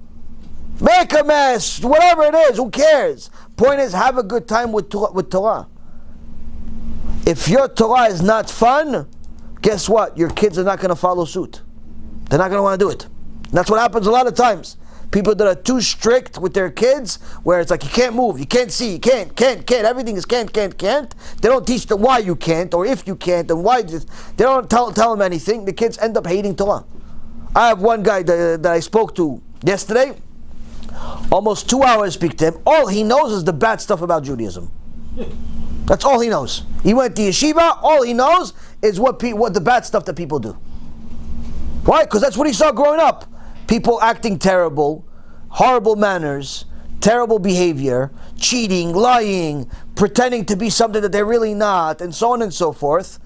Make a mess, whatever it is, who cares? Point is, have a good time with Torah. If your Torah is not fun, guess what? Your kids are not going to follow suit. They're not going to want to do it. And that's what happens a lot of times. People that are too strict with their kids, where it's like you can't move, you can't see, you can't, everything is can't. They don't teach them why you can't, or if you can't, and why. They don't tell them anything. The kids end up hating Torah. I have one guy that I spoke to yesterday, almost 2 hours speak to him. All he knows is the bad stuff about Judaism. That's all he knows. He went to yeshiva, all he knows is what the bad stuff that people do. Why? Because that's what he saw growing up. People acting terrible, horrible manners, terrible behavior, cheating, lying, pretending to be something that they're really not, and so on and so forth.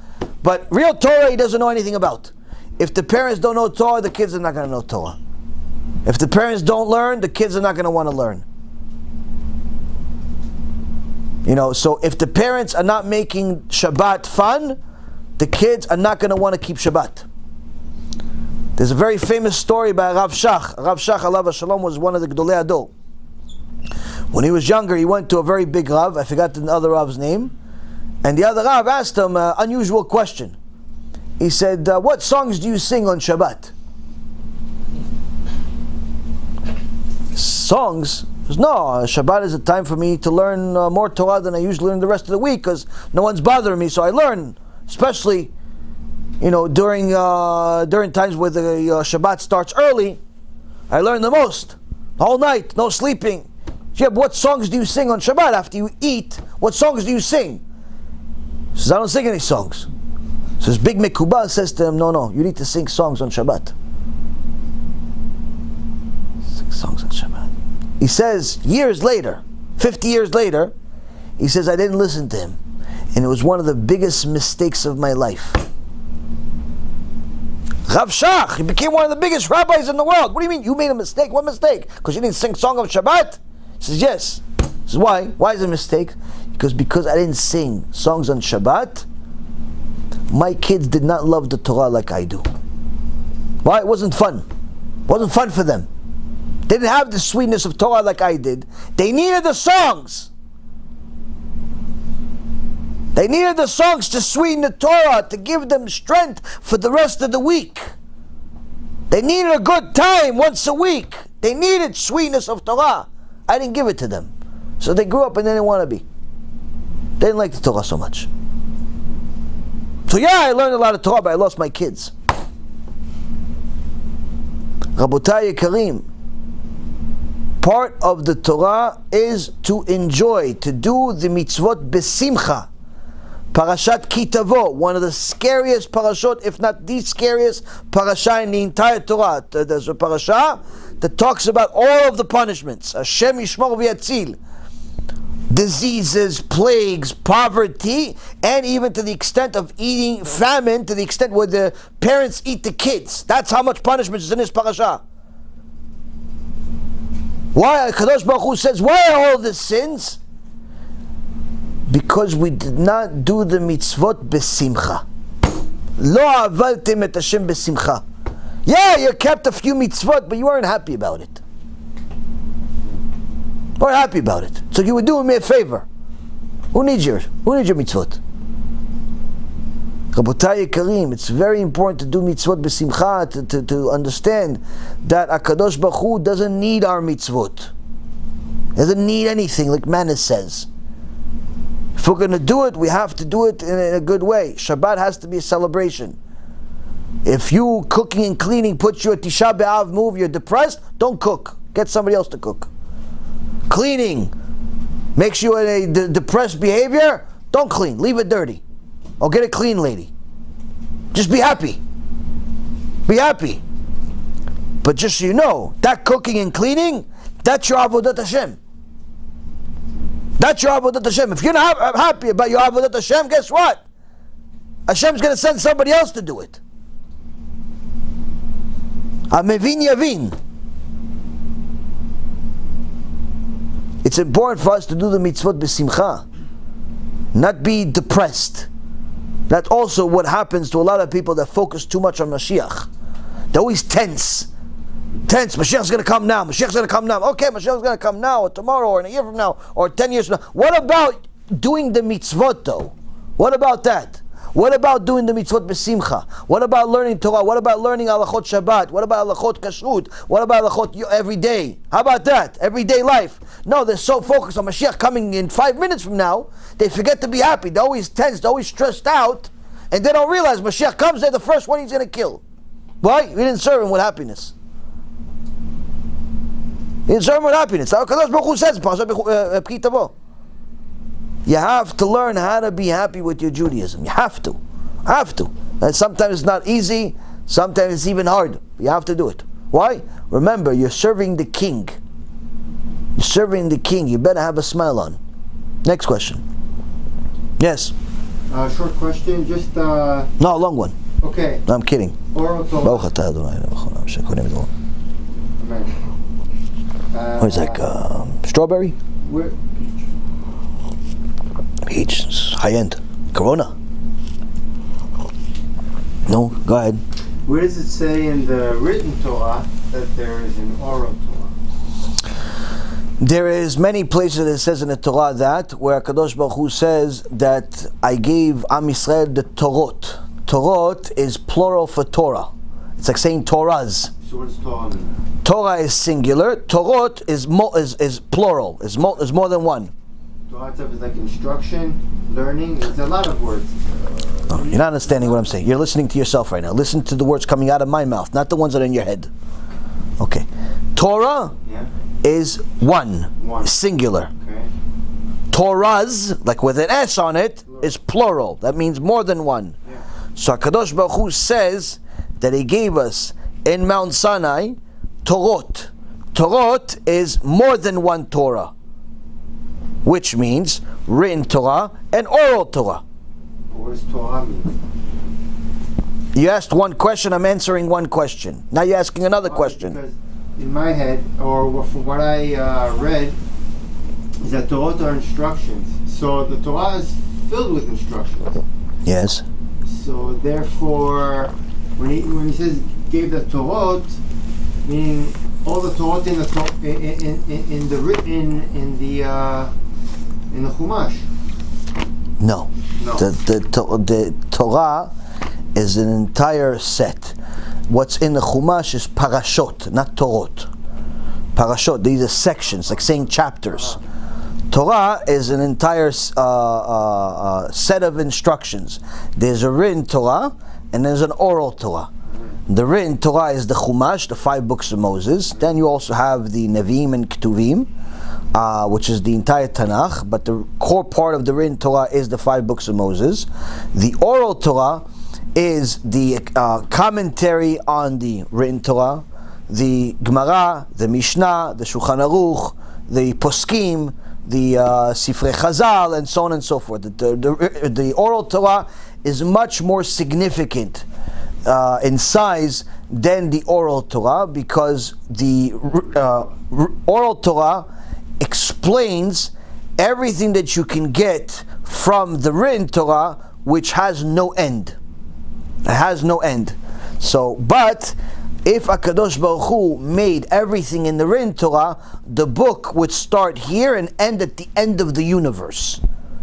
But real Torah he doesn't know anything about. If the parents don't know Torah, the kids are not going to know Torah. If the parents don't learn, the kids are not going to want to learn. So if the parents are not making Shabbat fun, the kids are not going to want to keep Shabbat. There's a very famous story by Rav Shach. Rav Shach, alav shalom, was one of the Gdolei Ador. When he was younger, he went to a very big Rav. I forgot the other Rav's name. And the other Rav asked him an unusual question. He said, what songs do you sing on Shabbat? Songs? He says, no, Shabbat is a time for me to learn more Torah than I usually learn the rest of the week, because no one's bothering me, so I learn. Especially during times where the Shabbat starts early, I learn the most. The whole night, no sleeping. Yeah, but what songs do you sing on Shabbat after you eat? What songs do you sing? He says, I don't sing any songs. So this big Mekubal says to him, no, you need to sing songs on Shabbat. Sing songs on Shabbat. He says, years later, 50 years later, he says, I didn't listen to him. And it was one of the biggest mistakes of my life. Rav Shach, he became one of the biggest rabbis in the world. What do you mean? You made a mistake? What mistake? Because you didn't sing song of Shabbat? He says, yes. He says, why? Why is it a mistake? Because I didn't sing songs on Shabbat, my kids did not love the Torah like I do. Why? It wasn't fun. It wasn't fun for them. They didn't have the sweetness of Torah like I did. They needed the songs. They needed the songs to sweeten the Torah, to give them strength for the rest of the week. They needed a good time once a week. They needed sweetness of Torah. I didn't give it to them. So they grew up and they didn't want to be. They didn't like the Torah so much. So yeah, I learned a lot of Torah, but I lost my kids. Rabotai Yekarim, part of the Torah is to enjoy, to do the mitzvot besimcha. Parashat Ki Tavo, one of the scariest parashot, if not the scariest parasha in the entire Torah. There's a parasha that talks about all of the punishments. Hashem Yishmor V'Yatzil. Diseases, plagues, poverty, and even to the extent of eating, famine, to the extent where the parents eat the kids. That's how much punishment is in this parasha. Why? Kadosh Baruch Hu says, why are all the sins? Because we did not do the mitzvot besimcha. Lo avaltem et Hashem besimcha. Yeah, you kept a few mitzvot, but you weren't happy about it. You weren't happy about it. So you were doing me a favor. Who needs your mitzvot? Rabotai Yekarim, it's very important to do mitzvot besimcha, to understand that HaKadosh Baruch Hu doesn't need our mitzvot. He doesn't need anything, like Manis says. If we're going to do it, we have to do it in a good way. Shabbat has to be a celebration. If you cooking and cleaning puts you a Tisha B'Av move, you're depressed, don't cook. Get somebody else to cook. Cleaning makes you in a depressed behavior, don't clean. Leave it dirty. Or get a clean lady. Just be happy. Be happy. But just so you know, that cooking and cleaning, that's your Avodat Hashem. That's your Avodat Hashem. If you're not happy about your Avodat Hashem, guess what? Hashem's going to send somebody else to do it. Amevin Yavin. It's important for us to do the mitzvot besimcha. Not be depressed. That's also what happens to a lot of people that focus too much on Mashiach. They're always tense. Mashiach's going to come now. Mashiach's going to come now. Okay, Mashiach's going to come now, or tomorrow, or in a year from now, or 10 years from now. What about doing the mitzvot though? What about that? What about doing the mitzvot besimcha? What about learning Torah? What about learning halachot Shabbat? What about halachot kashrut? What about halachot every day? How about that? Everyday life. No, they're so focused on Mashiach coming in 5 minutes from now, they forget to be happy. They're always tense, they're always stressed out, and they don't realize Mashiach comes, they're the first one he's going to kill. Why? We didn't serve him with happiness. He didn't serve him with happiness. Kadosh Baruch Hu says, you have to learn how to be happy with your Judaism. You have to. And sometimes it's not easy, sometimes it's even hard. You have to do it. Why? Remember, you're serving the king. You're serving the king. You better have a smile on. Next question. Yes? Short question, just... No, a long one. Okay. No, I'm kidding. Oral Torah. What is that? Strawberry? Where, Peach. It's high end. Corona. No, go ahead. where does it say in the written Torah that there is an oral Torah? There is many places that it says in the Torah that, where Kadosh Baruch Hu says that I gave Am Yisrael the Torot. Torot is plural for Torah. It's like saying Torahs. So what does Torah mean? Torah is singular. Torot is plural. Is more than one. Torah is like instruction, learning. There's a lot of words. No, you're not understanding what I'm saying. You're listening to yourself right now. Listen to the words coming out of my mouth, not the ones that are in your head. Okay. Torah is one, singular. Okay. Torahs, like with an S on it, is plural. That means more than one. Yeah. So HaKadosh Baruch Hu says that He gave us in Mount Sinai Torot. Torot is more than one Torah, which means written Torah and oral Torah. What does Torah mean? You asked one question, I'm answering one question. Now you're asking another question. Because in my head, or from what I read, is that Torah are instructions. So the Torah is filled with instructions. Yes. So therefore, when he says gave the Torah, meaning all the Torah in the Chumash. No. No. The Torah is an entire set. What's in the Chumash is parashot, not Torot. Parashot, these are sections, like saying chapters. Torah is an entire set of instructions. There's a written Torah and there's an oral Torah. The written Torah is the Chumash, the 5 books of Moses. Then you also have the Nevi'im and Ketuvim, which is the entire Tanakh, but the core part of the written Torah is the 5 books of Moses. The oral Torah is the commentary on the written Torah, the Gemara, the Mishnah, the Shulchan Aruch, the Poskim, the Sifrei Chazal, and so on and so forth. The oral Torah is much more significant in size than the oral Torah, because the oral Torah explains everything that you can get from the written Torah, which has no end. It has no end. So, but if HaKadosh Baruch Hu made everything in the written Torah, the book would start here and end at the end of the universe.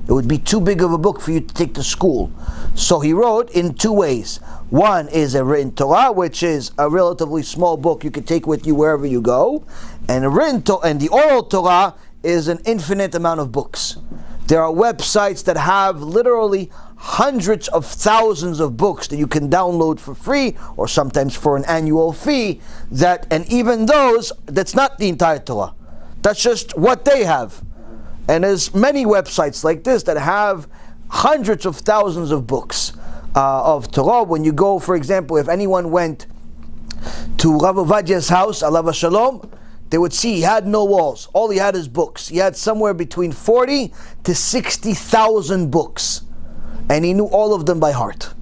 It would be too big of a book for you to take to school. So he wrote in 2 ways. One is a written Torah, which is a relatively small book you can take with you wherever you go, and the oral Torah is an infinite amount of books. There are websites that have literally hundreds of thousands of books that you can download for free, or sometimes for an annual fee. And even those, that's not the entire Torah. That's just what they have. And there's many websites like this that have hundreds of thousands of books of Torah. When you go, for example, if anyone went to Rav Ovadia's house, alav shalom, they would see he had no walls. All he had is books. He had somewhere between 40 to 60,000 books. And he knew all of them by heart.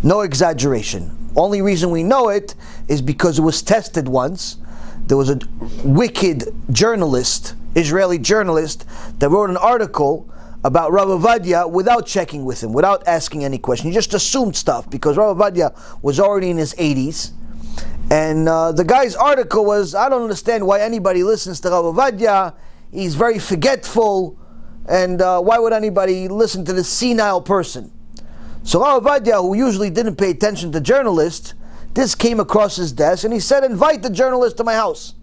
No exaggeration. Only reason we know it is because it was tested once. There was a wicked journalist, Israeli journalist, that wrote an article about Rav Ovadia without checking with him, without asking any question. He just assumed stuff because Rav Ovadia was already in his 80s. And the guy's article was, I don't understand why anybody listens to Rav Ovadia. He's very forgetful. And why would anybody listen to this senile person? So Rav Ovadia, who usually didn't pay attention to journalists, this came across his desk and he said, invite the journalist to my house.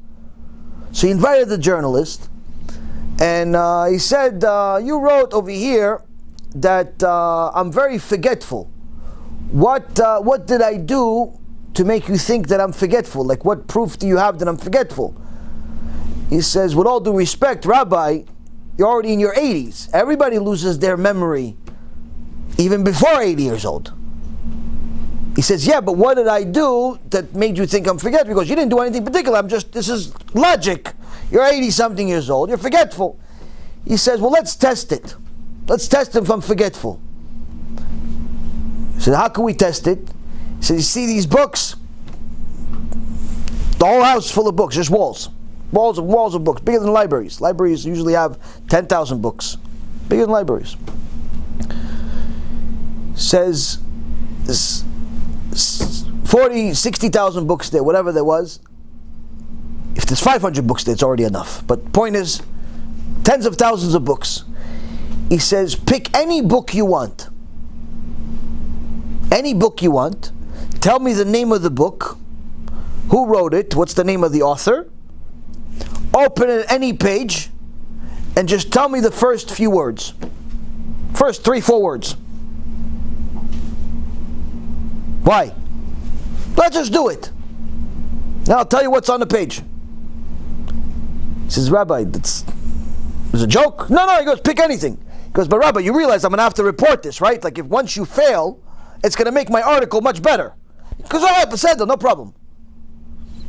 So he invited the journalist. And he said, you wrote over here that I'm very forgetful. What did I do to make you think that I'm forgetful? Like, what proof do you have that I'm forgetful? He says, with all due respect, Rabbi, you're already in your 80s. Everybody loses their memory even before 80 years old. He says, yeah, but what did I do that made you think I'm forgetful? Because you didn't do anything particular. This is logic. You're 80-something years old. You're forgetful. He says, well, let's test it. Let's test if I'm forgetful. He said, how can we test it? He said, you see these books? The whole house is full of books, just walls. Walls of books, bigger than libraries. Libraries usually have 10,000 books. Bigger than libraries. Says, 40, 60,000 books there, whatever there was. If there's 500 books there, it's already enough. But the point is, tens of thousands of books. He says, pick any book you want. Any book you want. Tell me the name of the book. Who wrote it? What's the name of the author? Open it any page and just tell me the first few words. First 3-4 words. Why? Let's just do it. Now I'll tell you what's on the page. He says, Rabbi, it's a joke? No, he goes, pick anything. He goes, but Rabbi, you realize I'm going to have to report this, right? Like, if once you fail, it's going to make my article much better. He goes, all right, Peseda, no problem.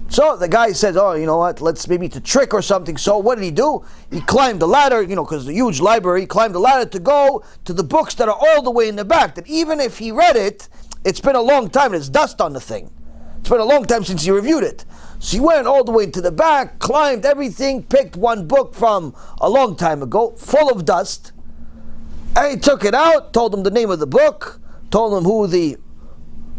So the guy said, oh, you know what, let's maybe to trick or something. So what did he do? He climbed the ladder, because the huge library, he climbed the ladder to go to the books that are all the way in the back, that even if he read it, it's been a long time, there's dust on the thing. It's been a long time since he reviewed it. So he went all the way to the back, climbed everything, picked one book from a long time ago, full of dust, and he took it out, told him the name of the book, told him who the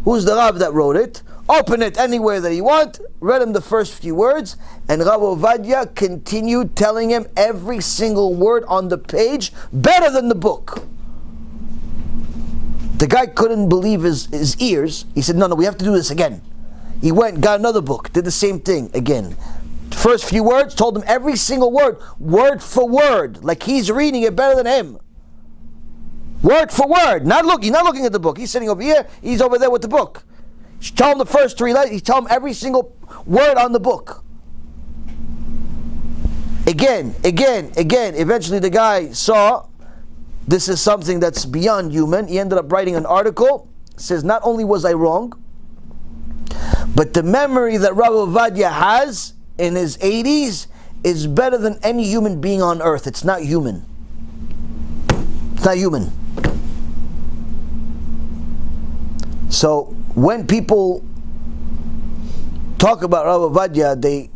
who's the Rav that wrote it, open it anywhere that you want, read him the first few words, and Rav Ovadia continued telling him every single word on the page better than the book. The guy couldn't believe his ears. He said, no, we have to do this again. He went, got another book, did the same thing again. First few words, told him every single word for word, like he's reading it better than him. Word for word. He's not looking at the book. He's sitting over here, he's over there with the book. Tell him the first three letters, tell him every single word on the book. Again. Eventually the guy saw this is something that's beyond human. He ended up writing an article. Says, not only was I wrong, but the memory that Rabbi Ovadia has in his 80s is better than any human being on earth. It's not human. It's not human. So when people talk about Rabbi Ovadia,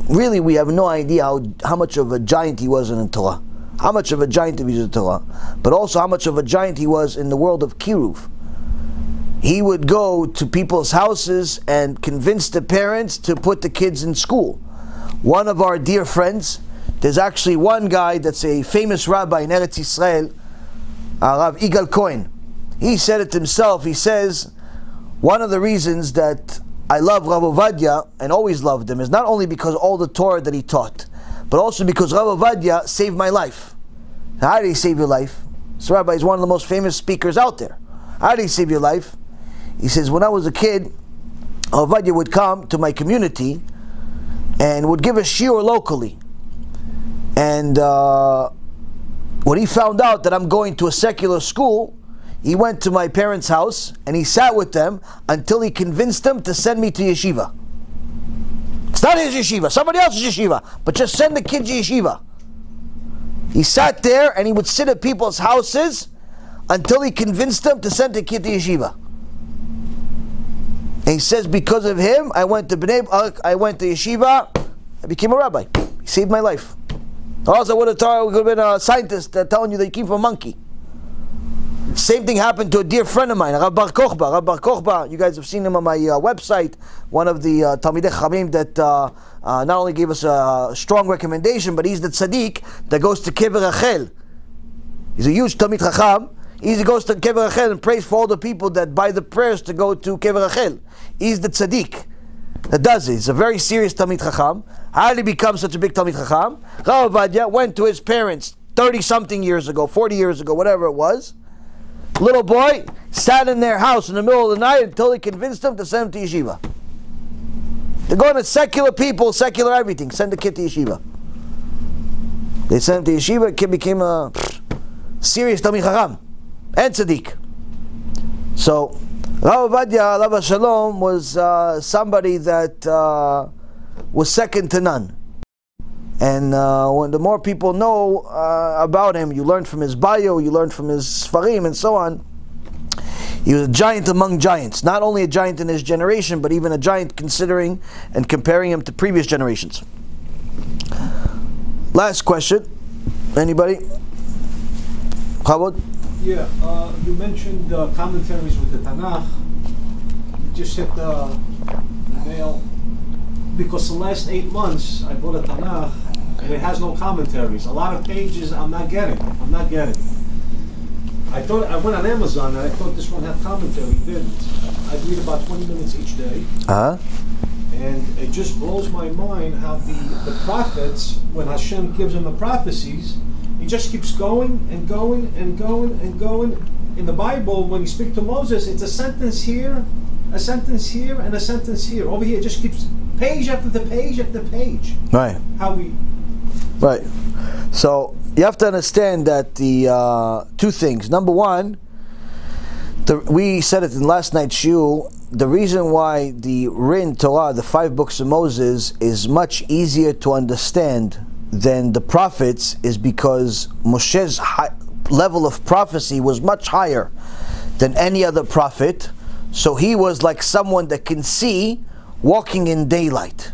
we have no idea how much of a giant he was in the Torah. How much of a giant he was in the Torah. But also how much of a giant he was in the world of Kiruv. He would go to people's houses and convince the parents to put the kids in school. One of our dear friends, there's actually one guy that's a famous rabbi in Eretz Yisrael, Rav Igal Cohen. He said it himself. He says, one of the reasons that I love Rav Ovadia and always loved him is not only because of all the Torah that he taught, but also because Rav Ovadia saved my life. How did he save your life? This rabbi is one of the most famous speakers out there. How did he save your life? He says, when I was a kid, Rav Ovadia would come to my community and would give a shiur locally. And when he found out that I'm going to a secular school, he went to my parents' house and he sat with them until he convinced them to send me to yeshiva. It's not his yeshiva, somebody else's yeshiva, but just send the kids to yeshiva. He sat there and he would sit at people's houses until he convinced them to send the kid to yeshiva. And he says, because of him, I went to yeshiva, I became a rabbi. He saved my life. Or else I would have been a scientist telling you that you came from a monkey. Same thing happened to a dear friend of mine, Rabbi Bar Kochba. Rabbi Bar Kochba, you guys have seen him on my website, one of the Talmidei Chachamim that not only gave us a strong recommendation, but he's the tzaddik that goes to Kever Rachel. He's a huge Talmid Chacham. He goes to Kever Rachel and prays for all the people that buy the prayers to go to Kever Rachel. He's the tzaddik that does it. He's a very serious Talmid Chacham. How did he become such a big Talmid Chacham? Rav Ovadia went to his parents 30-something years ago, 40 years ago, whatever it was. Little boy sat in their house in the middle of the night until he convinced them to send him to yeshiva. They're going to secular people, secular everything. Send the kid to yeshiva. They sent him to yeshiva. The kid became a serious Talmid Chacham and tzaddik. So Rav Ovadia, Alav Shalom, was somebody that was second to none. And when the more people know about him, you learn from his bio, you learn from his sfarim and so on. He was a giant among giants. Not only a giant in his generation, but even a giant considering and comparing him to previous generations. Last question. Anybody? Chabod? Yeah, you mentioned commentaries with the Tanakh. You just hit the nail. Because the last 8 months I bought a Tanakh and it has no commentaries. A lot of pages I'm not getting. I thought I went on Amazon and I thought this one had commentary. It didn't. I read about 20 minutes each day. And it just blows my mind how the prophets, when Hashem gives them the prophecies, he just keeps going and going and going and going. In the Bible, when he speaks to Moses, it's a sentence here, a sentence here, and a sentence here. Over here, it just keeps page after the page after page. Right. Right. So you have to understand that the two things. Number one, we said it in last night's shiur. The reason why the written Torah, the 5 books of Moses, is much easier to understand than the prophets is because Moshe's level of prophecy was much higher than any other prophet. So he was like someone that can see walking in daylight.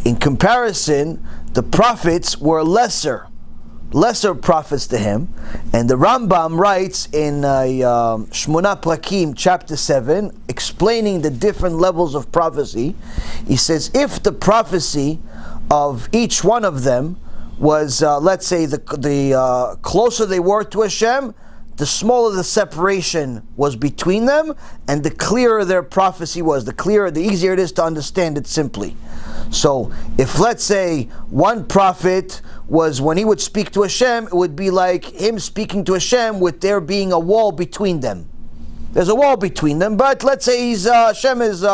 In comparison, the prophets were lesser lesser prophets to him. And the Rambam writes in Shmona Prakim, chapter 7, explaining the different levels of prophecy. He says, if the prophecy of each one of them was, let's say, the closer they were to Hashem, the smaller the separation was between them, and the clearer their prophecy was, the easier it is to understand it simply. So, if let's say one prophet was, when he would speak to Hashem, it would be like him speaking to Hashem with there being a wall between them. There's a wall between them, but let's say Hashem is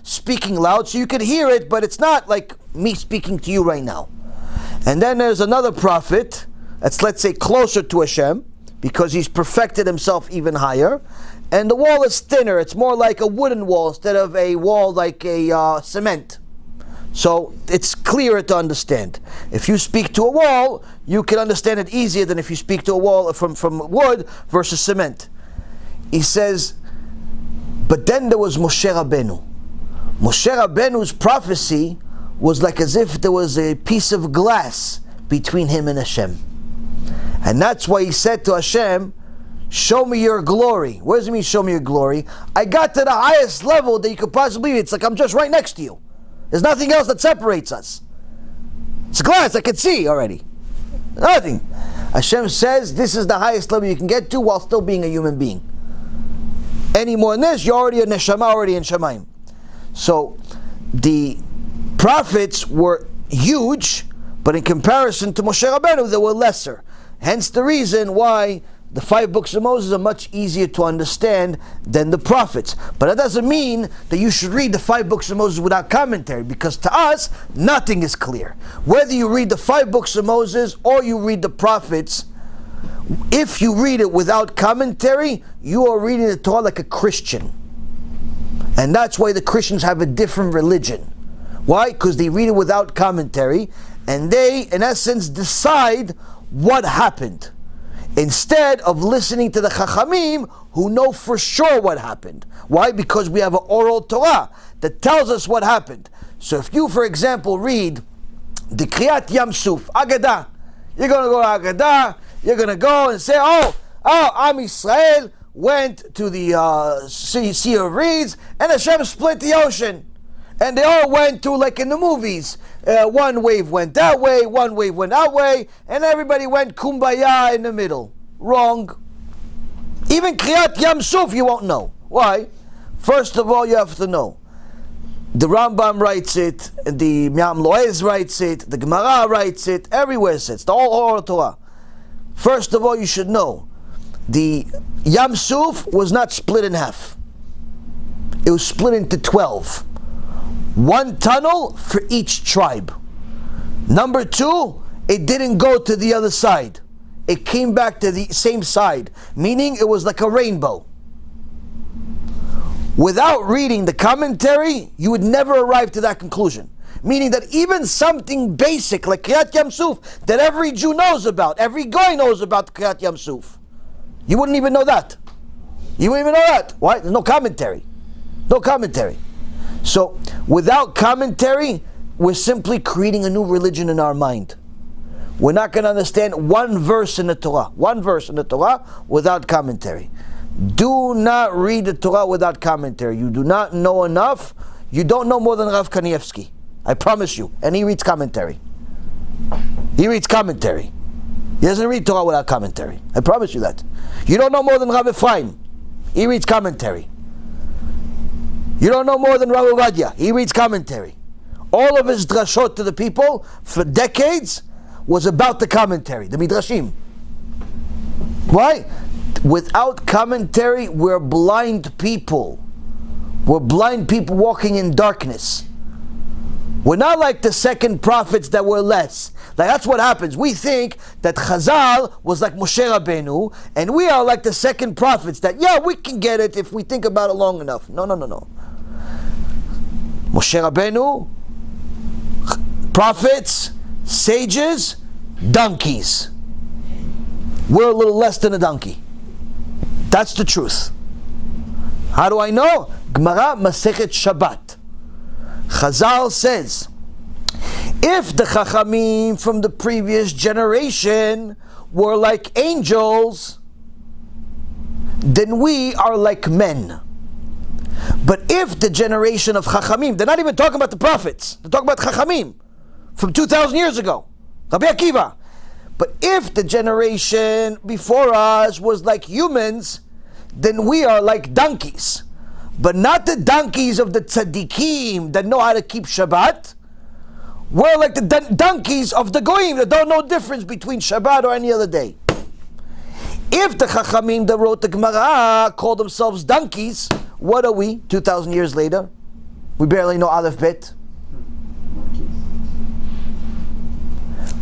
speaking loud, so you could hear it, but it's not like me speaking to you right now. And then there's another prophet that's, let's say, closer to Hashem, because he's perfected himself even higher, and the wall is thinner. It's more like a wooden wall instead of a wall like a cement. So it's clearer to understand. If you speak to a wall, you can understand it easier than if you speak to a wall from wood versus cement. He says, but then there was Moshe Rabbeinu. Moshe Rabbeinu's prophecy was like as if there was a piece of glass between him and Hashem. And that's why he said to Hashem, show me your glory. What does it mean, show me your glory? I got to the highest level that you could possibly be. It's like I'm just right next to you. There's nothing else that separates us. It's glass, I can see already. Nothing. Hashem says this is the highest level you can get to while still being a human being. Any more than this, you're already a neshama, already in Shemaim. So, the prophets were huge, but in comparison to Moshe Rabbeinu, they were lesser. Hence the reason why the 5 books of Moses are much easier to understand than the prophets. But that doesn't mean that you should read the 5 books of Moses without commentary, because to us, nothing is clear. Whether you read the 5 books of Moses or you read the prophets, if you read it without commentary, you are reading the Torah like a Christian. And that's why the Christians have a different religion. Why? Because they read it without commentary, and they, in essence, decide what happened, instead of listening to the Chachamim who know for sure what happened. Why? Because we have an oral Torah that tells us what happened. So if you, for example, read the Kriyat Yam Suf, Agadah, you're going to go to Agadah, you're going to go and say, Am Yisrael went to the Sea of Reeds, and Hashem split the ocean. And they all went to, like in the movies, one wave went that way, one wave went that way, and everybody went kumbaya in the middle. Wrong. Even Kriyat Yam Suf you won't know. Why? First of all, you have to know. The Rambam writes it, the Me'am Loez writes it, the Gemara writes it, everywhere it says, the whole oral Torah. First of all, you should know, the Yam Suf was not split in half. It was split into 12. One tunnel for each tribe. Number 2, it didn't go to the other side. It came back to the same side, meaning it was like a rainbow. Without reading the commentary, you would never arrive to that conclusion. Meaning that even something basic like Kriyat Yam Suf that every Jew knows about, every guy knows about Kriyat Yam Suf, you wouldn't even know that. You wouldn't even know that. Why? There's no commentary. No commentary. So, without commentary, we're simply creating a new religion in our mind. We're not going to understand one verse in the Torah without commentary. Do not read the Torah without commentary. You do not know enough. You don't know more than Rav Kanievsky. I promise you. And he reads commentary. He reads commentary. He doesn't read Torah without commentary. I promise you that. You don't know more than Rav Ephraim. He reads commentary. You don't know more than Rav Ovadia. He reads commentary. All of his drashot to the people for decades was about the commentary, the midrashim. Why? Without commentary, we're blind people. We're blind people walking in darkness. We're not like the second prophets that were less. Like that's what happens. We think that Chazal was like Moshe Rabbeinu, and we are like the second prophets that, yeah, we can get it if we think about it long enough. No. Moshe Rabbeinu, prophets, sages, donkeys. We're a little less than a donkey. That's the truth. How do I know? Gemara Masechet Shabbat. Chazal says, If the Chachamim from the previous generation were like angels, then we are like men. But if the generation of Chachamim, they're not even talking about the prophets, they're talking about Chachamim from 2,000 years ago, Rabbi Akiva. But if the generation before us was like humans, then we are like donkeys. But not the donkeys of the tzaddikim that know how to keep Shabbat. We're like the donkeys of the goyim that don't know difference between Shabbat or any other day. If the Chachamim that wrote the Gemara call themselves donkeys, what are we 2,000 years later? We barely know Aleph Bet.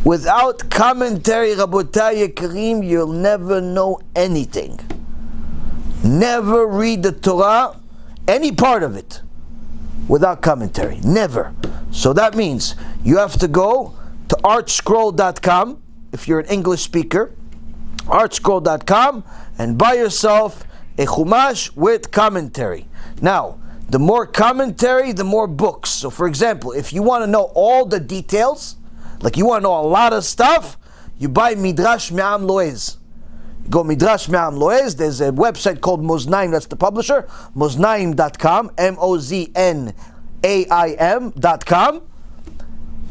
Without commentary, Rabotai Yekarim, you'll never know anything. Never read the Torah, any part of it, without commentary. Never. So that means you have to go to artscroll.com if you're an English speaker, artscroll.com, and buy yourself a Chumash with commentary. Now, the more commentary, the more books. So for example, if you want to know all the details, like you want to know a lot of stuff, you buy Midrash Me'am Loez. You go Midrash Me'am Loez, there's a website called Moznaim, that's the publisher, moznaim.com, moznaim.com,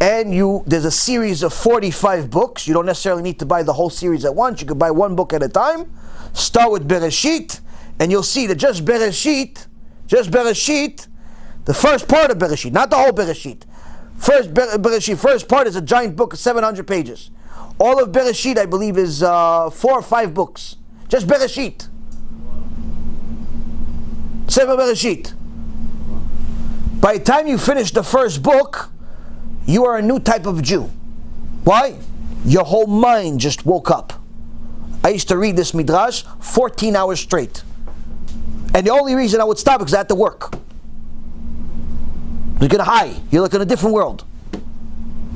and there's a series of 45 books. You don't necessarily need to buy the whole series at once, you could buy one book at a time. Start with Bereshit, and you'll see that just Bereshit, the first part of Bereshit, not the whole Bereshit. Bereshit, first part is a giant book of 700 pages. All of Bereshit, I believe, is 4 or 5 books. Just Bereshit. Sefer Bereshit. By the time you finish the first book, you are a new type of Jew. Why? Your whole mind just woke up. I used to read this Midrash 14 hours straight. And the only reason I would stop is because I had to work. You're gonna high. You're like in a different world.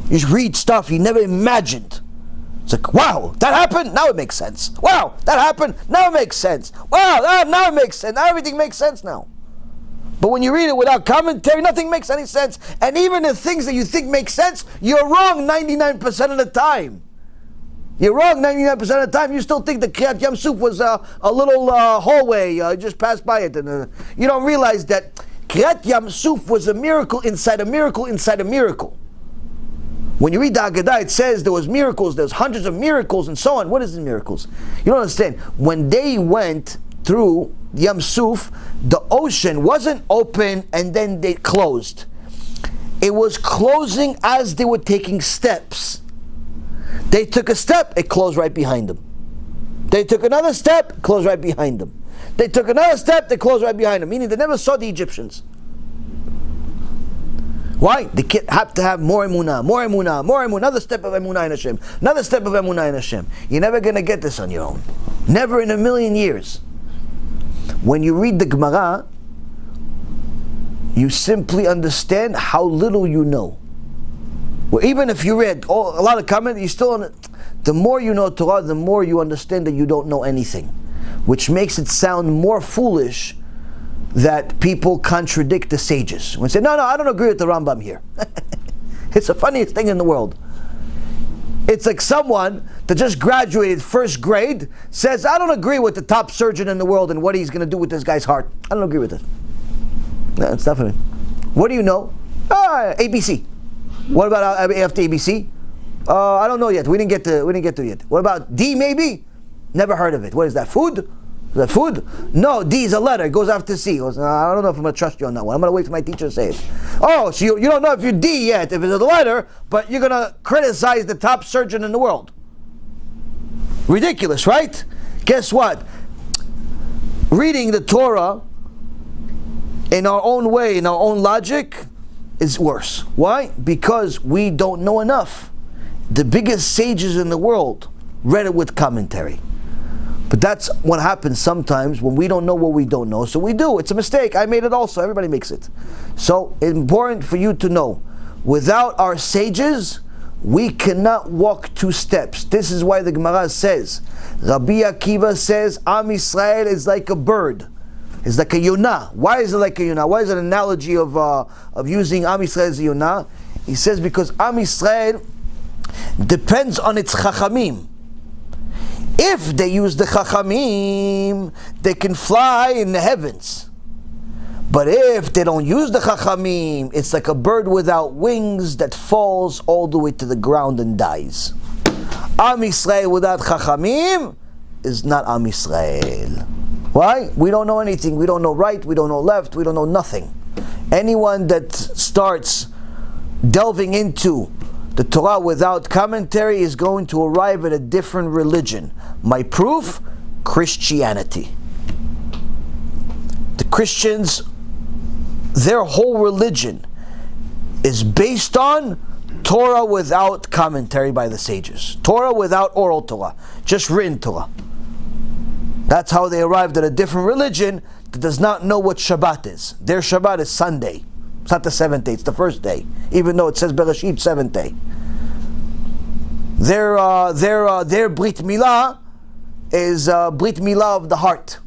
You just read stuff you never imagined. It's like, wow, that happened? Now it makes sense. Wow, that happened? Now it makes sense. Wow, now it makes sense. Now everything makes sense now. But when you read it without commentary, nothing makes any sense. And even the things that you think make sense, you're wrong 99% of the time. You're wrong 99% of the time. You still think the Kriyat Yam Suf was a little hallway. Just passed by it. And you don't realize that Kriyat Yam Suf was a miracle inside a miracle inside a miracle. When you read the Haggadah, it says there was miracles, there's hundreds of miracles and so on. What is the miracles? You don't understand. When they went through Yam Suf, the ocean wasn't open and then they closed. It was closing as they were taking steps. They took a step, it closed right behind them. They took another step, closed right behind them. They took another step, they closed right behind them. Meaning they never saw the Egyptians. Why? They have to have more emunah, another step of emunah in Hashem, another step of emunah in Hashem. You're never going to get this on your own. Never in a million years. When you read the Gemara, you simply understand how little you know. Well, even if you read a lot of comment, you still, the more you know Torah, the more you understand that you don't know anything, which makes it sound more foolish that people contradict the sages. When they say, no, I don't agree with the Rambam here. It's the funniest thing in the world. It's like someone that just graduated first grade says, I don't agree with the top surgeon in the world and what he's going to do with this guy's heart. I don't agree with it. No, it's not for me. What do you know? ABC. What about after ABC? I don't know yet. We didn't get to it yet. What about D maybe? Never heard of it. What is that? Food? Is that food? No, D is a letter. It goes after C. Goes, I don't know if I'm going to trust you on that one. I'm going to wait for my teacher to say it. Oh, so you don't know if you're D yet, if it's a letter, but you're going to criticize the top surgeon in the world. Ridiculous, right? Guess what? Reading the Torah in our own way, in our own logic, is worse. Why? Because we don't know enough. The biggest sages in the world read it with commentary. But that's what happens sometimes when we don't know what we don't know. So we do. It's a mistake. I made it also. Everybody makes it. So it's important for you to know. Without our sages, we cannot walk 2 steps. This is why the Gemara says, Rabbi Akiva says, Am Yisrael is like a bird. It's like a yonah. Why is it like a yonah? Why is it an analogy of using Am Yisrael as a yonah? He says because Am Yisrael depends on its chachamim. If they use the chachamim, they can fly in the heavens. But if they don't use the chachamim, it's like a bird without wings that falls all the way to the ground and dies. Am Yisrael without chachamim is not Am Yisrael. Why? We don't know anything. We don't know right, we don't know left, we don't know nothing. Anyone that starts delving into the Torah without commentary is going to arrive at a different religion. My proof? Christianity. The Christians, their whole religion is based on Torah without commentary by the sages. Torah without oral Torah, just written Torah. That's how they arrived at a different religion that does not know what Shabbat is. Their Shabbat is Sunday. It's not the seventh day, it's the first day. Even though it says Bereshit, seventh day. Their Brit Milah is Brit Milah of the heart.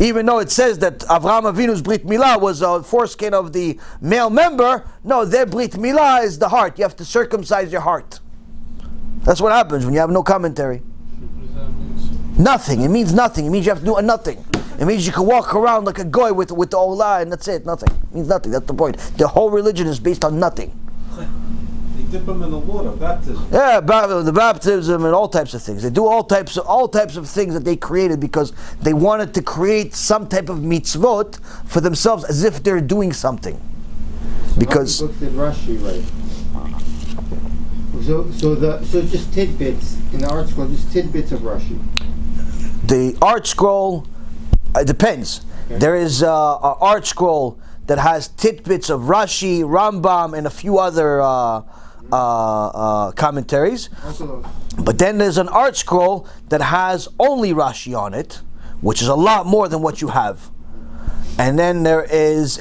Even though it says that Avraham Avinu's Brit Milah was a foreskin of the male member, no, their Brit Milah is the heart. You have to circumcise your heart. That's what happens when you have no commentary. Nothing. It means nothing. It means you have to do a nothing. It means you can walk around like a goy with the Olah and that's it. Nothing. It means nothing. That's the point. The whole religion is based on nothing. They dip them in the water, baptism. Yeah, the baptism and all types of things. They do all types of things that they created because they wanted to create some type of mitzvot for themselves as if they're doing something. So Because how many books did Rashi write? So just tidbits in the art scroll, just tidbits of Rashi. the art scroll, it depends. Okay. There is an art scroll that has tidbits of Rashi, Rambam, and a few other commentaries. But then there's an art scroll that has only Rashi on it, which is a lot more than what you have. And then there is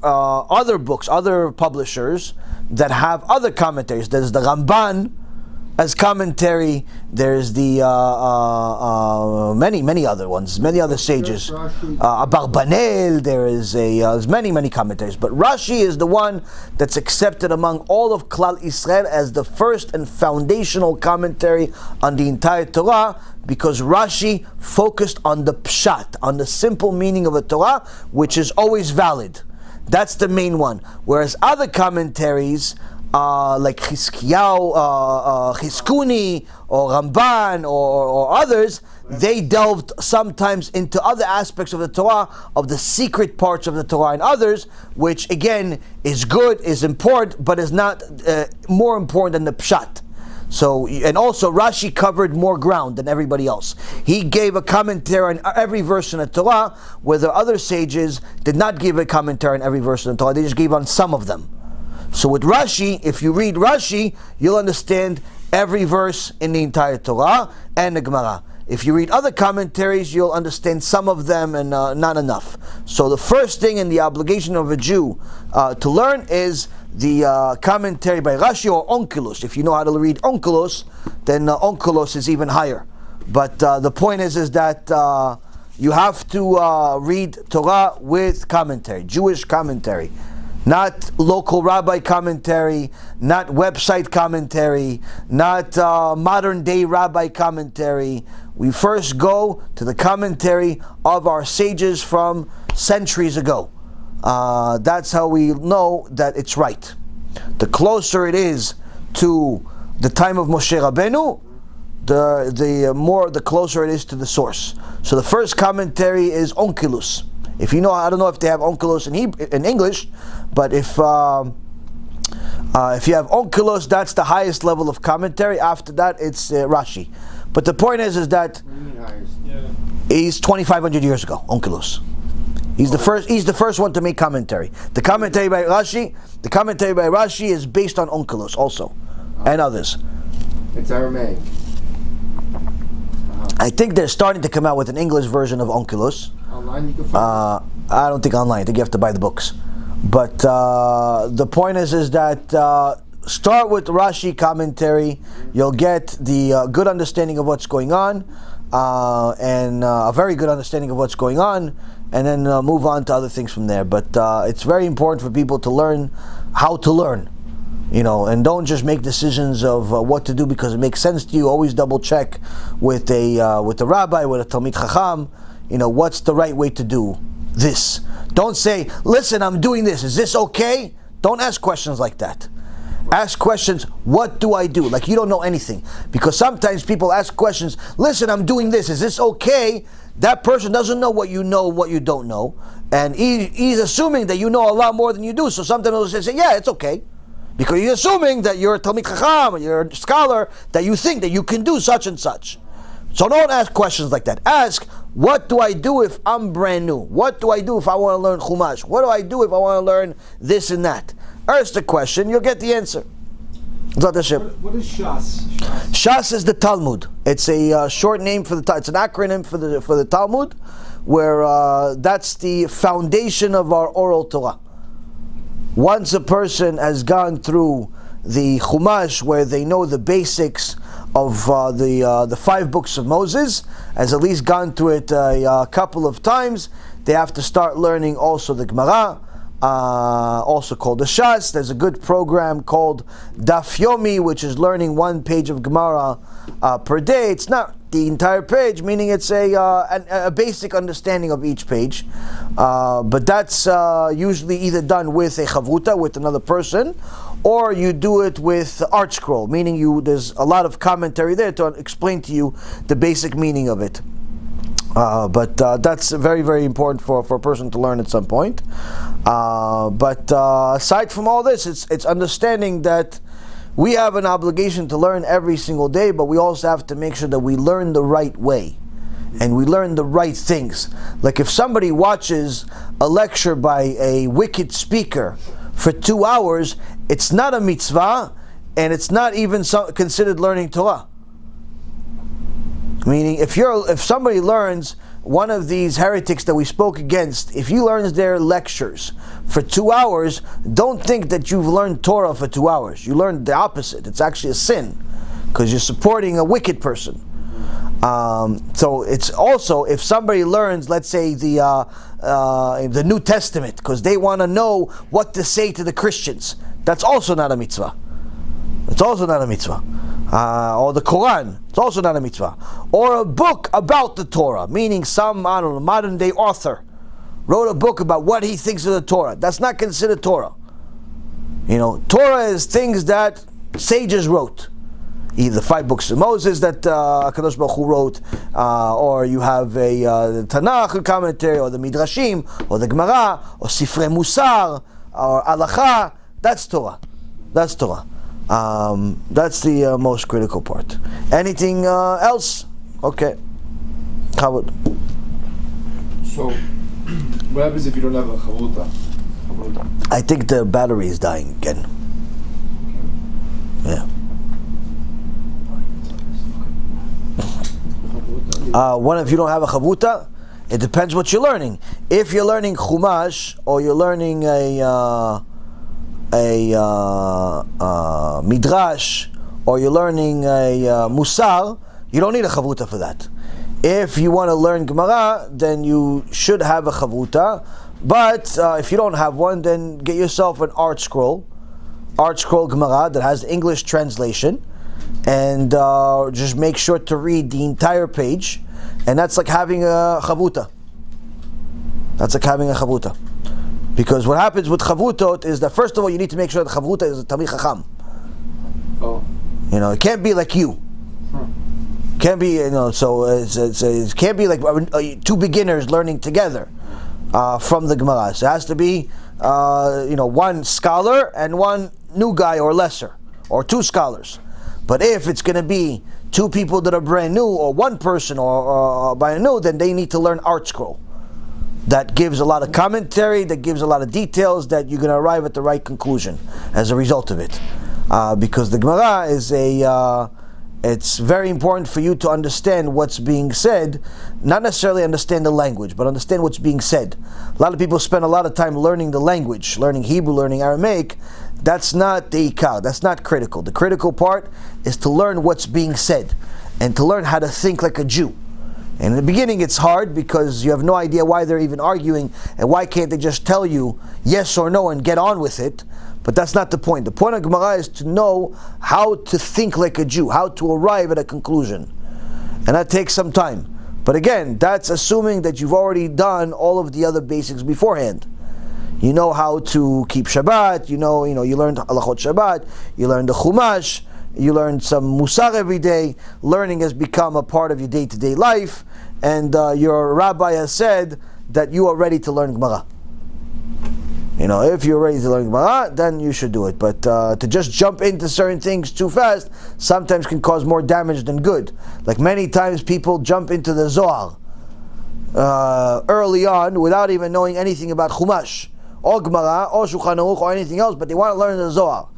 other books, other publishers that have other commentaries. There's the Ramban as commentary. There's the many other ones, many other sages. Abarbanel. There's many commentaries. But Rashi is the one that's accepted among all of Klal Yisrael as the first and foundational commentary on the entire Torah, because Rashi focused on the pshat, on the simple meaning of a Torah, which is always valid. That's the main one. Whereas other commentaries, like Chizkuni or Ramban or others, they delved sometimes into other aspects of the Torah, of the secret parts of the Torah and others, which again is good, is important, but is not more important than the pshat. So, and also Rashi covered more ground than everybody else. He gave a commentary on every verse in the Torah, where the other sages did not give a commentary on every verse in the Torah, they just gave on some of them. So with Rashi, if you read Rashi, you'll understand every verse in the entire Torah and the Gemara. If you read other commentaries, you'll understand some of them and not enough. So the first thing in the obligation of a Jew to learn is the commentary by Rashi or Onkelos. If you know how to read Onkelos, then Onkelos is even higher. But the point is that you have to read Torah with commentary, Jewish commentary. Not local rabbi commentary, not website commentary, not modern day rabbi commentary. We first go to the commentary of our sages from centuries ago. That's how we know that it's right. The closer it is to the time of Moshe Rabbeinu, the closer it is to the source. So the first commentary is Onkelos. If you know, I don't know if they have Onkelos in English, but if you have Onkelos, that's the highest level of commentary. After that, it's Rashi. But the point is that he's 2,500 years ago. Onkelos. He's the first. He's the first one to make commentary. The commentary by Rashi is based on Onkelos also, and others. It's Aramaic. I think they're starting to come out with an English version of Onkelos. Online you can find I don't think online. I think you have to buy the books. But the point is that start with Rashi commentary. You'll get the good understanding of what's going on, and a very good understanding of what's going on. and then move on to other things from there. But it's very important for people to learn how to learn, and don't just make decisions of what to do because it makes sense to you. Always double check with a rabbi, with a Talmid Chacham, what's the right way to do this. Don't say, listen, I'm doing this, is this okay? Don't ask questions like that. Ask questions, what do I do? Like you don't know anything. Because sometimes people ask questions, listen, I'm doing this, is this okay? That person doesn't know what you don't know. And he's assuming that you know a lot more than you do. So sometimes they'll say, yeah, it's okay. Because he's assuming that you're a Talmid Chacham, you're a scholar, that you think that you can do such and such. So don't ask questions like that. Ask, what do I do if I'm brand new? What do I do if I want to learn Chumash? What do I do if I want to learn this and that? Ask the question, you'll get the answer. What is Shas? Shas is the Talmud. It's a short name for the. It's an acronym for the Talmud, where that's the foundation of our oral Torah. Once a person has gone through the Chumash, where they know the basics of the 5 books of Moses, has at least gone through it a couple of times, they have to start learning also the Gemara, also called the Shas. There's a good program called Daf Yomi, which is learning 1 page of Gemara per day. It's not the entire page, meaning it's a basic understanding of each page. But that's usually either done with a chavruta, with another person, or you do it with art scroll, meaning there's a lot of commentary there to explain to you the basic meaning of it. But that's very, very important for a person to learn at some point. But aside from all this, it's understanding that we have an obligation to learn every single day, but we also have to make sure that we learn the right way and we learn the right things. Like if somebody watches a lecture by a wicked speaker for 2 hours, it's not a mitzvah, and it's not even considered learning Torah. Meaning, if somebody learns one of these heretics that we spoke against, if you learn their lectures for 2 hours, don't think that you've learned Torah for 2 hours. You learned the opposite. It's actually a sin, because you're supporting a wicked person. So it's also, if somebody learns, let's say the New Testament, because they want to know what to say to the Christians, that's also not a mitzvah. It's also not a mitzvah. Or the Quran, it's also not a mitzvah. Or a book about the Torah, meaning some, modern day author wrote a book about what he thinks of the Torah. That's not considered Torah. Torah is things that sages wrote. Either the 5 books of Moses that HaKadosh Baruch Hu wrote, or you have the Tanakh commentary, or the Midrashim, or the Gemara, or Sifrei Musar, or Halacha. That's Torah. That's Torah. That's the most critical part. Anything else? Okay. Chavod. So, what happens if you don't have a chavruta? I think the battery is dying again. Yeah. If you don't have a chavruta, it depends what you're learning. If you're learning Chumash, or you're learning a midrash, or you're learning a musar, you don't need a chavruta for that. If you want to learn Gemara, then you should have a chavruta. But if you don't have one, then get yourself an art scroll Gemara that has the English translation, and just make sure to read the entire page, and that's like having a chavruta. That's like having a chavruta. Because what happens with chavrutot is that, first of all, you need to make sure that chavruta is a Talmid Chacham. Oh. It can't be like you. Can't be, so it can't be like 2 beginners learning together from the Gemara. So it has to be, one scholar and one new guy or lesser, or 2 scholars. But if it's going to be 2 people that are brand new, or 1 person or brand new, then they need to learn art scroll. That gives a lot of commentary, that gives a lot of details, that you're going to arrive at the right conclusion as a result of it. Because the Gemara is it's very important for you to understand what's being said, not necessarily understand the language, but understand what's being said. A lot of people spend a lot of time learning the language, learning Hebrew, learning Aramaic. That's not the ikar, that's not critical. The critical part is to learn what's being said, and to learn how to think like a Jew. And in the beginning it's hard because you have no idea why they're even arguing and why can't they just tell you yes or no and get on with it. But that's not the point. The point of Gemara is to know how to think like a Jew, how to arrive at a conclusion. And that takes some time. But again, that's assuming that you've already done all of the other basics beforehand. You know how to keep Shabbat, you learned Halachot Shabbat, you learned the Chumash, you learned some Musar every day. Learning has become a part of your day-to-day life, and your rabbi has said that you are ready to learn Gemara. If you're ready to learn Gemara, then you should do it. But to just jump into certain things too fast sometimes can cause more damage than good. Like many times people jump into the Zohar early on without even knowing anything about Chumash, or Gemara, or Shulchan Aruch, or anything else, but they want to learn the Zohar.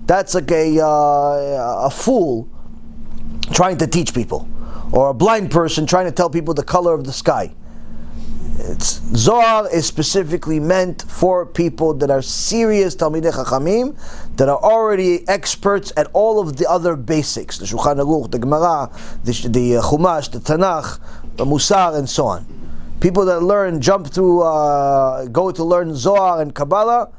That's like a fool trying to teach people, or a blind person trying to tell people the color of the sky. Zohar is specifically meant for people that are serious Talmidei Chachamim, that are already experts at all of the other basics, the Shulchan Aruch, the Gemara, the Chumash, the Tanakh, the Musar, and so on. People that go to learn Zohar and Kabbalah,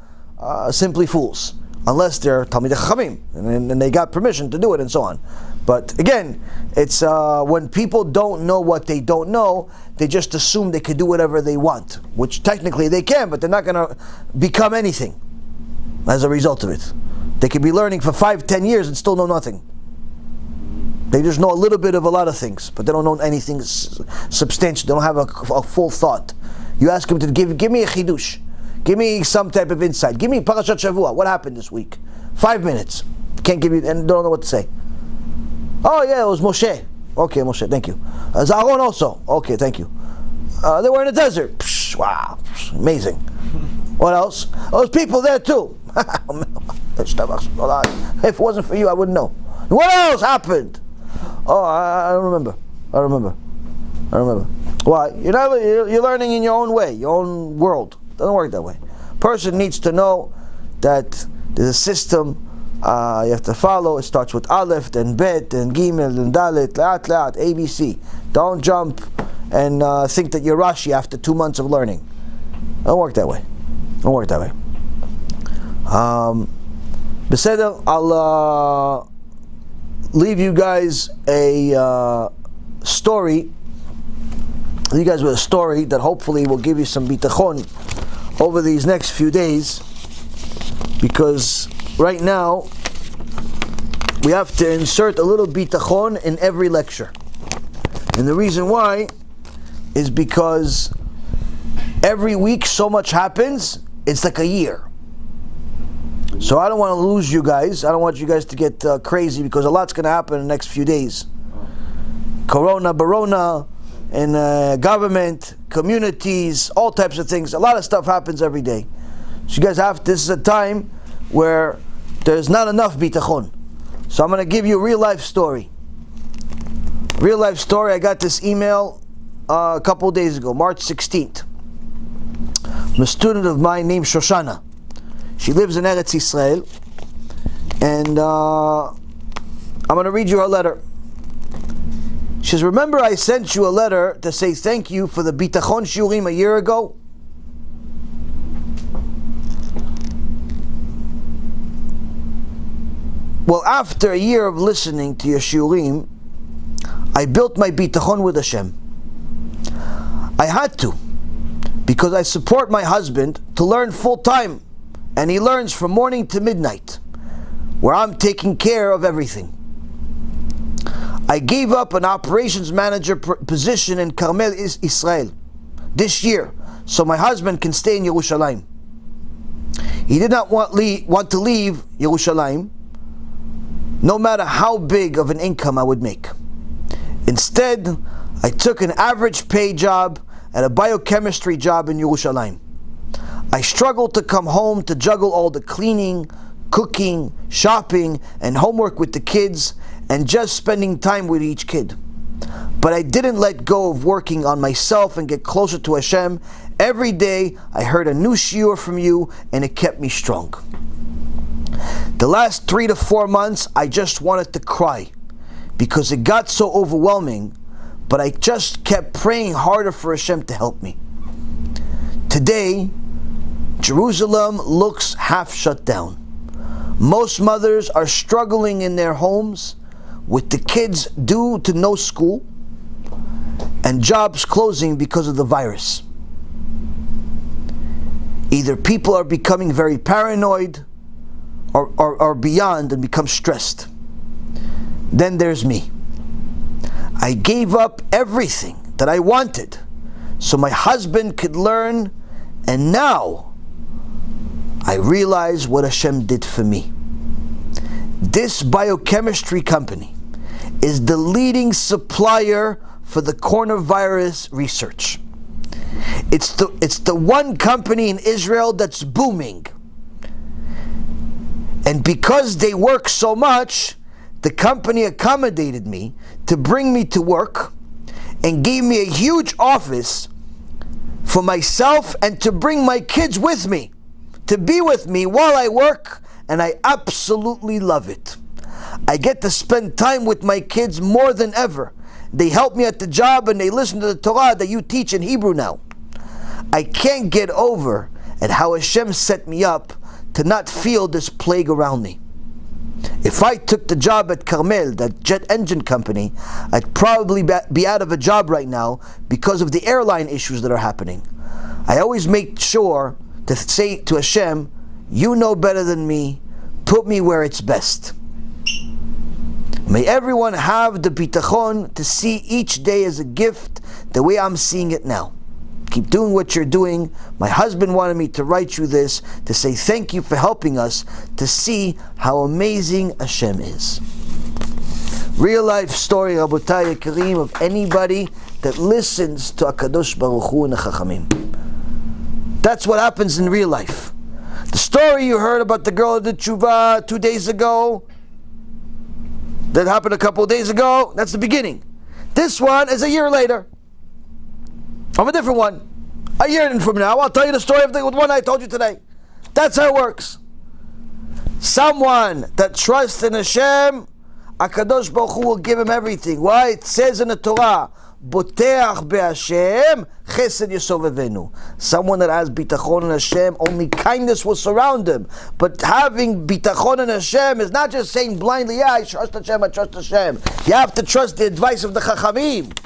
simply fools, unless they're Talmidei Chachamim, and they got permission to do it, and so on. But again, it's when people don't know what they don't know, they just assume they could do whatever they want, which technically they can, but they're not going to become anything as a result of it. They could be learning for 5-10 years and still know nothing. They just know a little bit of a lot of things, but they don't know anything substantial. They don't have a full thought. You ask them to give me a chidush, give me some type of insight, give me Parashat Shavua. What happened this week? 5 minutes. Can't give you, and don't know what to say. Oh yeah, it was Moshe. Okay, Moshe, thank you. Aaron also. Okay, thank you. They were in the desert. Psh, wow, amazing. What else? Those people there too. If it wasn't for you, I wouldn't know. What else happened? Oh, I don't remember. I remember. Why? You're learning in your own way, your own world. It doesn't work that way. Person needs to know that there's a system you have to follow. It starts with Aleph, then Bet, then Gimel, then Dalet, Le'at, ABC. Don't jump and think that you're Rashi after 2 months of learning. Don't work that way. Beseder, I'll leave you guys a story. Leave you guys with a story that hopefully will give you some bitachon over these next few days, because right now we have to insert a little bitachon in every lecture. And the reason why is because every week so much happens, it's like a year. So I don't want to lose you guys. I don't want you guys to get crazy, because a lot's going to happen in the next few days. Corona, Barona, and government, communities, all types of things. A lot of stuff happens every day. So you guys this is a time where there's not enough bitachon. So I'm going to give you a real life story. I got this email a couple days ago, March 16th. From a student of mine named Shoshana. She lives in Eretz Yisrael, and I'm going to read you her letter. She says, remember I sent you a letter to say thank you for the bitachon shiurim a year ago? Well, after a year of listening to your shiurim, I built my bitachon with Hashem. I had to, because I support my husband to learn full time, and he learns from morning to midnight, where I'm taking care of everything. I gave up an operations manager position in Carmel, Israel, this year, so my husband can stay in Yerushalayim. He did not want to leave Yerushalayim, no matter how big of an income I would make. Instead, I took an average pay job at a biochemistry job in Yerushalayim. I struggled to come home to juggle all the cleaning, cooking, shopping, and homework with the kids, and just spending time with each kid. But I didn't let go of working on myself and get closer to Hashem. Every day I heard a new shiur from you, and it kept me strong. The last 3 to 4 months I just wanted to cry, because it got so overwhelming, but I just kept praying harder for Hashem to help me. Today, Jerusalem looks half shut down. Most mothers are struggling in their homes with the kids due to no school and jobs closing because of the virus. Either people are becoming very paranoid or beyond and become stressed. Then there's me. I gave up everything that I wanted so my husband could learn, and now I realize what Hashem did for me. This biochemistry company is the leading supplier for the coronavirus research. It's the one company in Israel that's booming. And because they work so much, the company accommodated me to bring me to work and gave me a huge office for myself and to bring my kids with me, to be with me while I work, and I absolutely love it. I get to spend time with my kids more than ever. They help me at the job and they listen to the Torah that you teach in Hebrew now. I can't get over at how Hashem set me up to not feel this plague around me. If I took the job at Carmel, that jet engine company, I'd probably be out of a job right now because of the airline issues that are happening. I always make sure to say to Hashem, you know better than me, put me where it's best. May everyone have the bitachon to see each day as a gift the way I'm seeing it now. Keep doing what you're doing. My husband wanted me to write you this, to say thank you for helping us to see how amazing Hashem is. Real life story, Rabotai Kareem, of anybody that listens to HaKadosh Baruch Hu and the Chachamim. That's what happens in real life. The story you heard about the girl at the TeShuva 2 days ago, that happened a couple of days ago, that's the beginning. This one is a year later, of a different one. A year from now, I'll tell you the story of the one I told you today. That's how it works. Someone that trusts in Hashem, HaKadosh Baruch Hu will give him everything. Why? It says in the Torah, Boteach be'Hashem, Chesed Yosovevenu. Someone that has bitachon in Hashem, only kindness will surround him. But having bitachon in Hashem is not just saying blindly, yeah, I trust Hashem, I trust Hashem. You have to trust the advice of the Chachamim.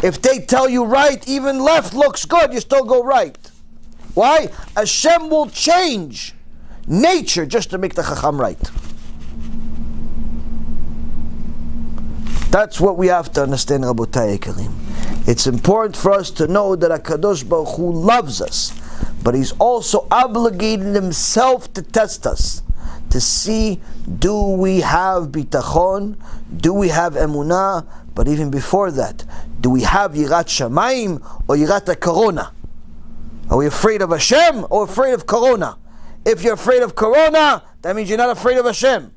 If they tell you right, even left looks good, you still go right. Why? Hashem will change nature just to make the Chacham right. That's what we have to understand, Rabotai Karim. It's important for us to know that HaKadosh Baruch Hu loves us, but He's also obligated Himself to test us, to see, do we have bitachon, do we have emunah, but even before that, do we have yirat shamayim or yirat corona? Are we afraid of Hashem or afraid of corona? If you're afraid of corona, that means you're not afraid of Hashem.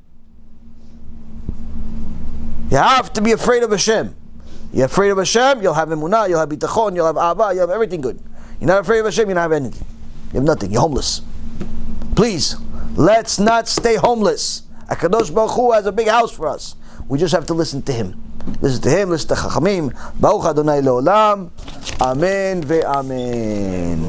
You have to be afraid of Hashem. You're afraid of Hashem, you'll have emunah, you'll have bitachon, you'll have HaBa, you'll have everything good. You're not afraid of Hashem, you don't have anything. You have nothing, you're homeless. Please, let's not stay homeless. HaKadosh Baruch Hu has a big house for us. We just have to listen to Him. Listen to Him, listen to Chachamim. Baruch Adonai Le'olam. Amen ve'amen.